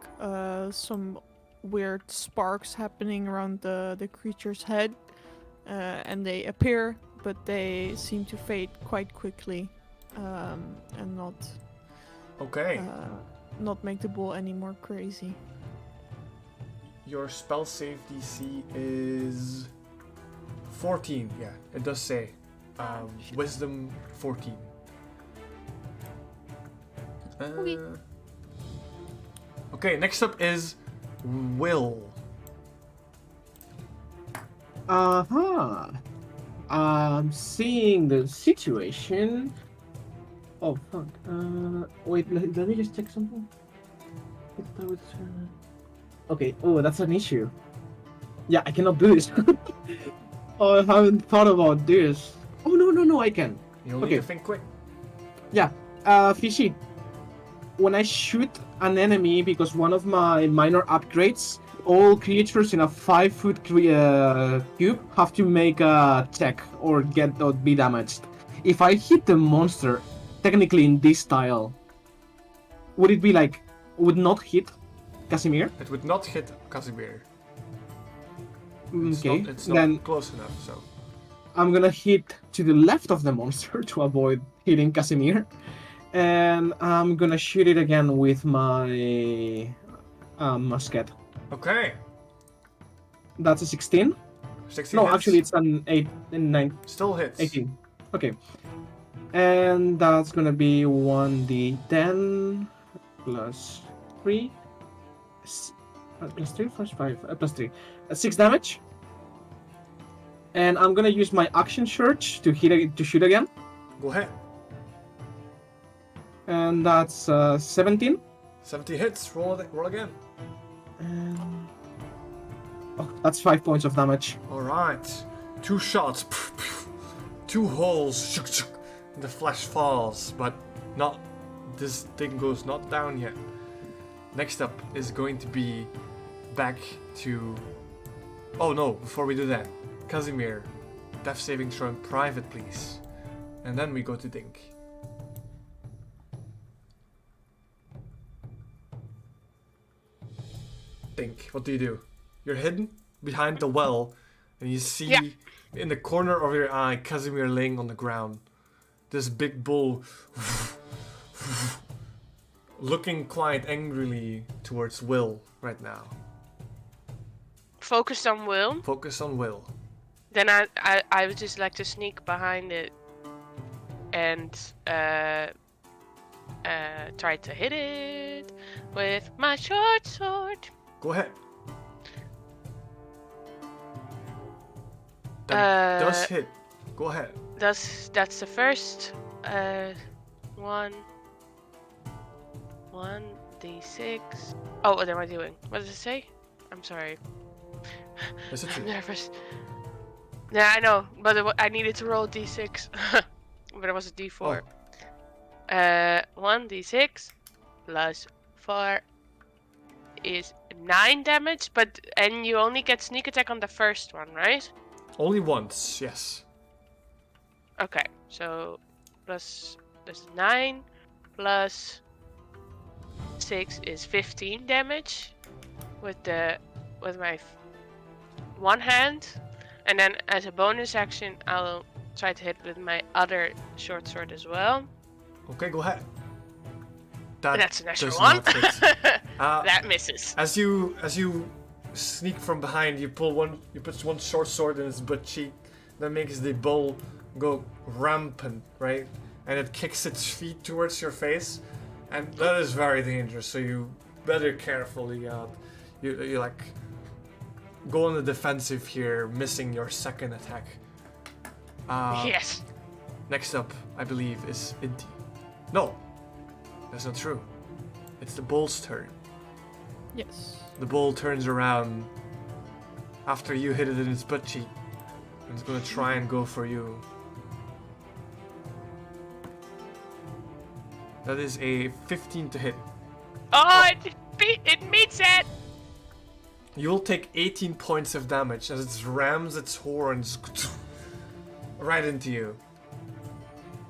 some weird sparks happening around the creature's head, and they appear, but they seem to fade quite quickly, and Okay. not make the bull any more crazy. Your spell save DC is 14. Yeah, it does say. Wisdom 14. Okay. Okay, next up is Will. Seeing the situation. Oh fuck. Wait. Let me just check something. That was, Okay. Oh, that's an issue. Yeah, I cannot do this. Oh, I haven't thought about this. Oh no, I can. You'll need Okay. to think quick. Fishy. When I shoot an enemy, because one of my minor upgrades, all creatures in a 5-foot cube have to make a check or be damaged. If I hit the monster, technically in this style, would it be like would not hit Casimir? It would not hit Casimir. Okay, It's not then close enough, so. I'm gonna hit to the left of the monster to avoid hitting Casimir. And I'm gonna shoot it again with my musket. Okay. That's a 16. 16 No, hits. actually it's an 8 and 9, Still hits. 18. Okay. And that's gonna be 1d10 plus 3. Plus 3, plus 5, plus 3. 6 damage. And I'm gonna use my action surge to shoot again. Go ahead. And that's 17. 70 hits. Roll again. And... Oh, that's 5 points of damage. Alright. 2 shots. 2 holes. The flesh falls, but not. This thing goes not down yet. Next up is going to be back to. Oh no, before we do that, Casimir, death saving throw in private, please. And then we go to Dink. Dink, what do? You're hidden behind the well, and you see in the corner of your eye Casimir laying on the ground. This big bull looking quite angrily towards Will right now. Focused on Will. Focus on Will. Then I would just like to sneak behind it and try to hit it with my short sword. Go ahead. That does hit. Go ahead. That's the first 1d6. Oh, what am I doing? What does it say? I'm sorry. Is it I'm true? nervous. Yeah, I know, but I needed to roll d6, but it was a d4. 1d6 plus 4 is 9 damage, and you only get sneak attack on the first one, right? Only once, yes. Okay, so plus 9 plus 6 is 15 damage with my one hand, and then as a bonus action I'll try to hit with my other short sword as well. Okay, go ahead. That's an extra does one. not hit. That misses. As you sneak from behind, you put one short sword in his butt cheek. That makes the bull go rampant, right? And it kicks its feet towards your face, and that is very dangerous. So you better carefully. You like go on the defensive here, missing your second attack. Yes. Next up, I believe, is Inti. No, that's not true. It's the bull's turn. Yes. The bull turns around after you hit it in its butt cheek, and it's gonna try and go for you. That is a 15 to hit. Oh, it meets it. You will take 18 points of damage as it rams its horns right into you.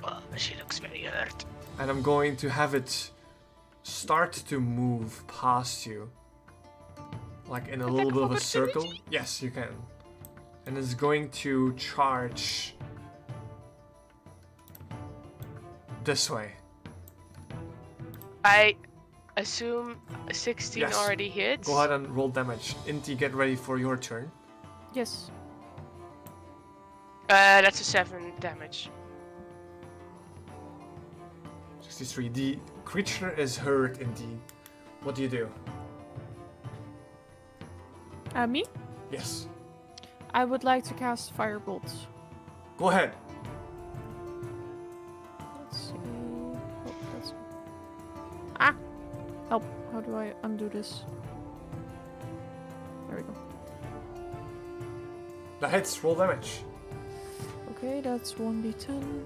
Oh, she looks very hurt. And I'm going to have it start to move past you. Like in a little bit of a circle. Yes, you can. And it's going to charge this way. I assume 16 Yes. already hits. Go ahead and roll damage. Inti, get ready for your turn. Yes. That's a 7 damage. 63. The creature is hurt indeed. What do you do? Me? Yes. I would like to cast Firebolts. Go ahead. Let's see. Oh, that's... Ah! Help. How do I undo this? There we go. That hits. Roll damage. Okay, that's 1d10.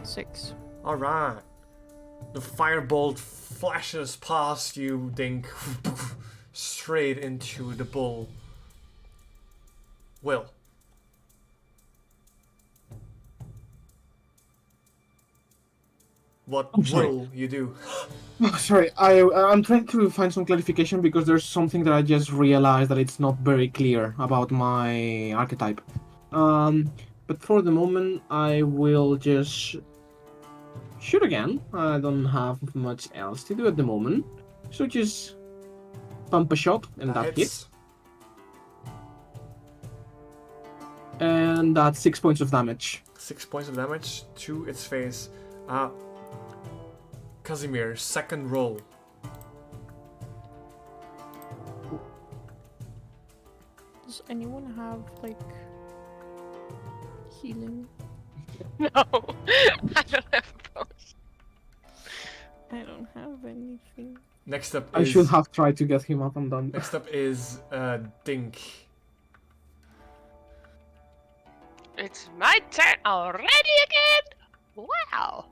6. Alright. The firebolt flashes past you, Dink. Straight into the bull. Will. What I'm sorry. will you do? Oh, sorry, I'm trying to find some clarification because there's something that I just realized that it's not very clear about my archetype. But for the moment, I will just shoot again. I don't have much else to do at the moment, so just pump a shot and that hits. hits. And that's 6 points of damage. 6 points of damage to its face. Casimir, second roll. Does anyone have, like, healing? No, I don't have a potion. I don't have anything. Next up I is should have tried to get him up and done. next up is Dink. It's my turn already again? Wow.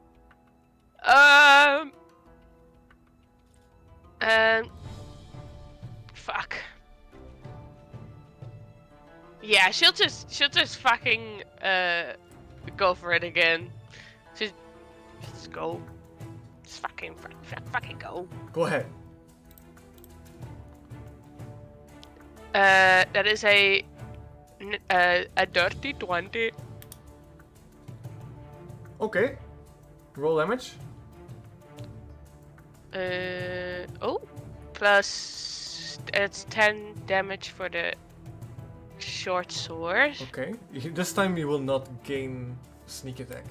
Fuck. Yeah, she'll just fucking go for it again. Just go. Just fucking go. Go ahead. That is a dirty 20. Okay. Roll damage. Oh, plus it's 10 damage for the short sword. Okay. This time you will not gain sneak attack.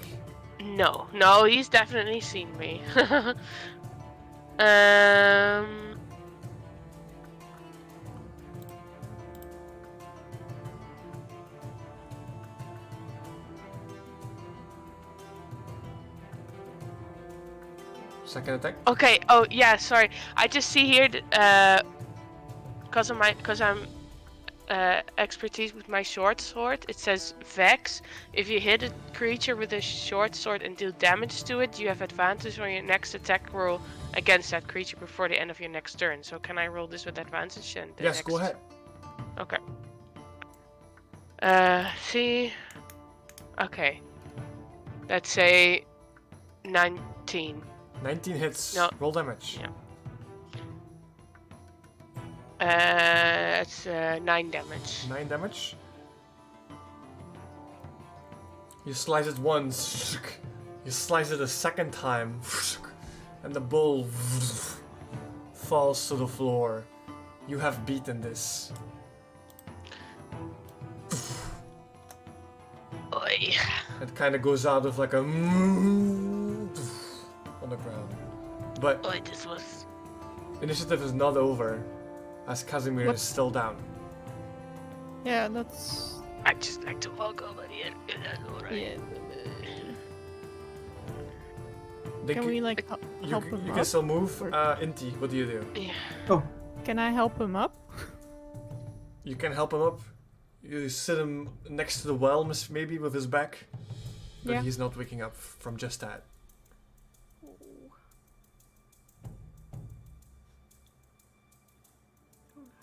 No, he's definitely seen me. Second attack. Okay. Oh yeah. Sorry. I just see here because I'm expertise with my short sword. It says Vex. If you hit a creature with a short sword and deal damage to it, you have advantage on your next attack roll against that creature before the end of your next turn. So can I roll this with advantage? And the Yes, go next- ahead. Okay. See. Okay. Let's say 19. 19 hits. No. Roll damage. Yeah. That's 9 damage. 9 damage. You slice it once. You slice it a second time. And the bull falls to the floor. You have beaten this. Oi. It kind of goes out of like a on the ground. But Oi, this was Initiative is not over, as Casimir What? is still down. Yeah, that's I just like to walk over here. yeah. They Can c- we like you, help c- him you up? can still move. Or- Inti, what do you do? Yeah. Can I help him up? You can help him up. You sit him next to the well, maybe with his back. But Yeah. he's not waking up from just that.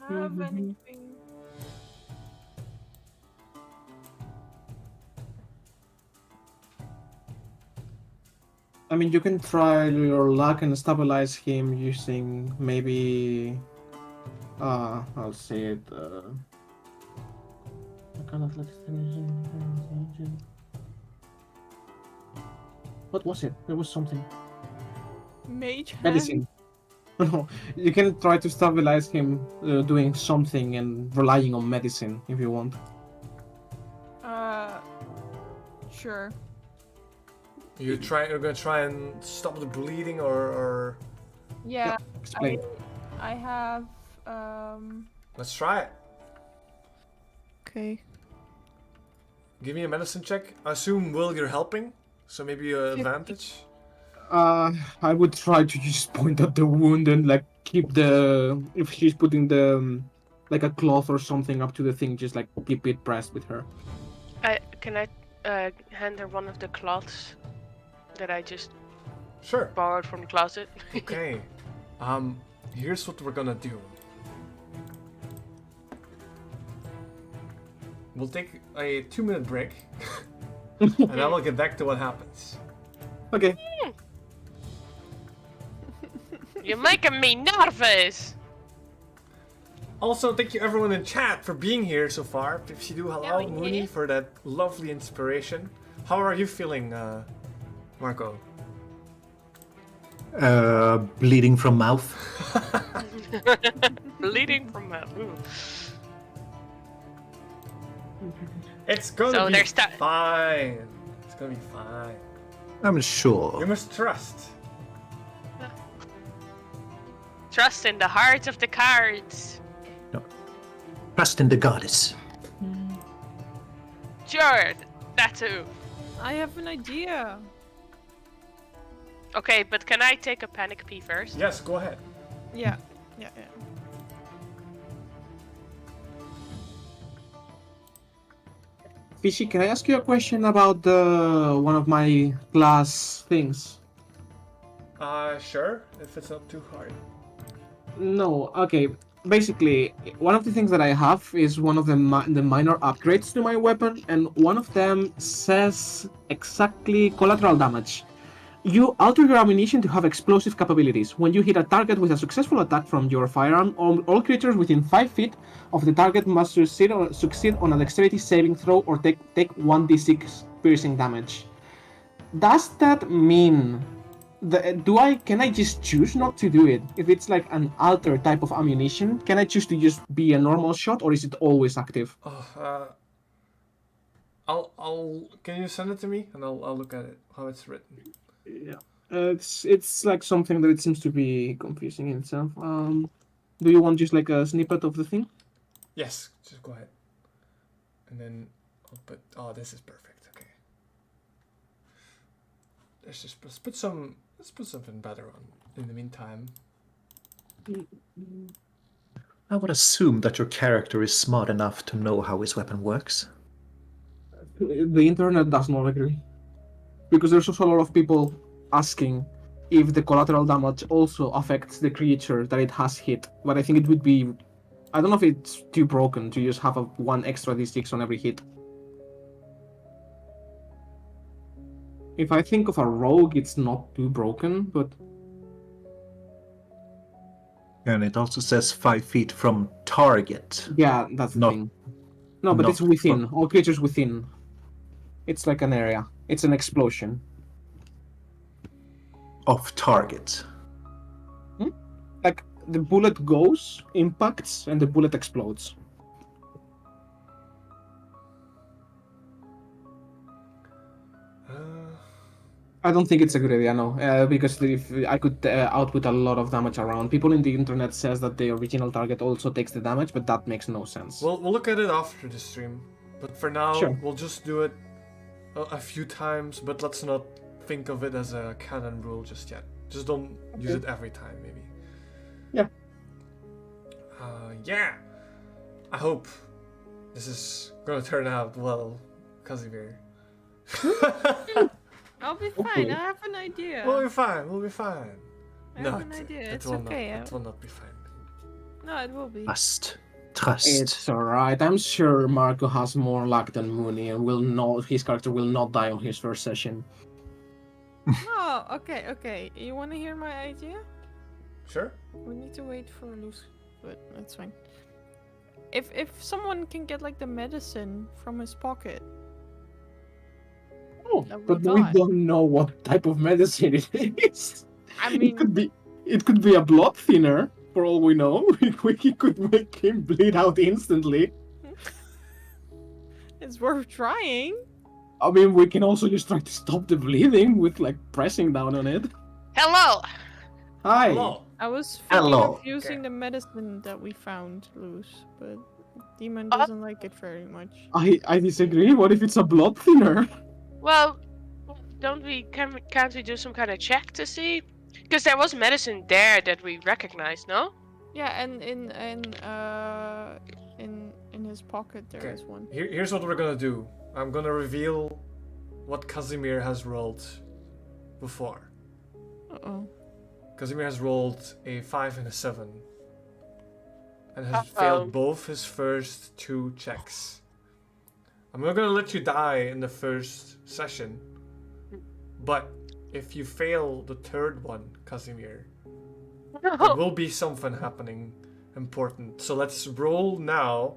Don't have anything. I mean, you can try your luck and stabilize him using maybe. I'll say it. Kind of like. What was it? There was something. Mage hand? Medicine. No, you can try to stabilize him doing something and relying on medicine if you want. Sure. You're gonna try and stop the bleeding, or Yeah, Explain. I have let's try it. okay. Give me a medicine check. I assume Will, you're helping, so maybe an 50. advantage. I would try to just point at the wound and like keep the if she's putting the like a cloth or something up to the thing, just like keep it pressed with her. Can I hand her one of the cloths that I just Sure. borrowed from the closet? Okay. Here's what we're gonna do. We'll take a 2-minute break, and I will get back to what happens. Okay. You're making me nervous. Also, thank you everyone in chat for being here so far. Pipsidu, hello, Yeah, Mooney, yeah. for that lovely inspiration. How are you feeling, Marco? Bleeding from mouth. Bleeding from my ooh. It's gonna So be there's fine. It's gonna be fine. I'm You sure. must trust. Trust in the heart of the cards. Trust in the goddess. Sure, that too. I have an idea. Okay, but can I take a panic pee first? Yes, go ahead. Yeah. Fishy, can I ask you a question about the one of my class things? Sure, if it's not too hard. No, okay. Basically, one of the things that I have is one of the minor upgrades to my weapon, and one of them says exactly collateral damage. You alter your ammunition to have explosive capabilities. When you hit a target with a successful attack from your firearm, all creatures within 5 feet of the target must succeed on a dexterity saving throw or take 1d6 piercing damage. Does that mean can I just choose not to do it? If it's like an alter type of ammunition, can I choose to just be a normal shot, or is it always active? Can you send it to me and I'll look at it, how it's written. Yeah, it's like something that it seems to be confusing in itself. Do you want just like a snippet of the thing? Yes, just go ahead. And then I'll put, oh, this is perfect, okay. Let's put something better on in the meantime. I would assume that your character is smart enough to know how his weapon works. The internet does not agree, because there's also a lot of people asking if the collateral damage also affects the creature that it has hit. But I think it would be, I don't know if it's too broken to just have one extra d6 on every hit. If I think of a rogue, it's not too broken, but And it also says 5 feet from target. yeah, that's the Not- thing. No, but not it's within. from- All creatures within. It's like an area. It's an explosion. Off target. Like the bullet goes, impacts, and the bullet explodes. I don't think it's a good idea, no. Because if I could output a lot of damage around, people in the internet says that the original target also takes the damage, but that makes no sense. We'll look at it after the stream. But for now, Sure. we'll just do it a few times, but let's not think of it as a canon rule just yet. Just don't use it every time, maybe. Yeah. Yeah. I hope this is gonna turn out well, Casimir. I'll be Hopefully. fine. I have an idea. We'll be fine. We'll be fine. I have an idea. It's okay. It will not be fine. No, it will be. Trust. It's alright. I'm sure Marco has more luck than Mooney and his character will not die on his first session. Oh, okay. You want to hear my idea? Sure. We need to wait for loose, but that's fine. If someone can get like the medicine from his pocket, Oh, That will but we die. don't know what type of medicine it is. I it mean, could be a blood thinner for all we know. We could make him bleed out instantly. it's worth trying. I mean, we can also just try to stop the bleeding with like pressing down on it. Hello. Hi. Hello. I was thinking Hello. of using Okay. the medicine that we found loose, but Demon Uh, doesn't like it very much. I disagree. What if it's a blood thinner? Well, can't we do some kind of check to see? Because there was medicine there that we recognized, no? Yeah, and in his pocket there Okay. is one. Here's what we're gonna do. I'm gonna reveal what Casimir has rolled before. Uh-oh. Casimir has rolled a 5 and a 7. And has Uh-oh. failed both his first 2 checks. I'm not gonna let you die in the first session. But if you fail the third one, Casimir, there will be something happening important. So let's roll now.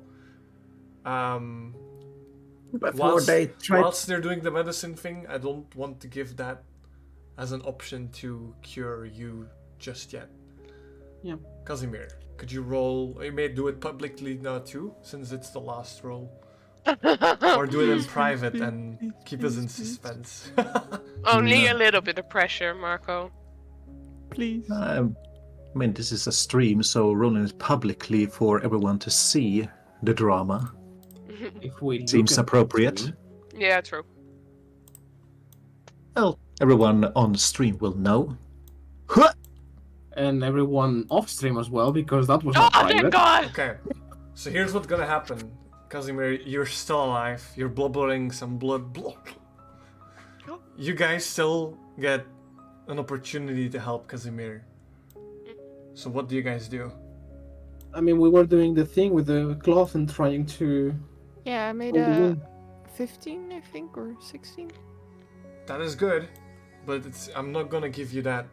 Before they try. Whilst they're doing the medicine thing, I don't want to give that as an option to cure you just yet. Yeah. Casimir, could you roll? You may do it publicly now too, since it's the last roll. Or do it in private and keep us in suspense. Only No. a little bit of pressure, Marco. Please. I mean, this is a stream, so rolling it publicly for everyone to see the drama If we seems look at appropriate. the Yeah, true. Well, everyone on stream will know. Huh! and everyone off stream as well, because that was Oh, not thank private. God! Okay, so here's what's gonna happen. Casimir, you're still alive. You're blubbering some blood. You guys still get an opportunity to help Casimir. So what do you guys do? I mean, we were doing the thing with the cloth and trying to. Yeah, I made hold the a wound. 15, I think, or 16. That is good, but I'm not gonna give you that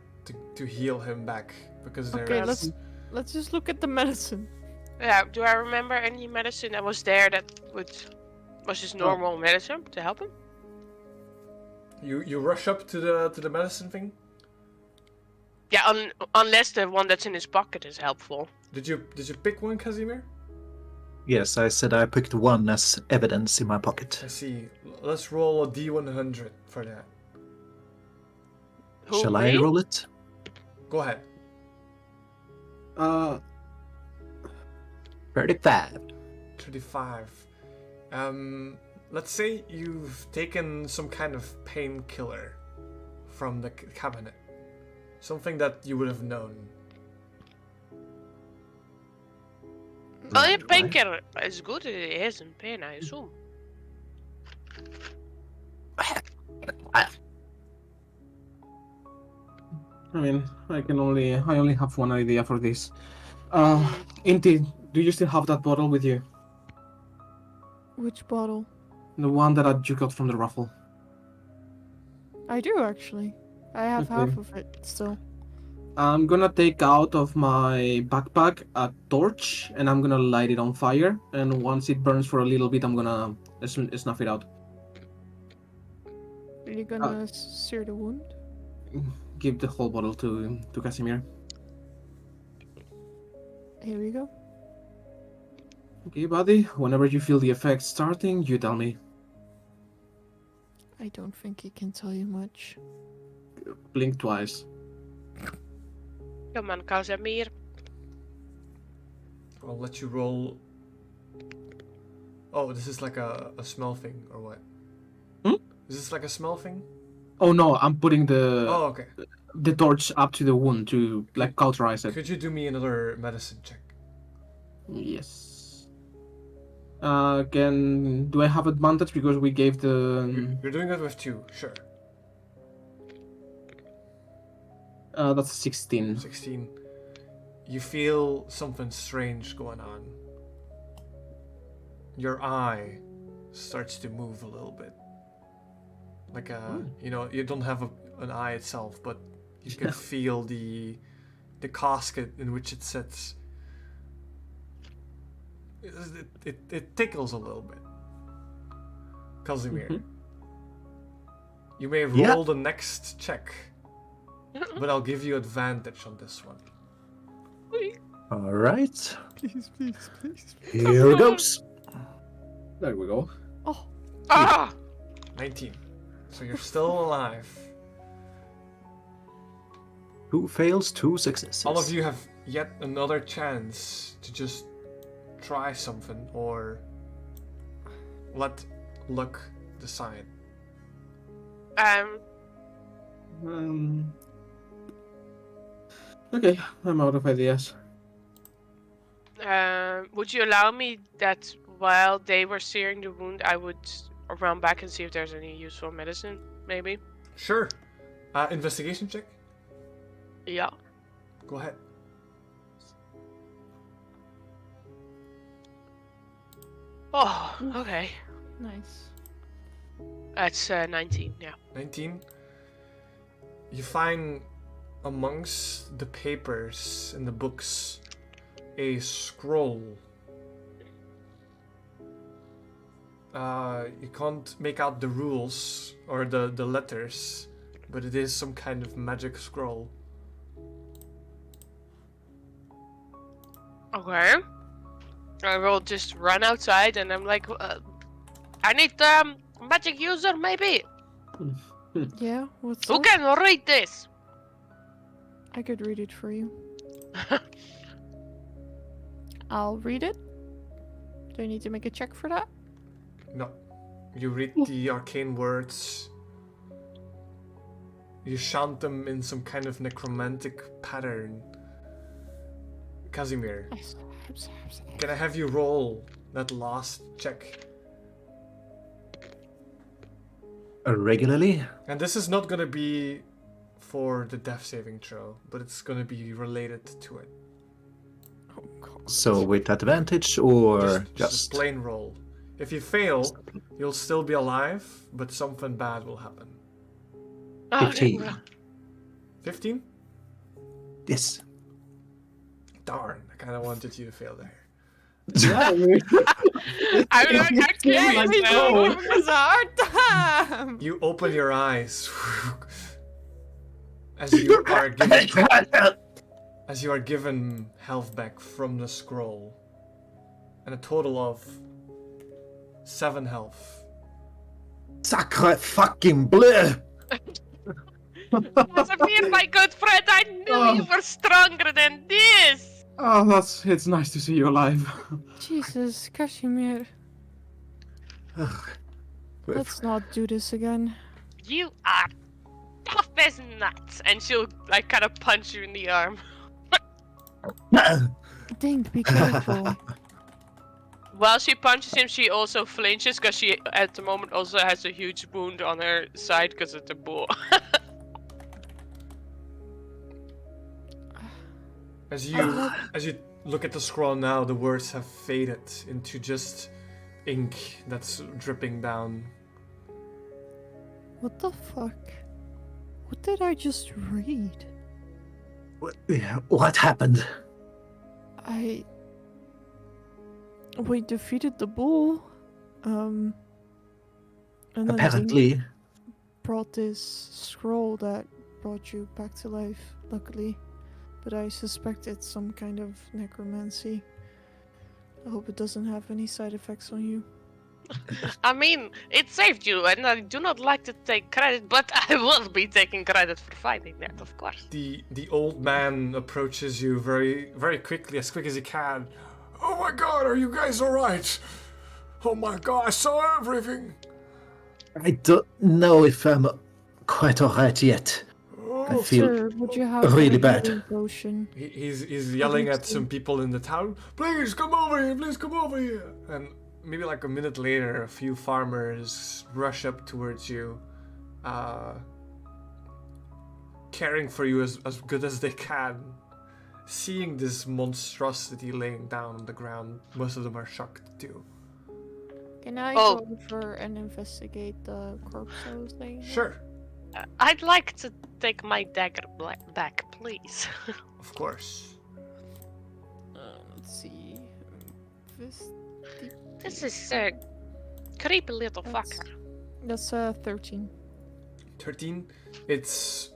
to heal him back because there Okay, is- let's just look at the medicine. Yeah, do I remember any medicine that was there that was just normal medicine to help him? You rush up to the medicine thing. Yeah, unless the one that's in his pocket is helpful. Did you pick one, Casimir? Yes, I said I picked one as evidence in my pocket. I see. Let's roll a D100 for that. Who, Shall me? I roll it? Go ahead. 35. 35. Let's say you've taken some kind of painkiller from the cabinet. Something that you would have known. Oh, yeah, Right. painkiller is good. It isn't pain, I assume. I mean, I only have one idea for this. Inti, do you still have that bottle with you? Which bottle? The one that you got from the raffle. I do actually. I have Okay. half of it still. I'm gonna take out of my backpack a torch and I'm gonna light it on fire. And once it burns for a little bit, I'm gonna snuff it out. Are you gonna sear the wound? Give the whole bottle to Casimir. Here we go. Okay, buddy. Whenever you feel the effect starting, you tell me. I don't think he can tell you much. blink twice. Come on, Casimir. I'll let you roll. Oh, this is like a smell thing, or what? Is this like a smell thing? Oh no, I'm putting the Oh, okay. the torch up to the wound to like cauterize it. Could you do me another medicine check? Yes. Again, do I have advantage because we gave the? You're doing it with 2, sure. That's 16. 16. You feel something strange going on. Your eye starts to move a little bit. Like you know, you don't have an eye itself, but you can feel the casket in which it sits. It tickles a little bit. Casimir, you may roll the next check, but I'll give you advantage on this one. All right. Please, please, please. Here goes. There we go. Oh, Ah! 19. So you're still alive. 2 fails, 2 successes. All of you have yet another chance to just try something or let luck decide. Okay, I'm out of ideas. Would you allow me that while they were searing the wound, I would run back and see if there's any useful medicine, maybe? Sure. Investigation check. Yeah. Go ahead. Oh, okay. nice. That's 19, yeah. 19. You find amongst the papers in the books a scroll. You can't make out the rules or the letters, but it is some kind of magic scroll. Okay. I will just run outside and I'm like, I need magic user maybe. Yeah, what's Who up? can read this? I could read it for you. I'll read it. Do I need to make a check for that? No. You read the arcane words. You chant them in some kind of necromantic pattern. Casimir, can I have you roll that last check? Regularly. And this is not gonna be for the death saving throw, but it's gonna be related to it. Oh god. So with advantage or Just a plain roll. If you fail, you'll still be alive, but something bad will happen. Okay, 15. well, 15? Yes. Darn, I kinda wanted you to fail there. Yeah, I'm not gonna kill Yeah, Let's we myself. go. giving us a hard time. You open your eyes as you are given health back from the scroll, and a total of 7 health. Sacre fucking bleu! Casimir, my good friend, I knew you were stronger than this. Oh, it's nice to see you alive. Jesus, Kashmir. Let's not do this again. You are tough as nuts. And she'll like kind of punch you in the arm. Dink, be careful. While she punches him, she also flinches because she at the moment also has a huge wound on her side because of the bull. As you look at the scroll now, the words have faded into just ink that's dripping down. What the fuck? What did I just read? What happened? We defeated the bull. And then Dink Apparently. brought this scroll that brought you back to life, luckily. But I suspect it's some kind of necromancy. I hope it doesn't have any side effects on you. I mean, it saved you, and I do not like to take credit, but I will be taking credit for finding that, of course. The old man approaches you very quickly, as quick as he can. Oh my god, are you guys alright? Oh my god, I saw everything. I don't know if I'm quite alright yet. I feel Sir, would you have really a bad. healing potion? He's yelling at some people in the town. Please come over here, please come over here. And maybe like a minute later, a few farmers rush up towards you, caring for you as good as they can. Seeing this monstrosity laying down on the ground, most of them are shocked too. Can I Oh. go over and investigate the corpse I was laying? in? Sure, I'd like to take my dagger back, please. of course. Let's see. This, This is a creepy little That's- fucker. that's 13. 13. Its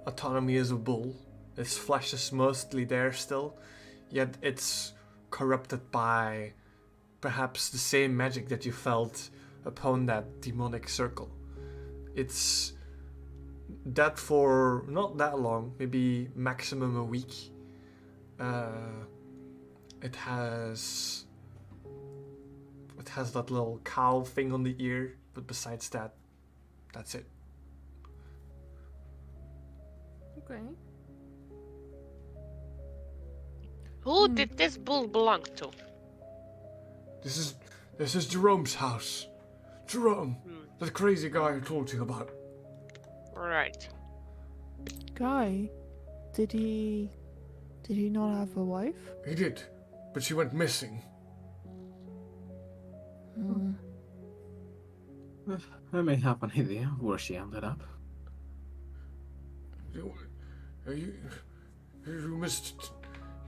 autonomy is a bull. Its flesh is mostly there still, yet it's corrupted by perhaps the same magic that you felt upon that demonic circle. It's dead for not that long, maybe maximum a week. It has that little cow thing on the ear, but besides that, that's it. Okay. Who did this bull belong to? This is Jerome's house. Jerome, the crazy guy I told you about. Right. Guy, did he not have a wife? He did, but she went missing. Hmm. I may have an idea where she ended up. You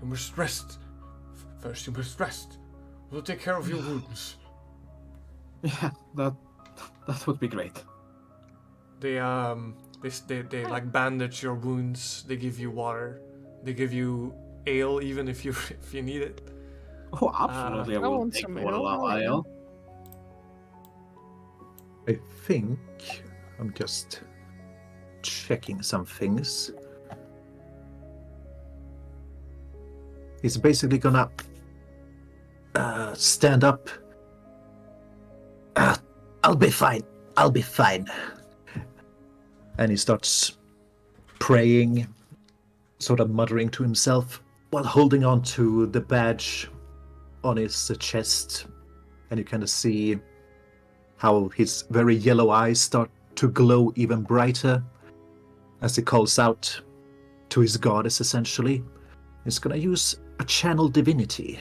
must rest. First, you must rest. We'll take care of your wounds. Yeah, that would be great. They like bandage your wounds. They give you water. They give you ale even if you if you need it. Oh, absolutely, I I will want take some one of ale. that ale. I think I'm just checking some things. He's basically gonna stand up. I'll be fine. I'll be fine. And he starts praying, sort of muttering to himself while holding on to the badge on his chest. And you kind of see how his very yellow eyes start to glow even brighter as he calls out to his goddess, essentially. He's gonna use a channel divinity.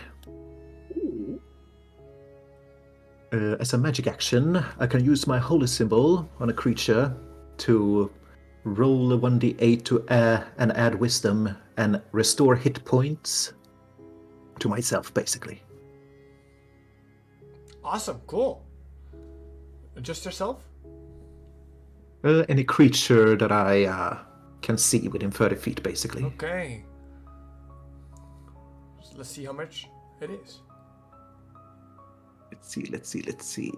As a magic action, I can use my holy symbol on a creature to roll a 1d8 to and add wisdom and restore hit points to myself, basically. Awesome, cool. Just yourself? Any creature that I can see within 30 feet, basically. Okay. Let's see how much it is. Let's see.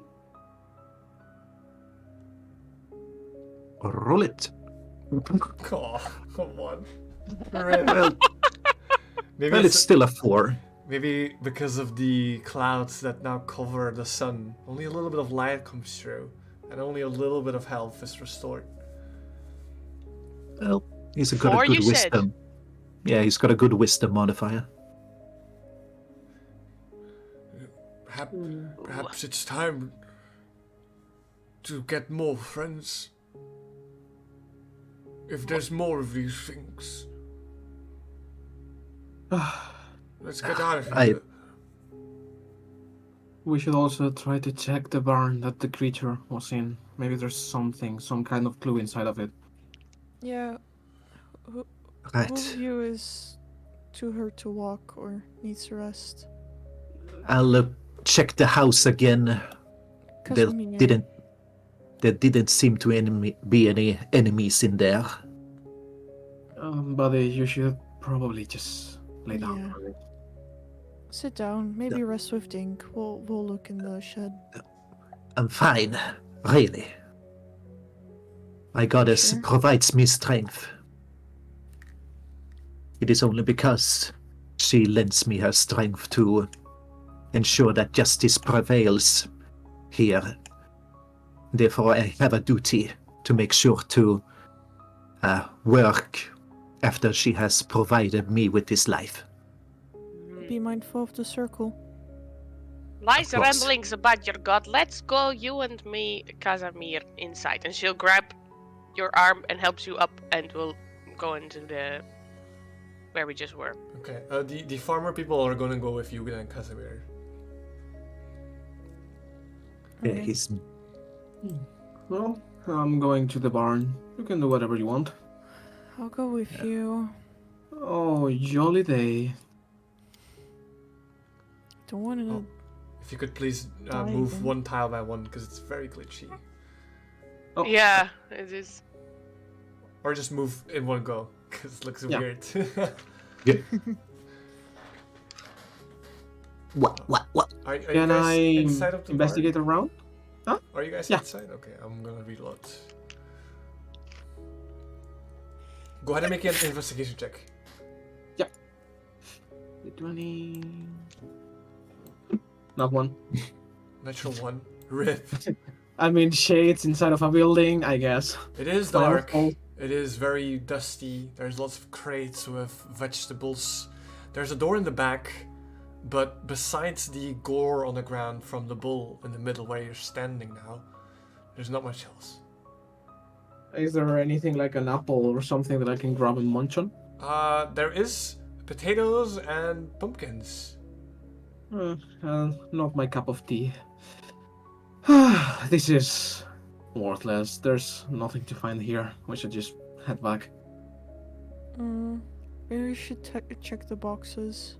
Roll it. Oh, come on. Alright. Well, Maybe well, it's still a 4. maybe because of the clouds that now cover the sun, only a little bit of light comes through, and only a little bit of health is restored. Well, he's got Four, a good you said? wisdom. Yeah, he's got a good wisdom modifier. Perhaps it's time to get more friends. If there's more of these things, let's get out of here. We should also try to check the barn that the creature was in. Maybe there's something, some kind of clue inside of it. Yeah. Who Right. of you is too hurt to walk or needs to rest? I'll check the house again. There Casimir. didn't seem to be any enemies in there. Buddy, you should probably just lay down Yeah. for a bit. Sit down. Maybe rest with Dink. We'll look in the shed. I'm fine, really. My goddess Sure. provides me strength. It is only because she lends me her strength to ensure that justice prevails here. Therefore, I have a duty to make sure to work after she has provided me with this life. Be mindful of the circle. Nice Of course. ramblings about your god. Let's go, you and me, Casimir, inside. And she'll grab your arm and helps you up, and we'll go into the where we just were. Okay. The farmer people are gonna go with you then, Casimir. Yeah, Okay. he's Well, I'm going to the barn. You can do whatever you want. I'll go with you. Oh, jolly day. Don't want to. Oh. If you could please Die move again. one tile by one, because it's very glitchy. Oh. Yeah, it is. Or just move in one go, because it looks Yeah. weird. what? Are you Can guys I inside of the investigate around? barn? Are you guys Yeah. inside? Okay, I'm gonna reload. Go ahead and make an investigation check. 20. Not one. Natural one. Rip. I mean, shades inside of a building, I guess. It is Whatever. dark. It is very dusty. There's lots of crates with vegetables. There's a door in the back, but besides the gore on the ground from the bull in the middle where you're standing now, there's not much else. Is there anything like an apple or something that I can grab and munch on? There is potatoes and pumpkins. Not my cup of tea. This is worthless. There's nothing to find here. We should just head back. Maybe we should check the boxes.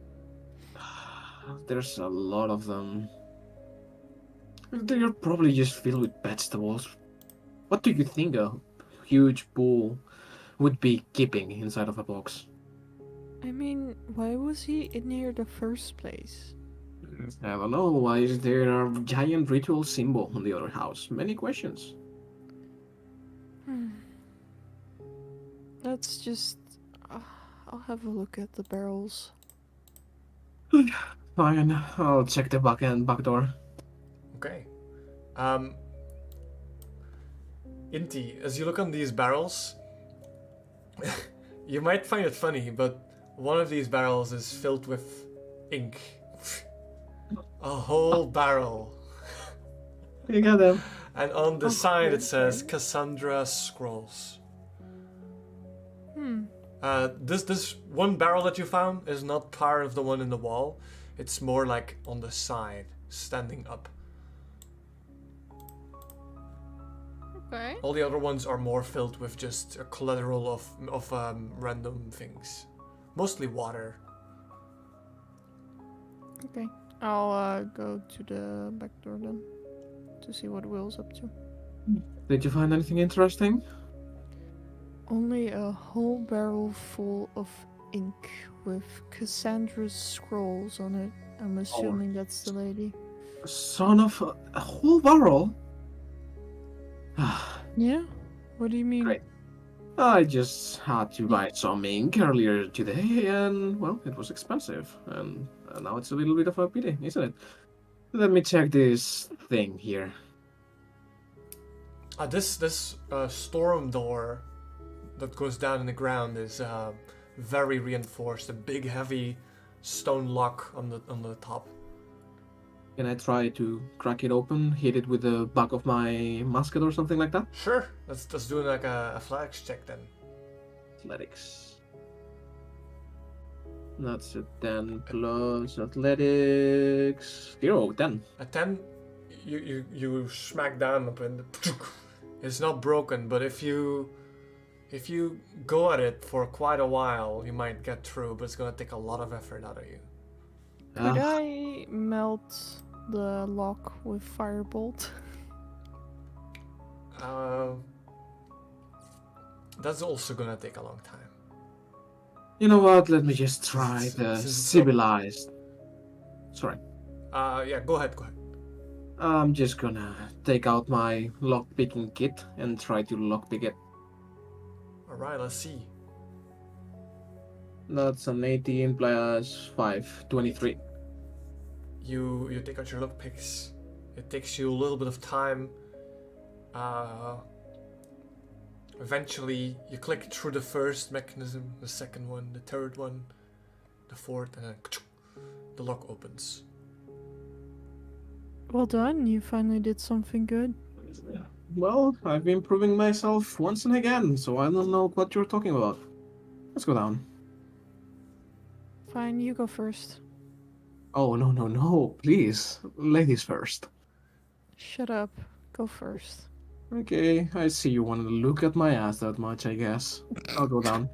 There's a lot of them. They're probably just filled with vegetables. What do you think a huge bull would be keeping inside of a box? I mean, why was he in here the first place? I don't know. Why is there a giant ritual symbol on the other house? Many questions. Let's just. I'll have a look at the barrels. Fine, I'll check the back door. Okay. Inti, as you look on these barrels, you might find it funny, but one of these barrels is filled with ink. A whole barrel. You got them. And on the Oh, side it okay. says Cassandra Scrolls. This one barrel that you found is not part of the one in the wall. It's more like on the side, standing up. Okay. All the other ones are more filled with just a collateral of random things, mostly water. Okay. I'll go to the back door then to see what Will's up to. Did you find anything interesting? Only a whole barrel full of ink with Cassandra's scrolls on it. I'm assuming that's the lady. Son of a whole barrel? Yeah? What do you mean? Great. I just had to buy some ink earlier today, and well, it was expensive, and now it's a little bit of a pity, isn't it? Let me check this thing here. This storm door that goes down in the ground is very reinforced. A big, heavy stone lock on the top. Can I try to crack it open, hit it with the back of my musket or something like that? Sure, let's do like a athletics check then. Athletics. That's a 10 plus athletics. 10. A 10, you smack down upon it. It's not broken, but if you go at it for quite a while, you might get through. But it's gonna take a lot of effort out of you. Could I melt the lock with firebolt? That's also gonna take a long time. You know what? Let me just try the Since- civilized. Sorry. Yeah, go ahead. I'm just gonna take out my lockpicking kit and try to lockpick it. Alright, let's see. That's an 18 plus 5, 23. You take out your look picks. It takes you a little bit of time. Eventually, you click through the first mechanism, the second one, the third one, the fourth, and then the lock opens. Well done. You finally did something good. Well, I've been proving myself once and again, so I don't know what you're talking about. Let's go down. Fine, you go first. Oh, no, please. Ladies first. Shut up. Go first. Okay, I see you want to look at my ass that much, I guess. I'll go down.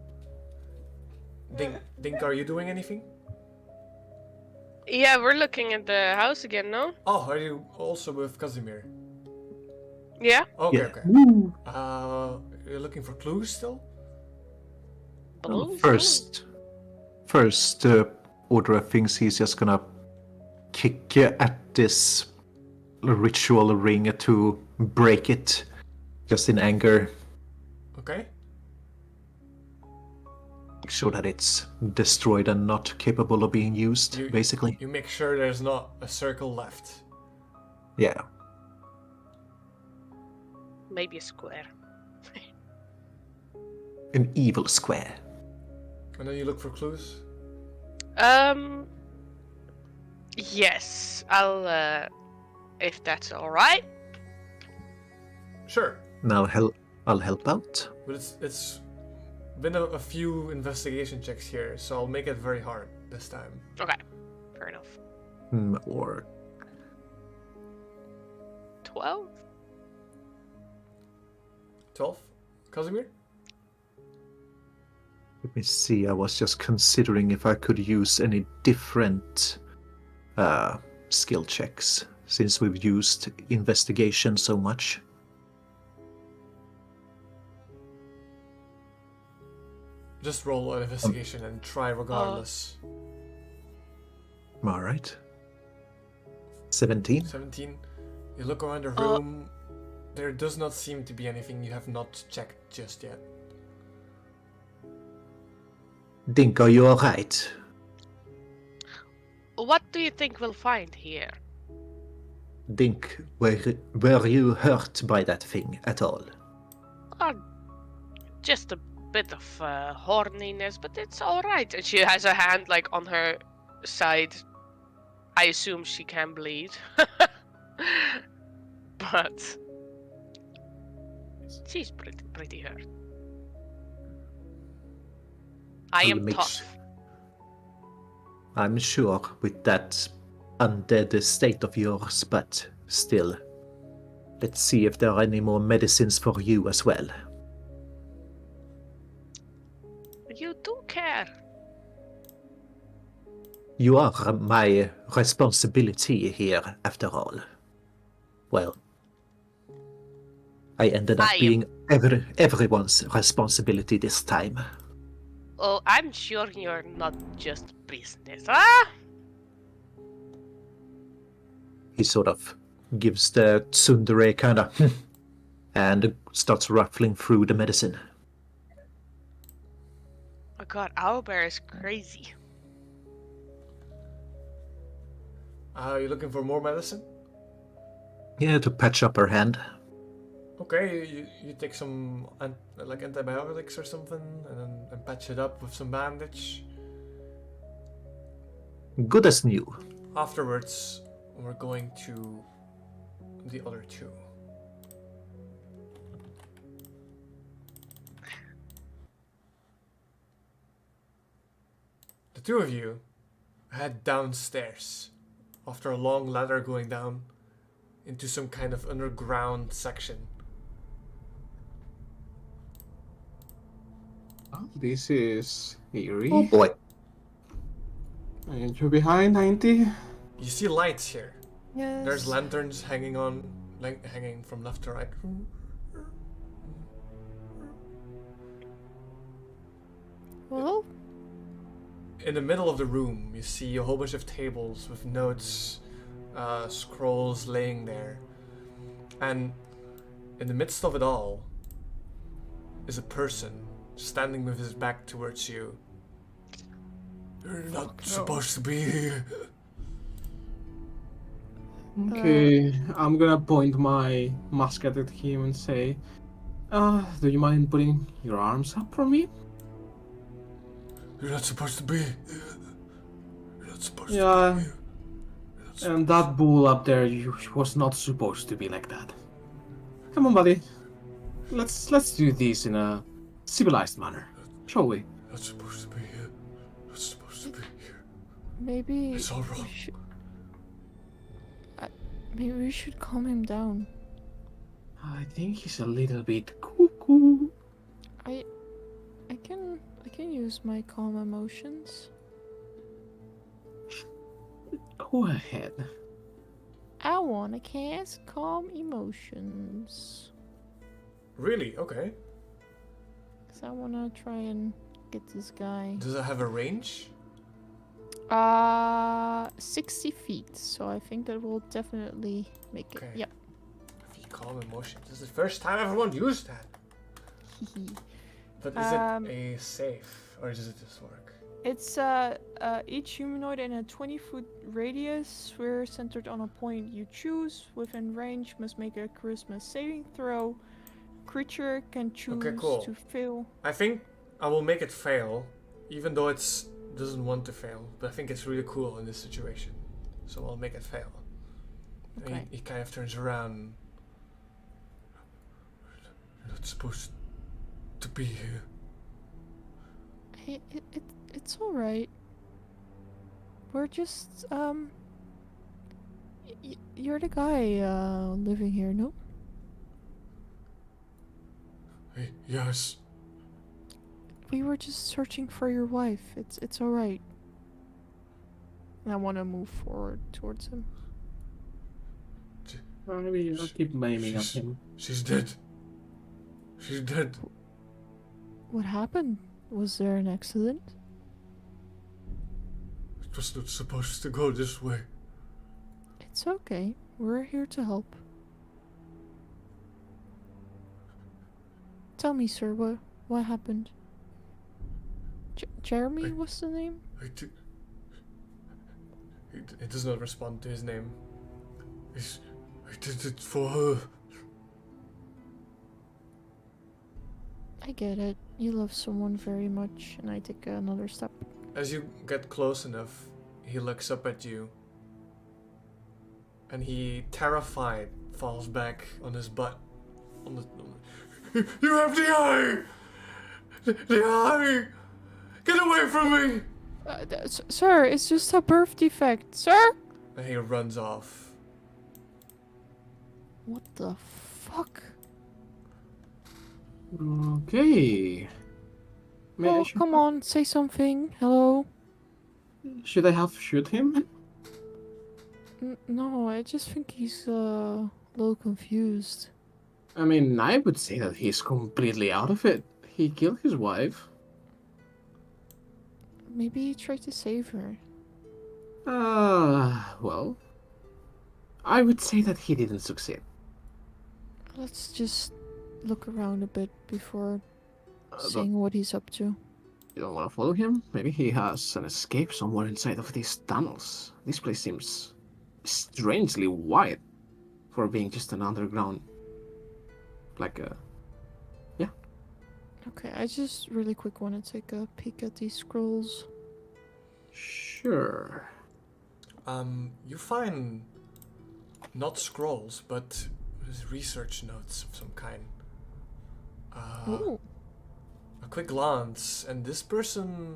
Dink, are you doing anything? Yeah, we're looking at the house again, no? Oh, are you also with Casimir? Yeah. Okay, Yeah. okay. Woo! You're looking for clues still? Well, Balloons? first order of things, he's just gonna kick at this ritual ring to break it, just in anger. Okay. Make sure that it's destroyed and not capable of being used, basically. You make sure there's not a circle left. Yeah. Maybe a square. An evil square. And then you look for clues. Yes, I'll, if that's alright. Sure, Now I'll help out. but it's been a few investigation checks here, so I'll make it very hard this time. Okay, fair enough. Or 12? 12? Casimir? let me see, I was just considering if I could use any different skill checks, since we've used investigation so much. Just roll an investigation and try regardless. Alright. 17. 17. You look around the room. There does not seem to be anything you have not checked just yet. Dink, are you alright? What do you think we'll find here? Dink, were you hurt by that thing at all? Oh, just a bit of horniness, but it's alright. And she has her hand like on her side. I assume she can bleed. But she's pretty hurt. I I'll am make tough. I'm sure with that undead state of yours, but still. Let's see if there are any more medicines for you as well. You do care. You are my responsibility here, after all. Well, I ended up I am- being everyone's responsibility this time. Oh, I'm sure you're not just business, huh? He sort of gives the tsundere kind of and starts ruffling through the medicine. Oh god, owlbear is crazy. You looking for more medicine? Yeah, to patch up her hand. Okay, you take some like antibiotics or something, and patch it up with some bandage. Good as new. Afterwards, we're going to the other two. The two of you head downstairs after a long ladder going down into some kind of underground section. Oh, this is eerie. Oh boy. And you're behind, 90? You see lights here. Yes. There's lanterns hanging from left to right. Well, In the middle of the room, you see a whole bunch of tables with notes, scrolls laying there, and in the midst of it all is a person standing with his back towards you. You're not supposed to be here. Okay, I'm gonna point my musket at him and say, do you mind putting your arms up for me? You're not supposed to be here. You're not supposed Yeah. to be here. You're not And that bull up there was not supposed to be like that. Come on, buddy. Let's do this in a civilized manner, shall we? not supposed to be here. Not supposed to be here. Maybe It's all wrong. maybe we should calm him down. I think he's a little bit cuckoo. I can use my calm emotions. Go ahead. I wanna cast calm emotions. Really? Okay. Cause I wanna try and get this guy. Does it have a range? 60 feet. So I think that will definitely make it. Okay. Yep. If you calm emotions. This is the first time everyone used that. But is Um, it a safe? Or does it just work? It's each humanoid in a 20-foot radius, sphere centered on a point you choose, within range must make a charisma saving throw. Creature can choose cool. to fail. I think I will make it fail. Even though it doesn't want to fail. But I think it's really cool in this situation. So I'll make it fail. And Okay. he kind of turns around. You're not supposed to be here. It's all right. We're just you're the guy living here, no? Hey, yes. We were just searching for your wife. It's all right. And I want to move forward towards him. Maybe I'll keep aiming at She's- him. She's dead. She's dead. What happened? Was there an accident? It was not supposed to go this way. It's okay. We're here to help. Tell me, sir, what happened? Jeremy I- was the name? It does not respond to his name. I did it for her. I get it. You love someone very much, and I take another step. As you get close enough, he looks up at you. And he, terrified, falls back on his butt. You have the eye! The eye! Get away from me! Sir, it's just a birth defect, sir! And he runs off. What the fuck? Okay. May I Oh, come on, say something. Hello? should I have shoot him? No, I just think he's a little confused. I mean, I would say that he's completely out of it. He killed his wife. Maybe he tried to save her. Well, I would say that he didn't succeed. Let's just look around a bit before But seeing what he's up to. you don't want to follow him? Maybe he has an escape somewhere inside of these tunnels. This place seems strangely wide for being just an underground. Like a. Okay, I just really quick want to take a peek at these scrolls. Sure. You find not scrolls, but research notes of some kind. Ooh. A quick glance, and this person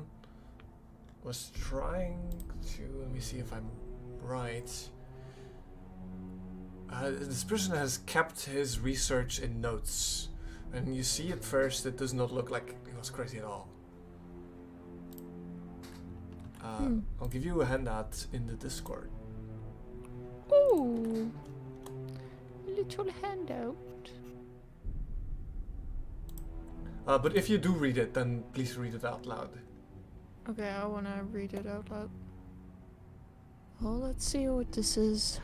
was trying to. Let me see if I'm right. This person has kept his research in notes, and you see at first it does not look like it was crazy at all. I'll give you a handout in the Discord. Ooh. Little handout. But if you do read it, then please read it out loud. Okay, I want to read it out loud. Well, let's see what this is.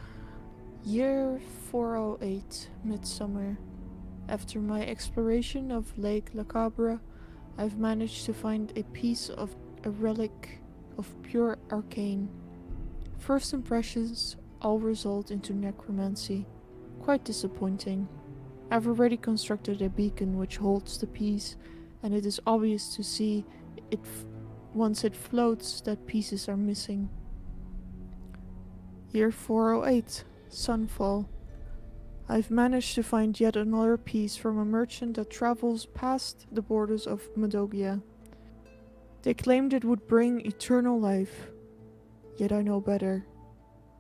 Year 408, midsummer. After my exploration of Lake La Cabra, I've managed to find a piece of a relic of pure arcane. First impressions all result into necromancy. Quite disappointing. I've already constructed a beacon which holds the piece, and it is obvious to see once it floats that pieces are missing. Year 408, sunfall. I've managed to find yet another piece from a merchant that travels past the borders of Madogia. They claimed it would bring eternal life. Yet I know better.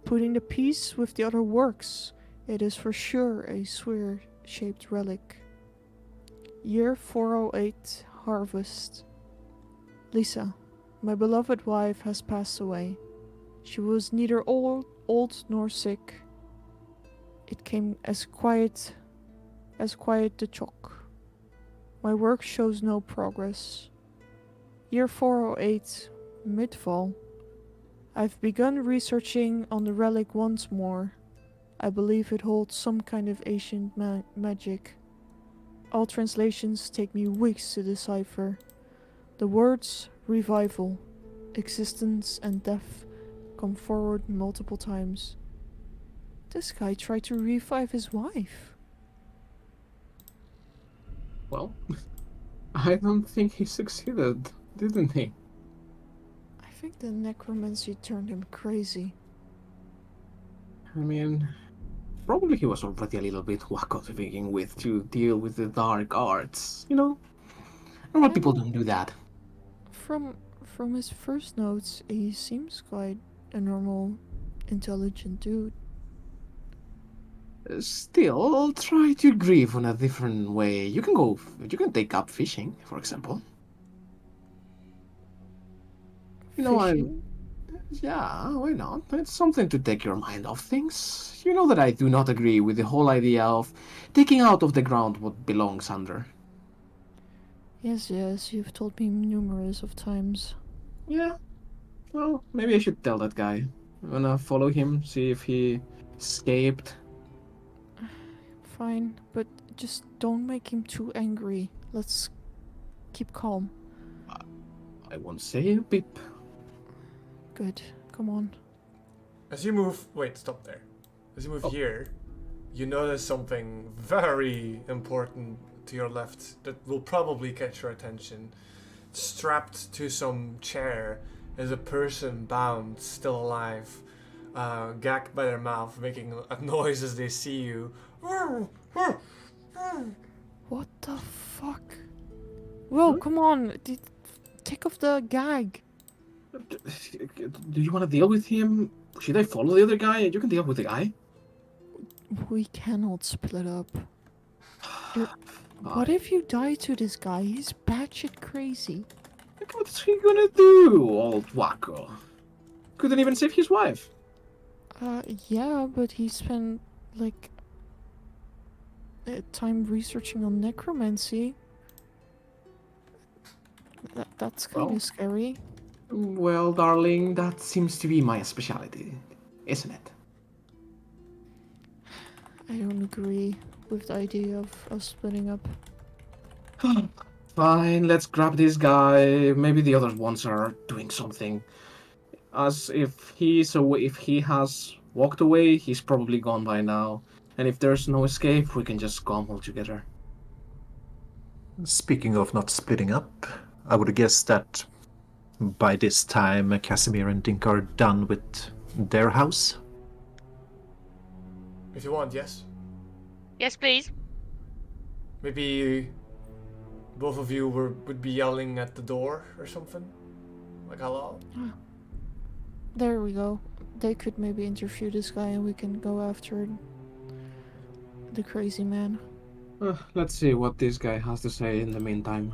Putting the piece with the other works. It is for sure a sphere-shaped relic. Year 408, harvest. Lisa, my beloved wife, has passed away. She was neither old nor sick. It came as quiet the chalk. My work shows no progress. Year 408, midfall. I've begun researching on the relic once more. I believe it holds some kind of ancient magic. All translations take me weeks to decipher. The words revival, existence, and death come forward multiple times. This guy tried to revive his wife. Well, I don't think he succeeded, didn't he? I think the necromancy turned him crazy. I mean, probably he was already a little bit wacko to begin with to deal with the dark arts, you know? Normal people don't do that. From his first notes, he seems quite a normal, intelligent dude. Still, try to grieve on a different way. You can take up fishing, for example. You know, Fishing? yeah, why not? It's something to take your mind off things. You know that I do not agree with the whole idea of taking out of the ground what belongs under. Yes, you've told me numerous of times. Yeah, well, maybe I should tell that guy. I'm gonna follow him, see if he escaped. Fine, but just don't make him too angry. Let's keep calm. I won't say a peep. Good. Come on. As you move, wait, stop there. As you move Oh. here, you notice something very important to your left that will probably catch your attention. Strapped to some chair is a person bound, still alive, gagged by their mouth, making a noise as they see you. What the fuck? Whoa, come on. Take off the gag. Do you want to deal with him? Should I follow the other guy? You can deal with the guy. We cannot split up. What if you die to this guy? He's batshit crazy. What's he gonna do, old wacko? Couldn't even save his wife. Yeah, but he spent, like, time researching on necromancy. That's kind of Well. scary. Well, darling, that seems to be my specialty, isn't it? I don't agree with the idea of us splitting up. Fine, let's grab this guy. Maybe the other ones are doing something. As if if he has walked away, he's probably gone by now. And if there's no escape, we can just come all together. Speaking of not splitting up, I would guess that by this time Casimir and Dink are done with their house. If you want, yes. Yes, please. Maybe both of you would be yelling at the door or something? Like, hello? There we go. They could maybe interview this guy and we can go after the crazy man. Let's see what this guy has to say in the meantime.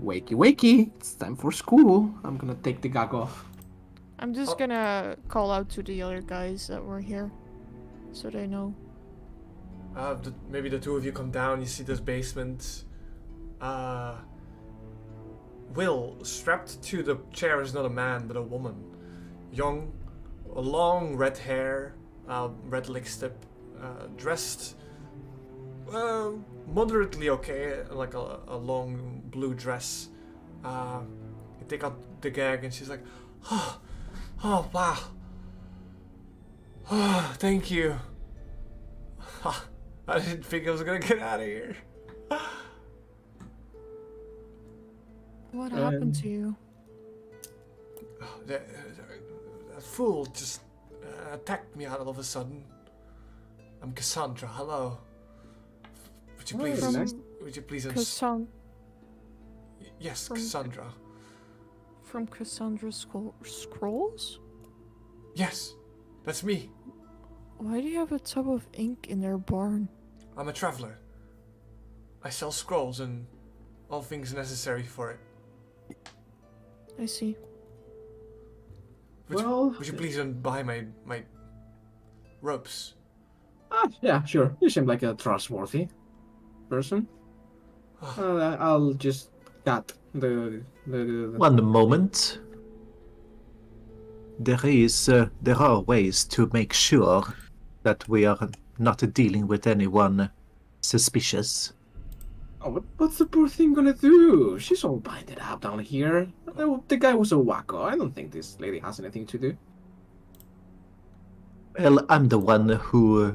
Wakey, wakey! It's time for school. I'm gonna take the gag off. I'm just Oh. gonna call out to the other guys that were here, so they know. Maybe the two of you come down, you see this basement. Will, strapped to the chair is not a man, but a woman. Young, long red hair, red lipstick, dressed moderately okay, like a long blue dress. You take out the gag and she's like, oh wow. Oh, thank you. I didn't think I was gonna get out of here. What happened to you? That fool just attacked me out of a sudden. I'm Cassandra. Hello. Would you Oh, please? very nice. Would you please? Yes, from- Cassandra. From Cassandra Scrolls? Yes, that's me. Why do you have a tub of ink in their barn? I'm a traveler. I sell scrolls and all things necessary for it. I see. Would you please unbuy my ropes? Yeah, sure. You seem like a trustworthy person. I'll just cut the One moment. There are ways to make sure that we are not dealing with anyone suspicious. Oh, what's the poor thing gonna do? She's all binded up down here. The guy was a wacko. I don't think this lady has anything to do. Well, I'm the one who,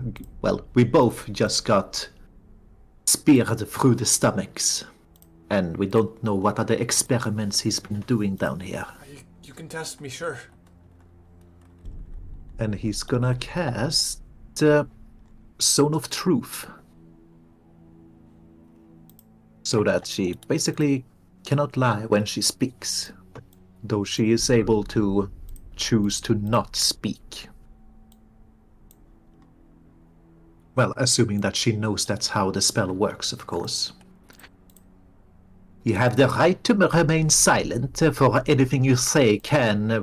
we both just got speared through the stomachs. And we don't know what other experiments he's been doing down here. You can test me, sure. And he's gonna cast Zone of Truth. So that she basically cannot lie when she speaks. Though she is able to choose to not speak. Well, assuming that she knows that's how the spell works, of course. You have the right to remain silent, for anything you say can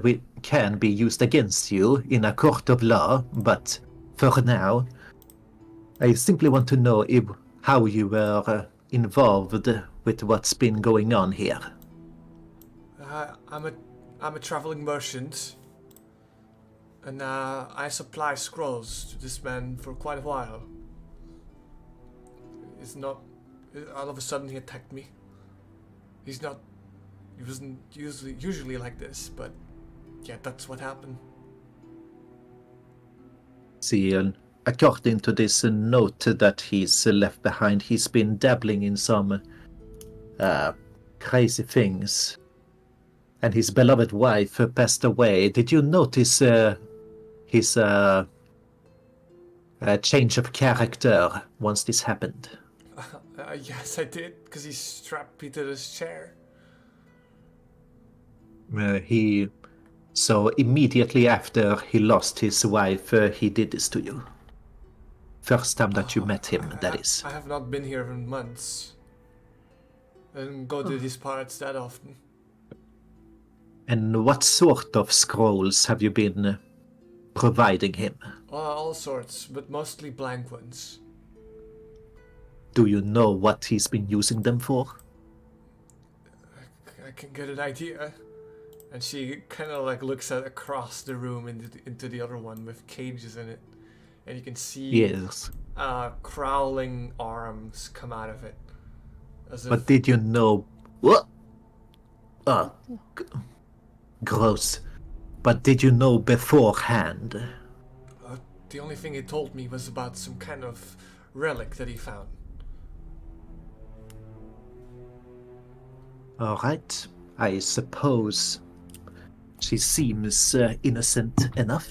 be used against you in a court of law, but for now, I simply want to know how you were involved with what's been going on here. I'm a traveling merchant, and I supply scrolls to this man for quite a while. All of a sudden he attacked me. He wasn't usually like this, but yeah, that's what happened. See, according to this note that he's left behind, he's been dabbling in some crazy things. And his beloved wife passed away. Did you notice his change of character once this happened? Yes, I did, because he strapped me to this chair. So immediately after he lost his wife, he did this to you. First time that you met him, that is. I have not been here in months. I didn't go to these parts that often. And what sort of scrolls have you been providing him? All sorts, but mostly blank ones. Do you know what he's been using them for? I can get an idea. And she kind of like looks across the room into the other one with cages in it. And you can see Yes. crawling arms come out of it. But did you know... What? Gross. But did you know beforehand? The only thing he told me was about some kind of relic that he found. Alright. I suppose she seems innocent enough.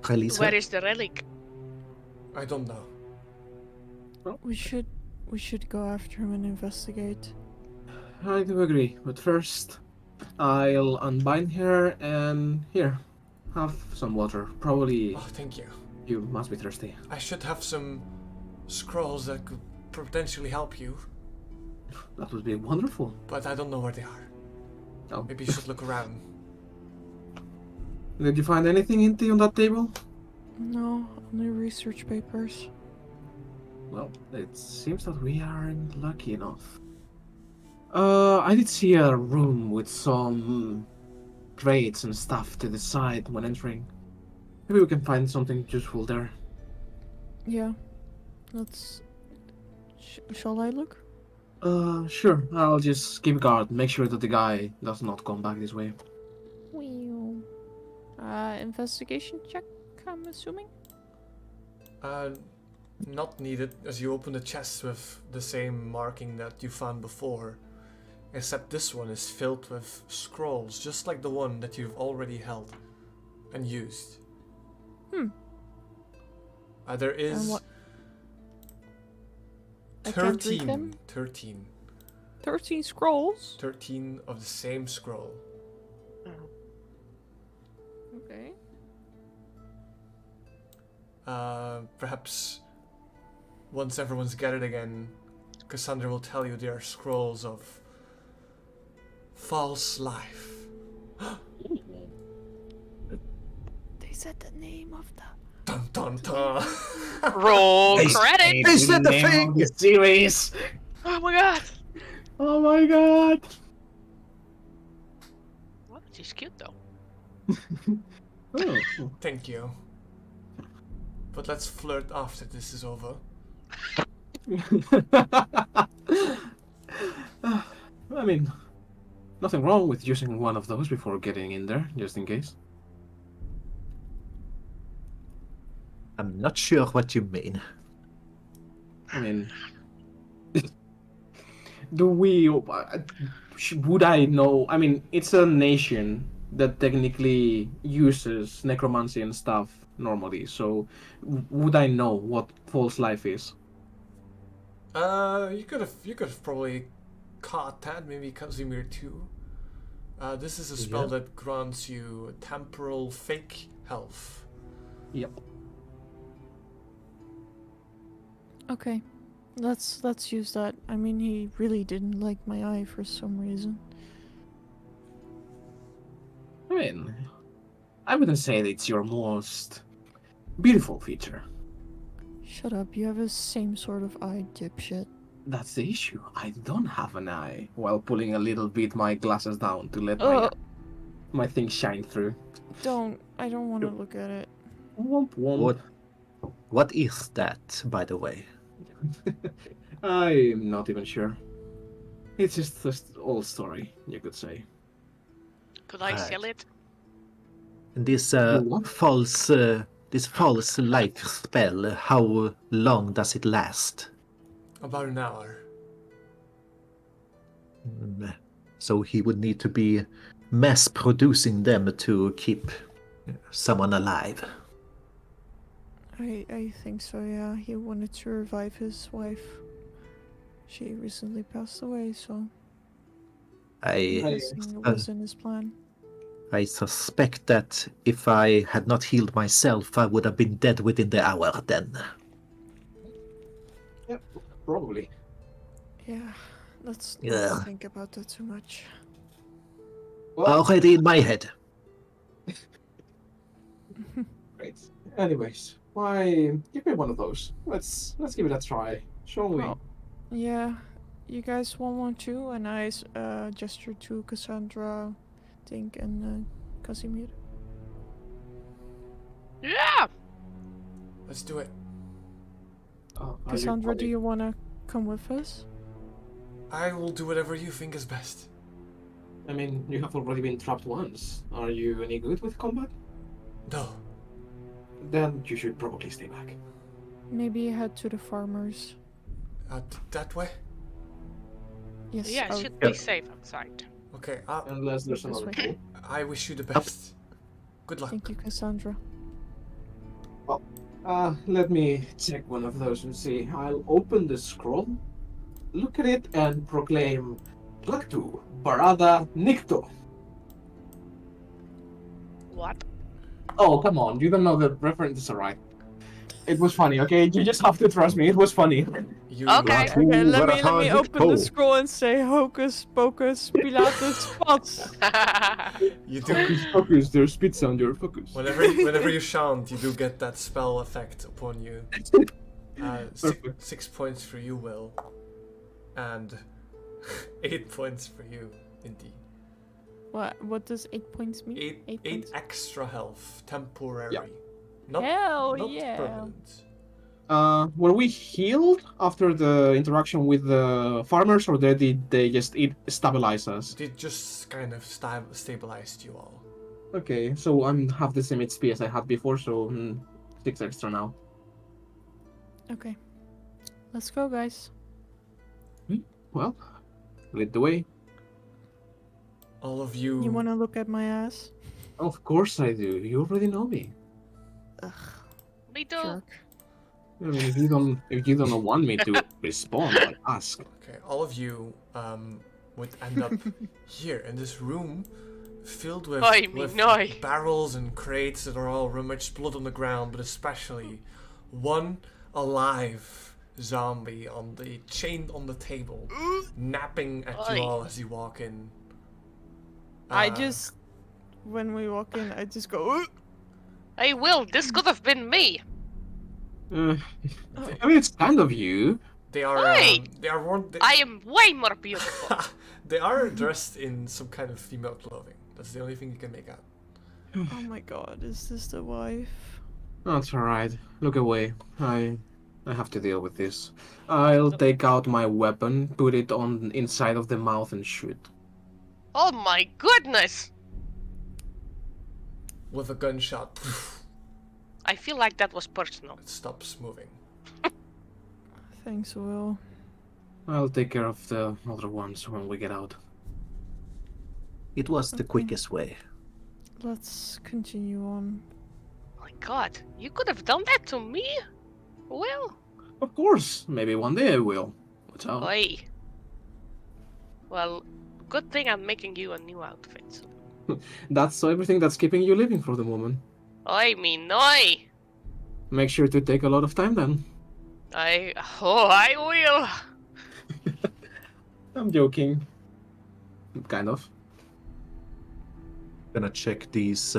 Release her. Where is the relic? I don't know. We should go after him and investigate. I do agree, but first, I'll unbind her and here, have some water. Probably Oh, thank you. you must be thirsty. I should have some scrolls that could potentially help you, That would be wonderful. but I don't know where they are. Oh. Maybe you should look around. Did you find anything inty on that table? No, only research papers. Well, it seems that we aren't lucky enough. I did see a room with some crates and stuff to the side when entering. Maybe we can find something useful there. Yeah. Let's. Shall I look? Sure. I'll just keep guard. Make sure that the guy does not come back this way. Well. Investigation check, I'm assuming? Not needed, as you open the chest with the same marking that you found before. Except this one is filled with scrolls, just like the one that you've already held and used. There And is what? I can't read 13, them? 13, 13 scrolls? 13 of the same scroll. Okay. Perhaps once everyone's gathered again, Cassandra will tell you they are scrolls of false life. They said the name of the. Dun dun dun! Roll They credit. They said the Name of thing! the series. Oh my god. Oh my god. Well, she's cute though. Oh. Thank you. But let's flirt after this is over. I mean, nothing wrong with using one of those before getting in there, just in case. I'm not sure what you mean. I mean, do we? Would I know? I mean, it's a nation that technically uses necromancy and stuff normally. So, would I know what false life is? You could have probably caught that, maybe Casimir too. This is a spell Yeah. that grants you temporal fake health. Yep. Okay. Let's use that. I mean, he really didn't like my eye for some reason. I mean, I wouldn't say that it's your most beautiful feature. Shut up, you have the same sort of eye, dipshit. That's the issue. I don't have an eye. While pulling a little bit my glasses down to let my thing shine through. I don't want to look at it. Womp womp. What is that, by the way? I'm not even sure. It's just an old story, you could say. Could I Right. sell it? This What? this false life spell, how long does it last? About an hour. So he would need to be mass producing them to keep someone alive. I think so, yeah. He wanted to revive his wife. She recently passed away, so I guessing it was in his plan. I suspect that if I had not healed myself, I would have been dead within the hour then. Yep, probably. Yeah, let's Yeah. not think about that too much. Already in my head. Great. Anyways, why give me one of those? Let's give it a try, shall we? Oh. Yeah, you guys want one too? And I gesture to Cassandra, Tink, and Casimir. Yeah. Let's do it. Are you Cassandra, do probably- you want to come with us? I will do whatever you think is best. I mean, you have already been trapped once. Are you any good with combat? No. Then you should probably stay back. Maybe head to the farmers. That way? Yes. Yeah, it I'll- should be safe outside. Okay, Unless there's This another way. tool. I wish you the best. Good luck. Thank you, Cassandra. Let me check one of those and see. I'll open the scroll, look at it, and proclaim Plaktu Barada Nikto. What? Oh, come on. You don't know the references are right. It was funny, okay? You just have to trust me. It was funny. You Okay. Okay, let me Varahanic open the Po. scroll and say Hocus Pocus Pilatus Spots. You do. Focus, there's pizza on your focus. Whenever you chant, you do get that spell effect upon you. Perfect. 6 points for you, Will, and 8 points for you, Indy. What does 8 points mean? 8 points? extra health, temporary. Yeah. Not, Hell not yeah. permanent. Were we healed after the interaction with the farmers, or did they just stabilize us? They just kind of stabilized you all. Okay, so I'm half the same HP as I had before, so 6 extra now. Okay. Let's go, guys. Well, lead the way. All of you. You want to look at my ass? Of course I do. You already know me. Ugh, Me too. jerk. I mean, if you don't want me to respond, I'll ask. Okay, all of you would end up here in this room filled with, Oi, me with noi. barrels and crates that are all rummaged, blood on the ground, but especially one alive zombie on the chained on the table, napping at Oi. you all as you walk in. I Uh, just, when we walk in, I just go. "Ugh." Hey, Will, this could have been me. Uh, I mean, it's kind of you. They are Oi. they are worn. I am way more beautiful. They are dressed in some kind of female clothing. That's the only thing you can make out. Oh my god, is this the wife? That's alright. Look away. I have to deal with this. I'll take out my weapon, put it on inside of the mouth, and shoot. Oh my goodness! With a gunshot, I feel like that was personal. it stops moving. Thanks, Will. I'll take care of the other ones when we get out. It was the Okay. quickest way. Let's continue on. My god, you could have done that to me? Will? Of course, maybe one day I will. Watch out. Oi. Well, good thing I'm making you a new outfit. That's everything that's keeping you living for the moment. Oi, me noi! Make sure to take a lot of time then. I will! I'm joking. Kind of. Gonna check these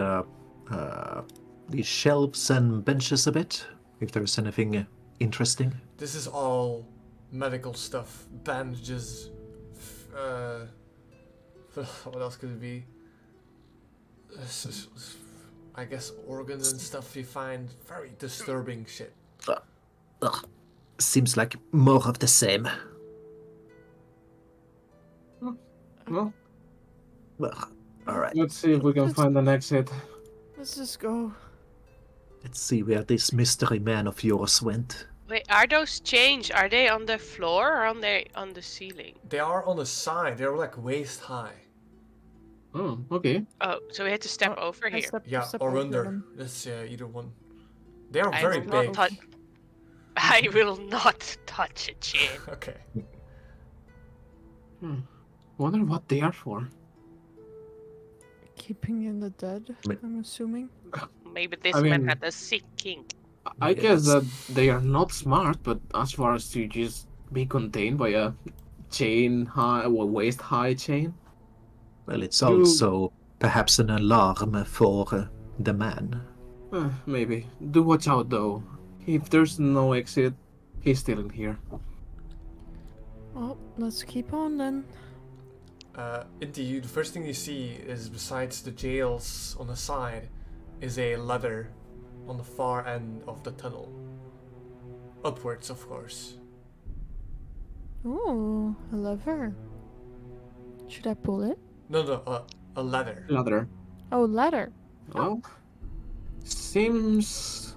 shelves and benches a bit, if there's anything interesting. This is all medical stuff, bandages. What else could it be? I guess organs and stuff you find. Very disturbing shit. Ugh, seems like more of the same. Well, Well, all right. let's see if we can find an exit. Let's just go. Let's see where this mystery man of yours went. Wait, are those chains? Are they on the floor or on the ceiling? They are on the side. They're like waist high. Oh, okay. Oh, so we had to step Oh, over I here. step- Yeah, step or over under. them. That's either one. They are I very will not big. touch. I will not touch a chain. Okay. Wonder what they are for. Keeping in the dead, But- I'm assuming. Maybe this I man mean- had a sick kink. I guess Yes. that they are not smart, but as far as to just be contained by a chain high or waist high chain. Well, it's You- also perhaps an alarm for the man. Maybe. Do watch out though. If there's no exit, he's still in here. Well, let's keep on then. Inti, the first thing you see is besides the jails on the side, is a ladder on the far end of the tunnel. Upwards, of course. Ooh, a lever. Should I pull it? No, a ladder. Ladder. Oh, ladder. Well, seems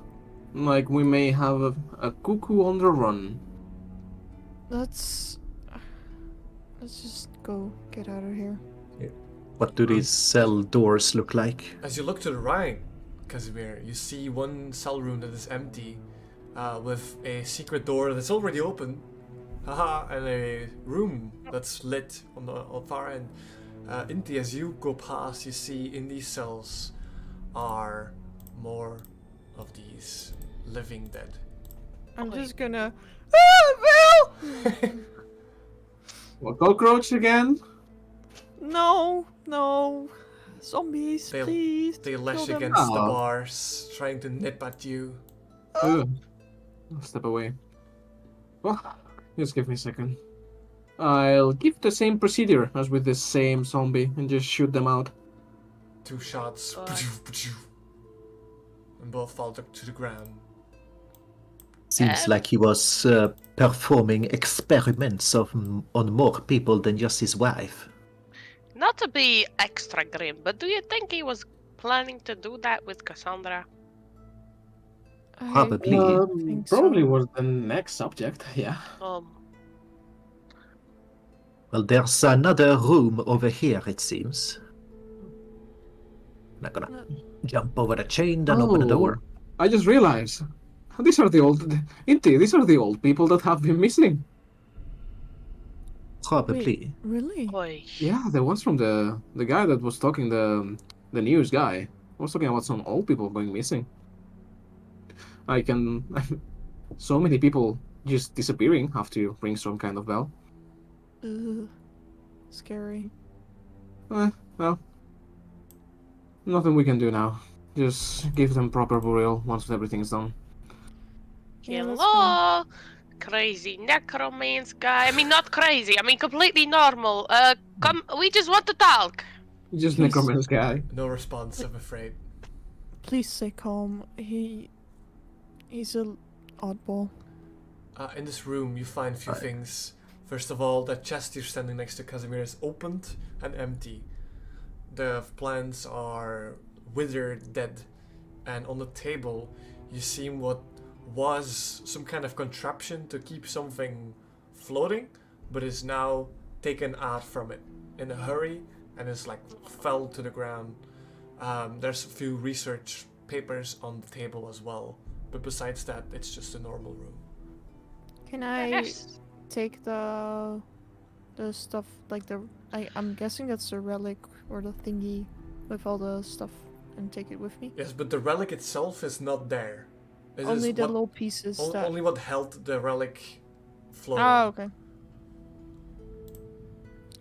like we may have a cuckoo on the run. Let's just go. Get out of here. What do these cell doors look like? As you look to the right, Casimir, you see one cell room that is empty, with a secret door that's already open, haha, and a room that's lit on the far end. Inti, as you go past, you see in these cells are more of these living dead. I'm Oi. just gonna. Ah, Bill! What, cockroach again? No, no. Zombies, They'll- please. They lash kill them. against the Ah. bars, trying to nip at you. Ugh. I'll step away. Well, just give me a second. I'll give the same procedure as with the same zombie and just shoot them out. 2 shots. Fuck. and both fall to the ground. Seems like he was performing experiments on more people than just his wife. Not to be extra grim, but do you think he was planning to do that with Cassandra? I Probably. think Probably so. was the next subject. Yeah. Well, there's another room over here, it seems. I'm gonna jump over the chain and open the door. I just realized. These are the old. Inti, these are the old people that have been missing. Probably. Really? Oi. Yeah, there was from the guy that was talking, the news guy was talking about some old people going missing. I can so many people just disappearing after you ring some kind of bell. Ugh. Scary. Well, nothing we can do now. Just give them proper burial once everything's done. Yeah, let's Hello, crazy necromance guy. I mean, not crazy. I mean, completely normal. Come, we just want to talk. Just Please. necromancer guy. No response, I'm afraid. Please stay calm. He's a oddball. In this room, you find a few things. First of all, that chest you're standing next to Casimir is opened and empty. The plants are withered, dead. And on the table, you see what was some kind of contraption to keep something floating, but is now taken out from it in a hurry and is like fell to the ground. There's a few research papers on the table as well, but besides that, it's just a normal room. Can I Yes. take the stuff like I'm guessing that's the relic or the thingy with all the stuff and take it with me? Yes, but the relic itself is not there. It is Only the what- little pieces that. only what held the relic floating. Oh, okay.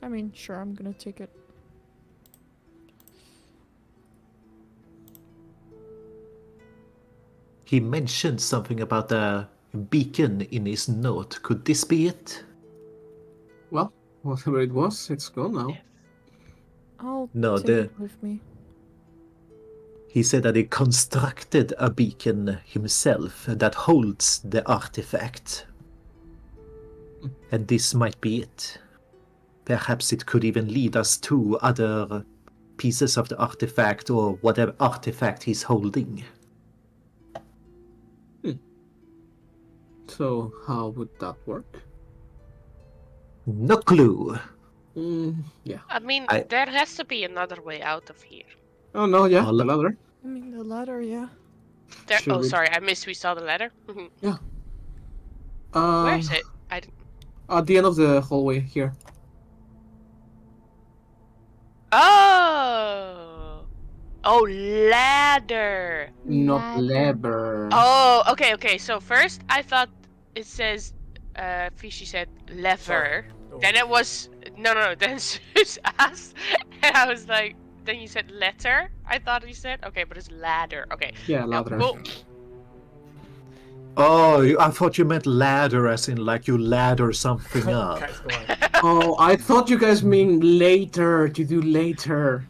I mean, sure, I'm gonna take it. He mentioned something about a beacon in his note. Could this be it? Well, whatever it was, it's gone now. I'll No, take the- it with me. He said that he constructed a beacon himself that holds the artifact. And this might be it. Perhaps it could even lead us to other pieces of the artifact or whatever artifact he's holding. So how would that work? No clue. Yeah. I mean, I- there has to be another way out of here. Oh no, yeah, I'll- the ladder. I mean, the ladder, yeah. There. Should Oh, we- sorry, I missed. We saw the ladder. Where is it? I didn't... At the end of the hallway here. Oh. Oh, ladder. Not lever. Oh, okay. So first, I thought it says, Fishy said lever. Oh, Then it was no. Then Zeus asked, and I was like, then you said letter. I thought you said okay, but it's ladder. Okay. Yeah, Now, ladder. go. Oh, I thought you meant ladder as in like you ladder something up. Guys, go on. Oh, I thought you guys mean later, to do later.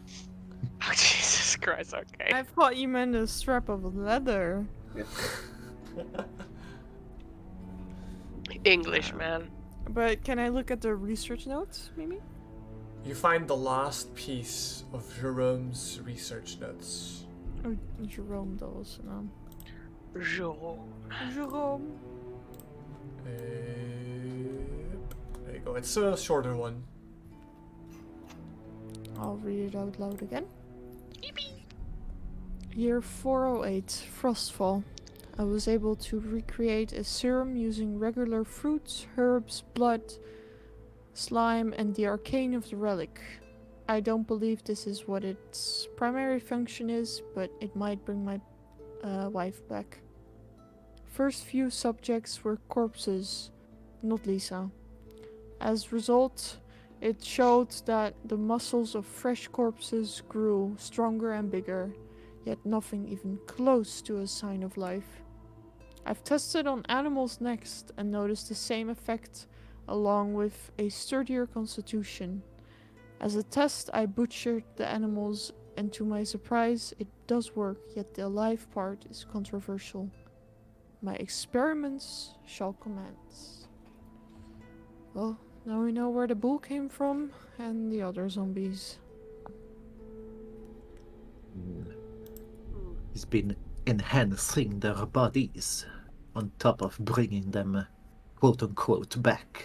Oh, Jesus Christ. Okay. I thought you meant a strap of leather. English, man. But can I look at the research notes, maybe? You find the last piece of Jerome's research notes. Or Jerome does, no. Jerome. Jerome. There you go. It's a shorter one. I'll read it out loud again. Year 408, Frostfall. I was able to recreate a serum using regular fruits, herbs, blood, slime, and the arcane of the relic. I don't believe this is what its primary function is, but it might bring my wife back. First few subjects were corpses, not Lisa. As a result, it showed that the muscles of fresh corpses grew stronger and bigger, yet nothing even close to a sign of life. I've tested on animals next and noticed the same effect, along with a sturdier constitution. As a test, I butchered the animals and to my surprise, it does work, yet the alive part is controversial. My experiments shall commence. Well, now we know where the bull came from and the other zombies. He's been enhancing their bodies on top of bringing them, quote unquote, back.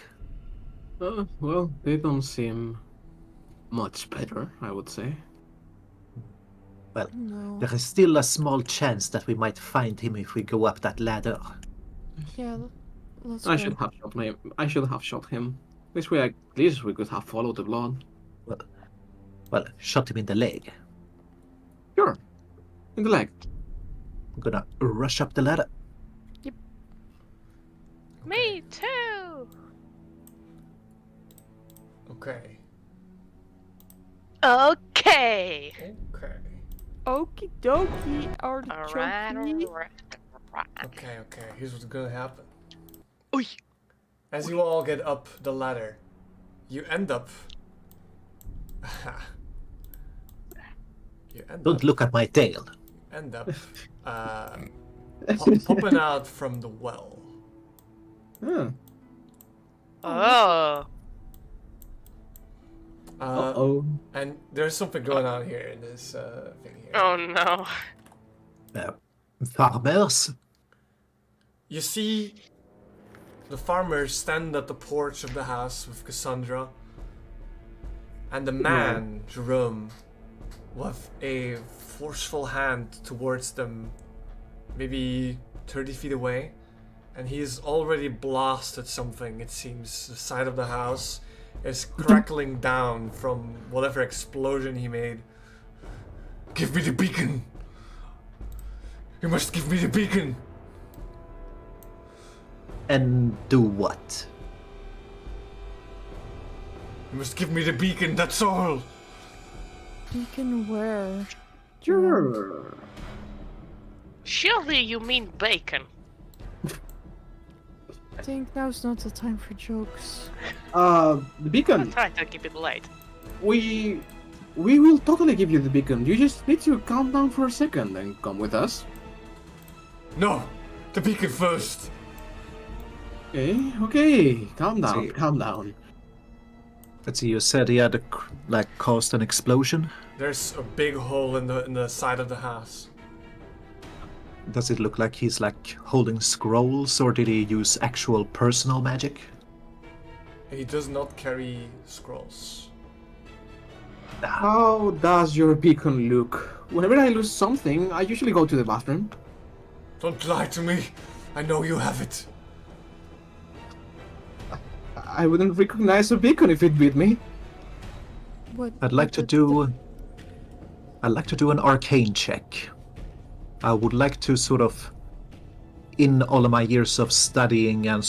Well, they don't seem much better, I would say. Well, No. there is still a small chance that we might find him if we go up that ladder. Yeah, let's I go. should have shot him. I should have shot him. This way, at least we could have followed the blood. Well, shot him in the leg. Sure. In the leg. I'm gonna rush up the ladder. Me too. Okay. Okay. Okay. Okie dokie, Alright, artichoke. alright. Okay, okay. Here's what's gonna happen. Oi. As you all get up the ladder, you end up. Don't look at my tail. End up popping out from the well. Huh. Oh. Uh-oh. And there's something going on here in this thing here. Oh no. Farmers? You see the farmers stand at the porch of the house with Cassandra, and the man, Jerome, with a forceful hand towards them, maybe 30 feet away, and he's already blasted something, it seems. The side of the house is crackling down from whatever explosion he made. Give me the beacon! You must give me the beacon! And do what? You must give me the beacon, that's all! Beacon where? Sure. Surely you mean bacon. I think now's not the time for jokes. The I'm beacon. trying to keep it light. We will totally give you the beacon. You just need to calm down for a second and come with us. No! The beacon first! Okay. Calm down, See. calm down. Let's see, you said he had caused an explosion? There's a big hole in the side of the house. Does it look like he's holding scrolls, or did he use actual personal magic? He does not carry scrolls. How does your beacon look? Whenever I lose something, I usually go to the bathroom. Don't lie to me! I know you have it! I wouldn't recognize a beacon if it beat me. What? I'd like to do an arcane check. I would like to in all of my years of studying and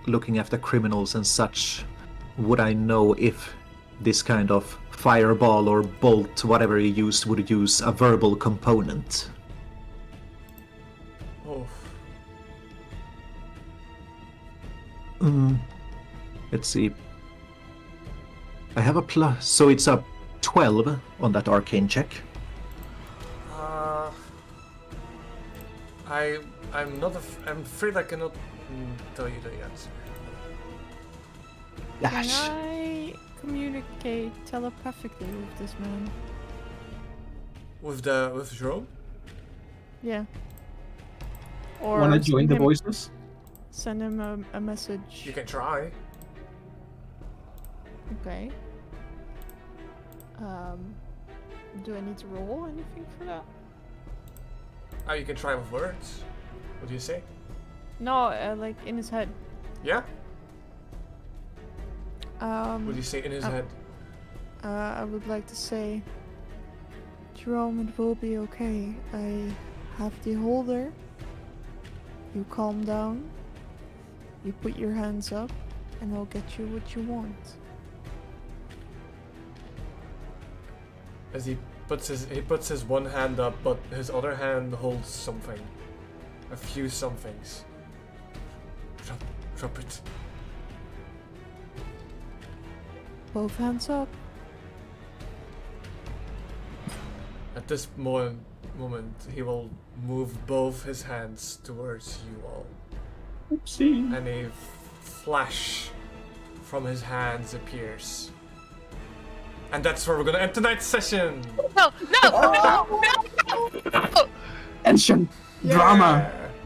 looking after criminals and such, would I know if this kind of fireball or bolt, whatever he used, would use a verbal component? Oh. Let's see. I have a plus, so it's a 12 on that arcane check. I'm afraid I cannot tell you the answer. Can Gosh. I communicate telepathically with this man? With Jerome? Yeah. Or Wanna join send the him- voices? Send him a message. You can try. Okay. Do I need to roll anything for that? Oh, you can try with words. What do you say? No, like in his head. Yeah? What do you Um, say in his head? I would like to say, Jerome, it will be okay. I have the holder. You calm down. You put your hands up, and I'll get you what you want. As he puts his one hand up, but his other hand holds something. A few somethings. Drop it. Both hands up. this moment, he will move both his hands towards you all. Oopsie. And a flash from his hands appears. And that's where we're gonna end tonight's session! No, no, no, no, no! Tension, drama.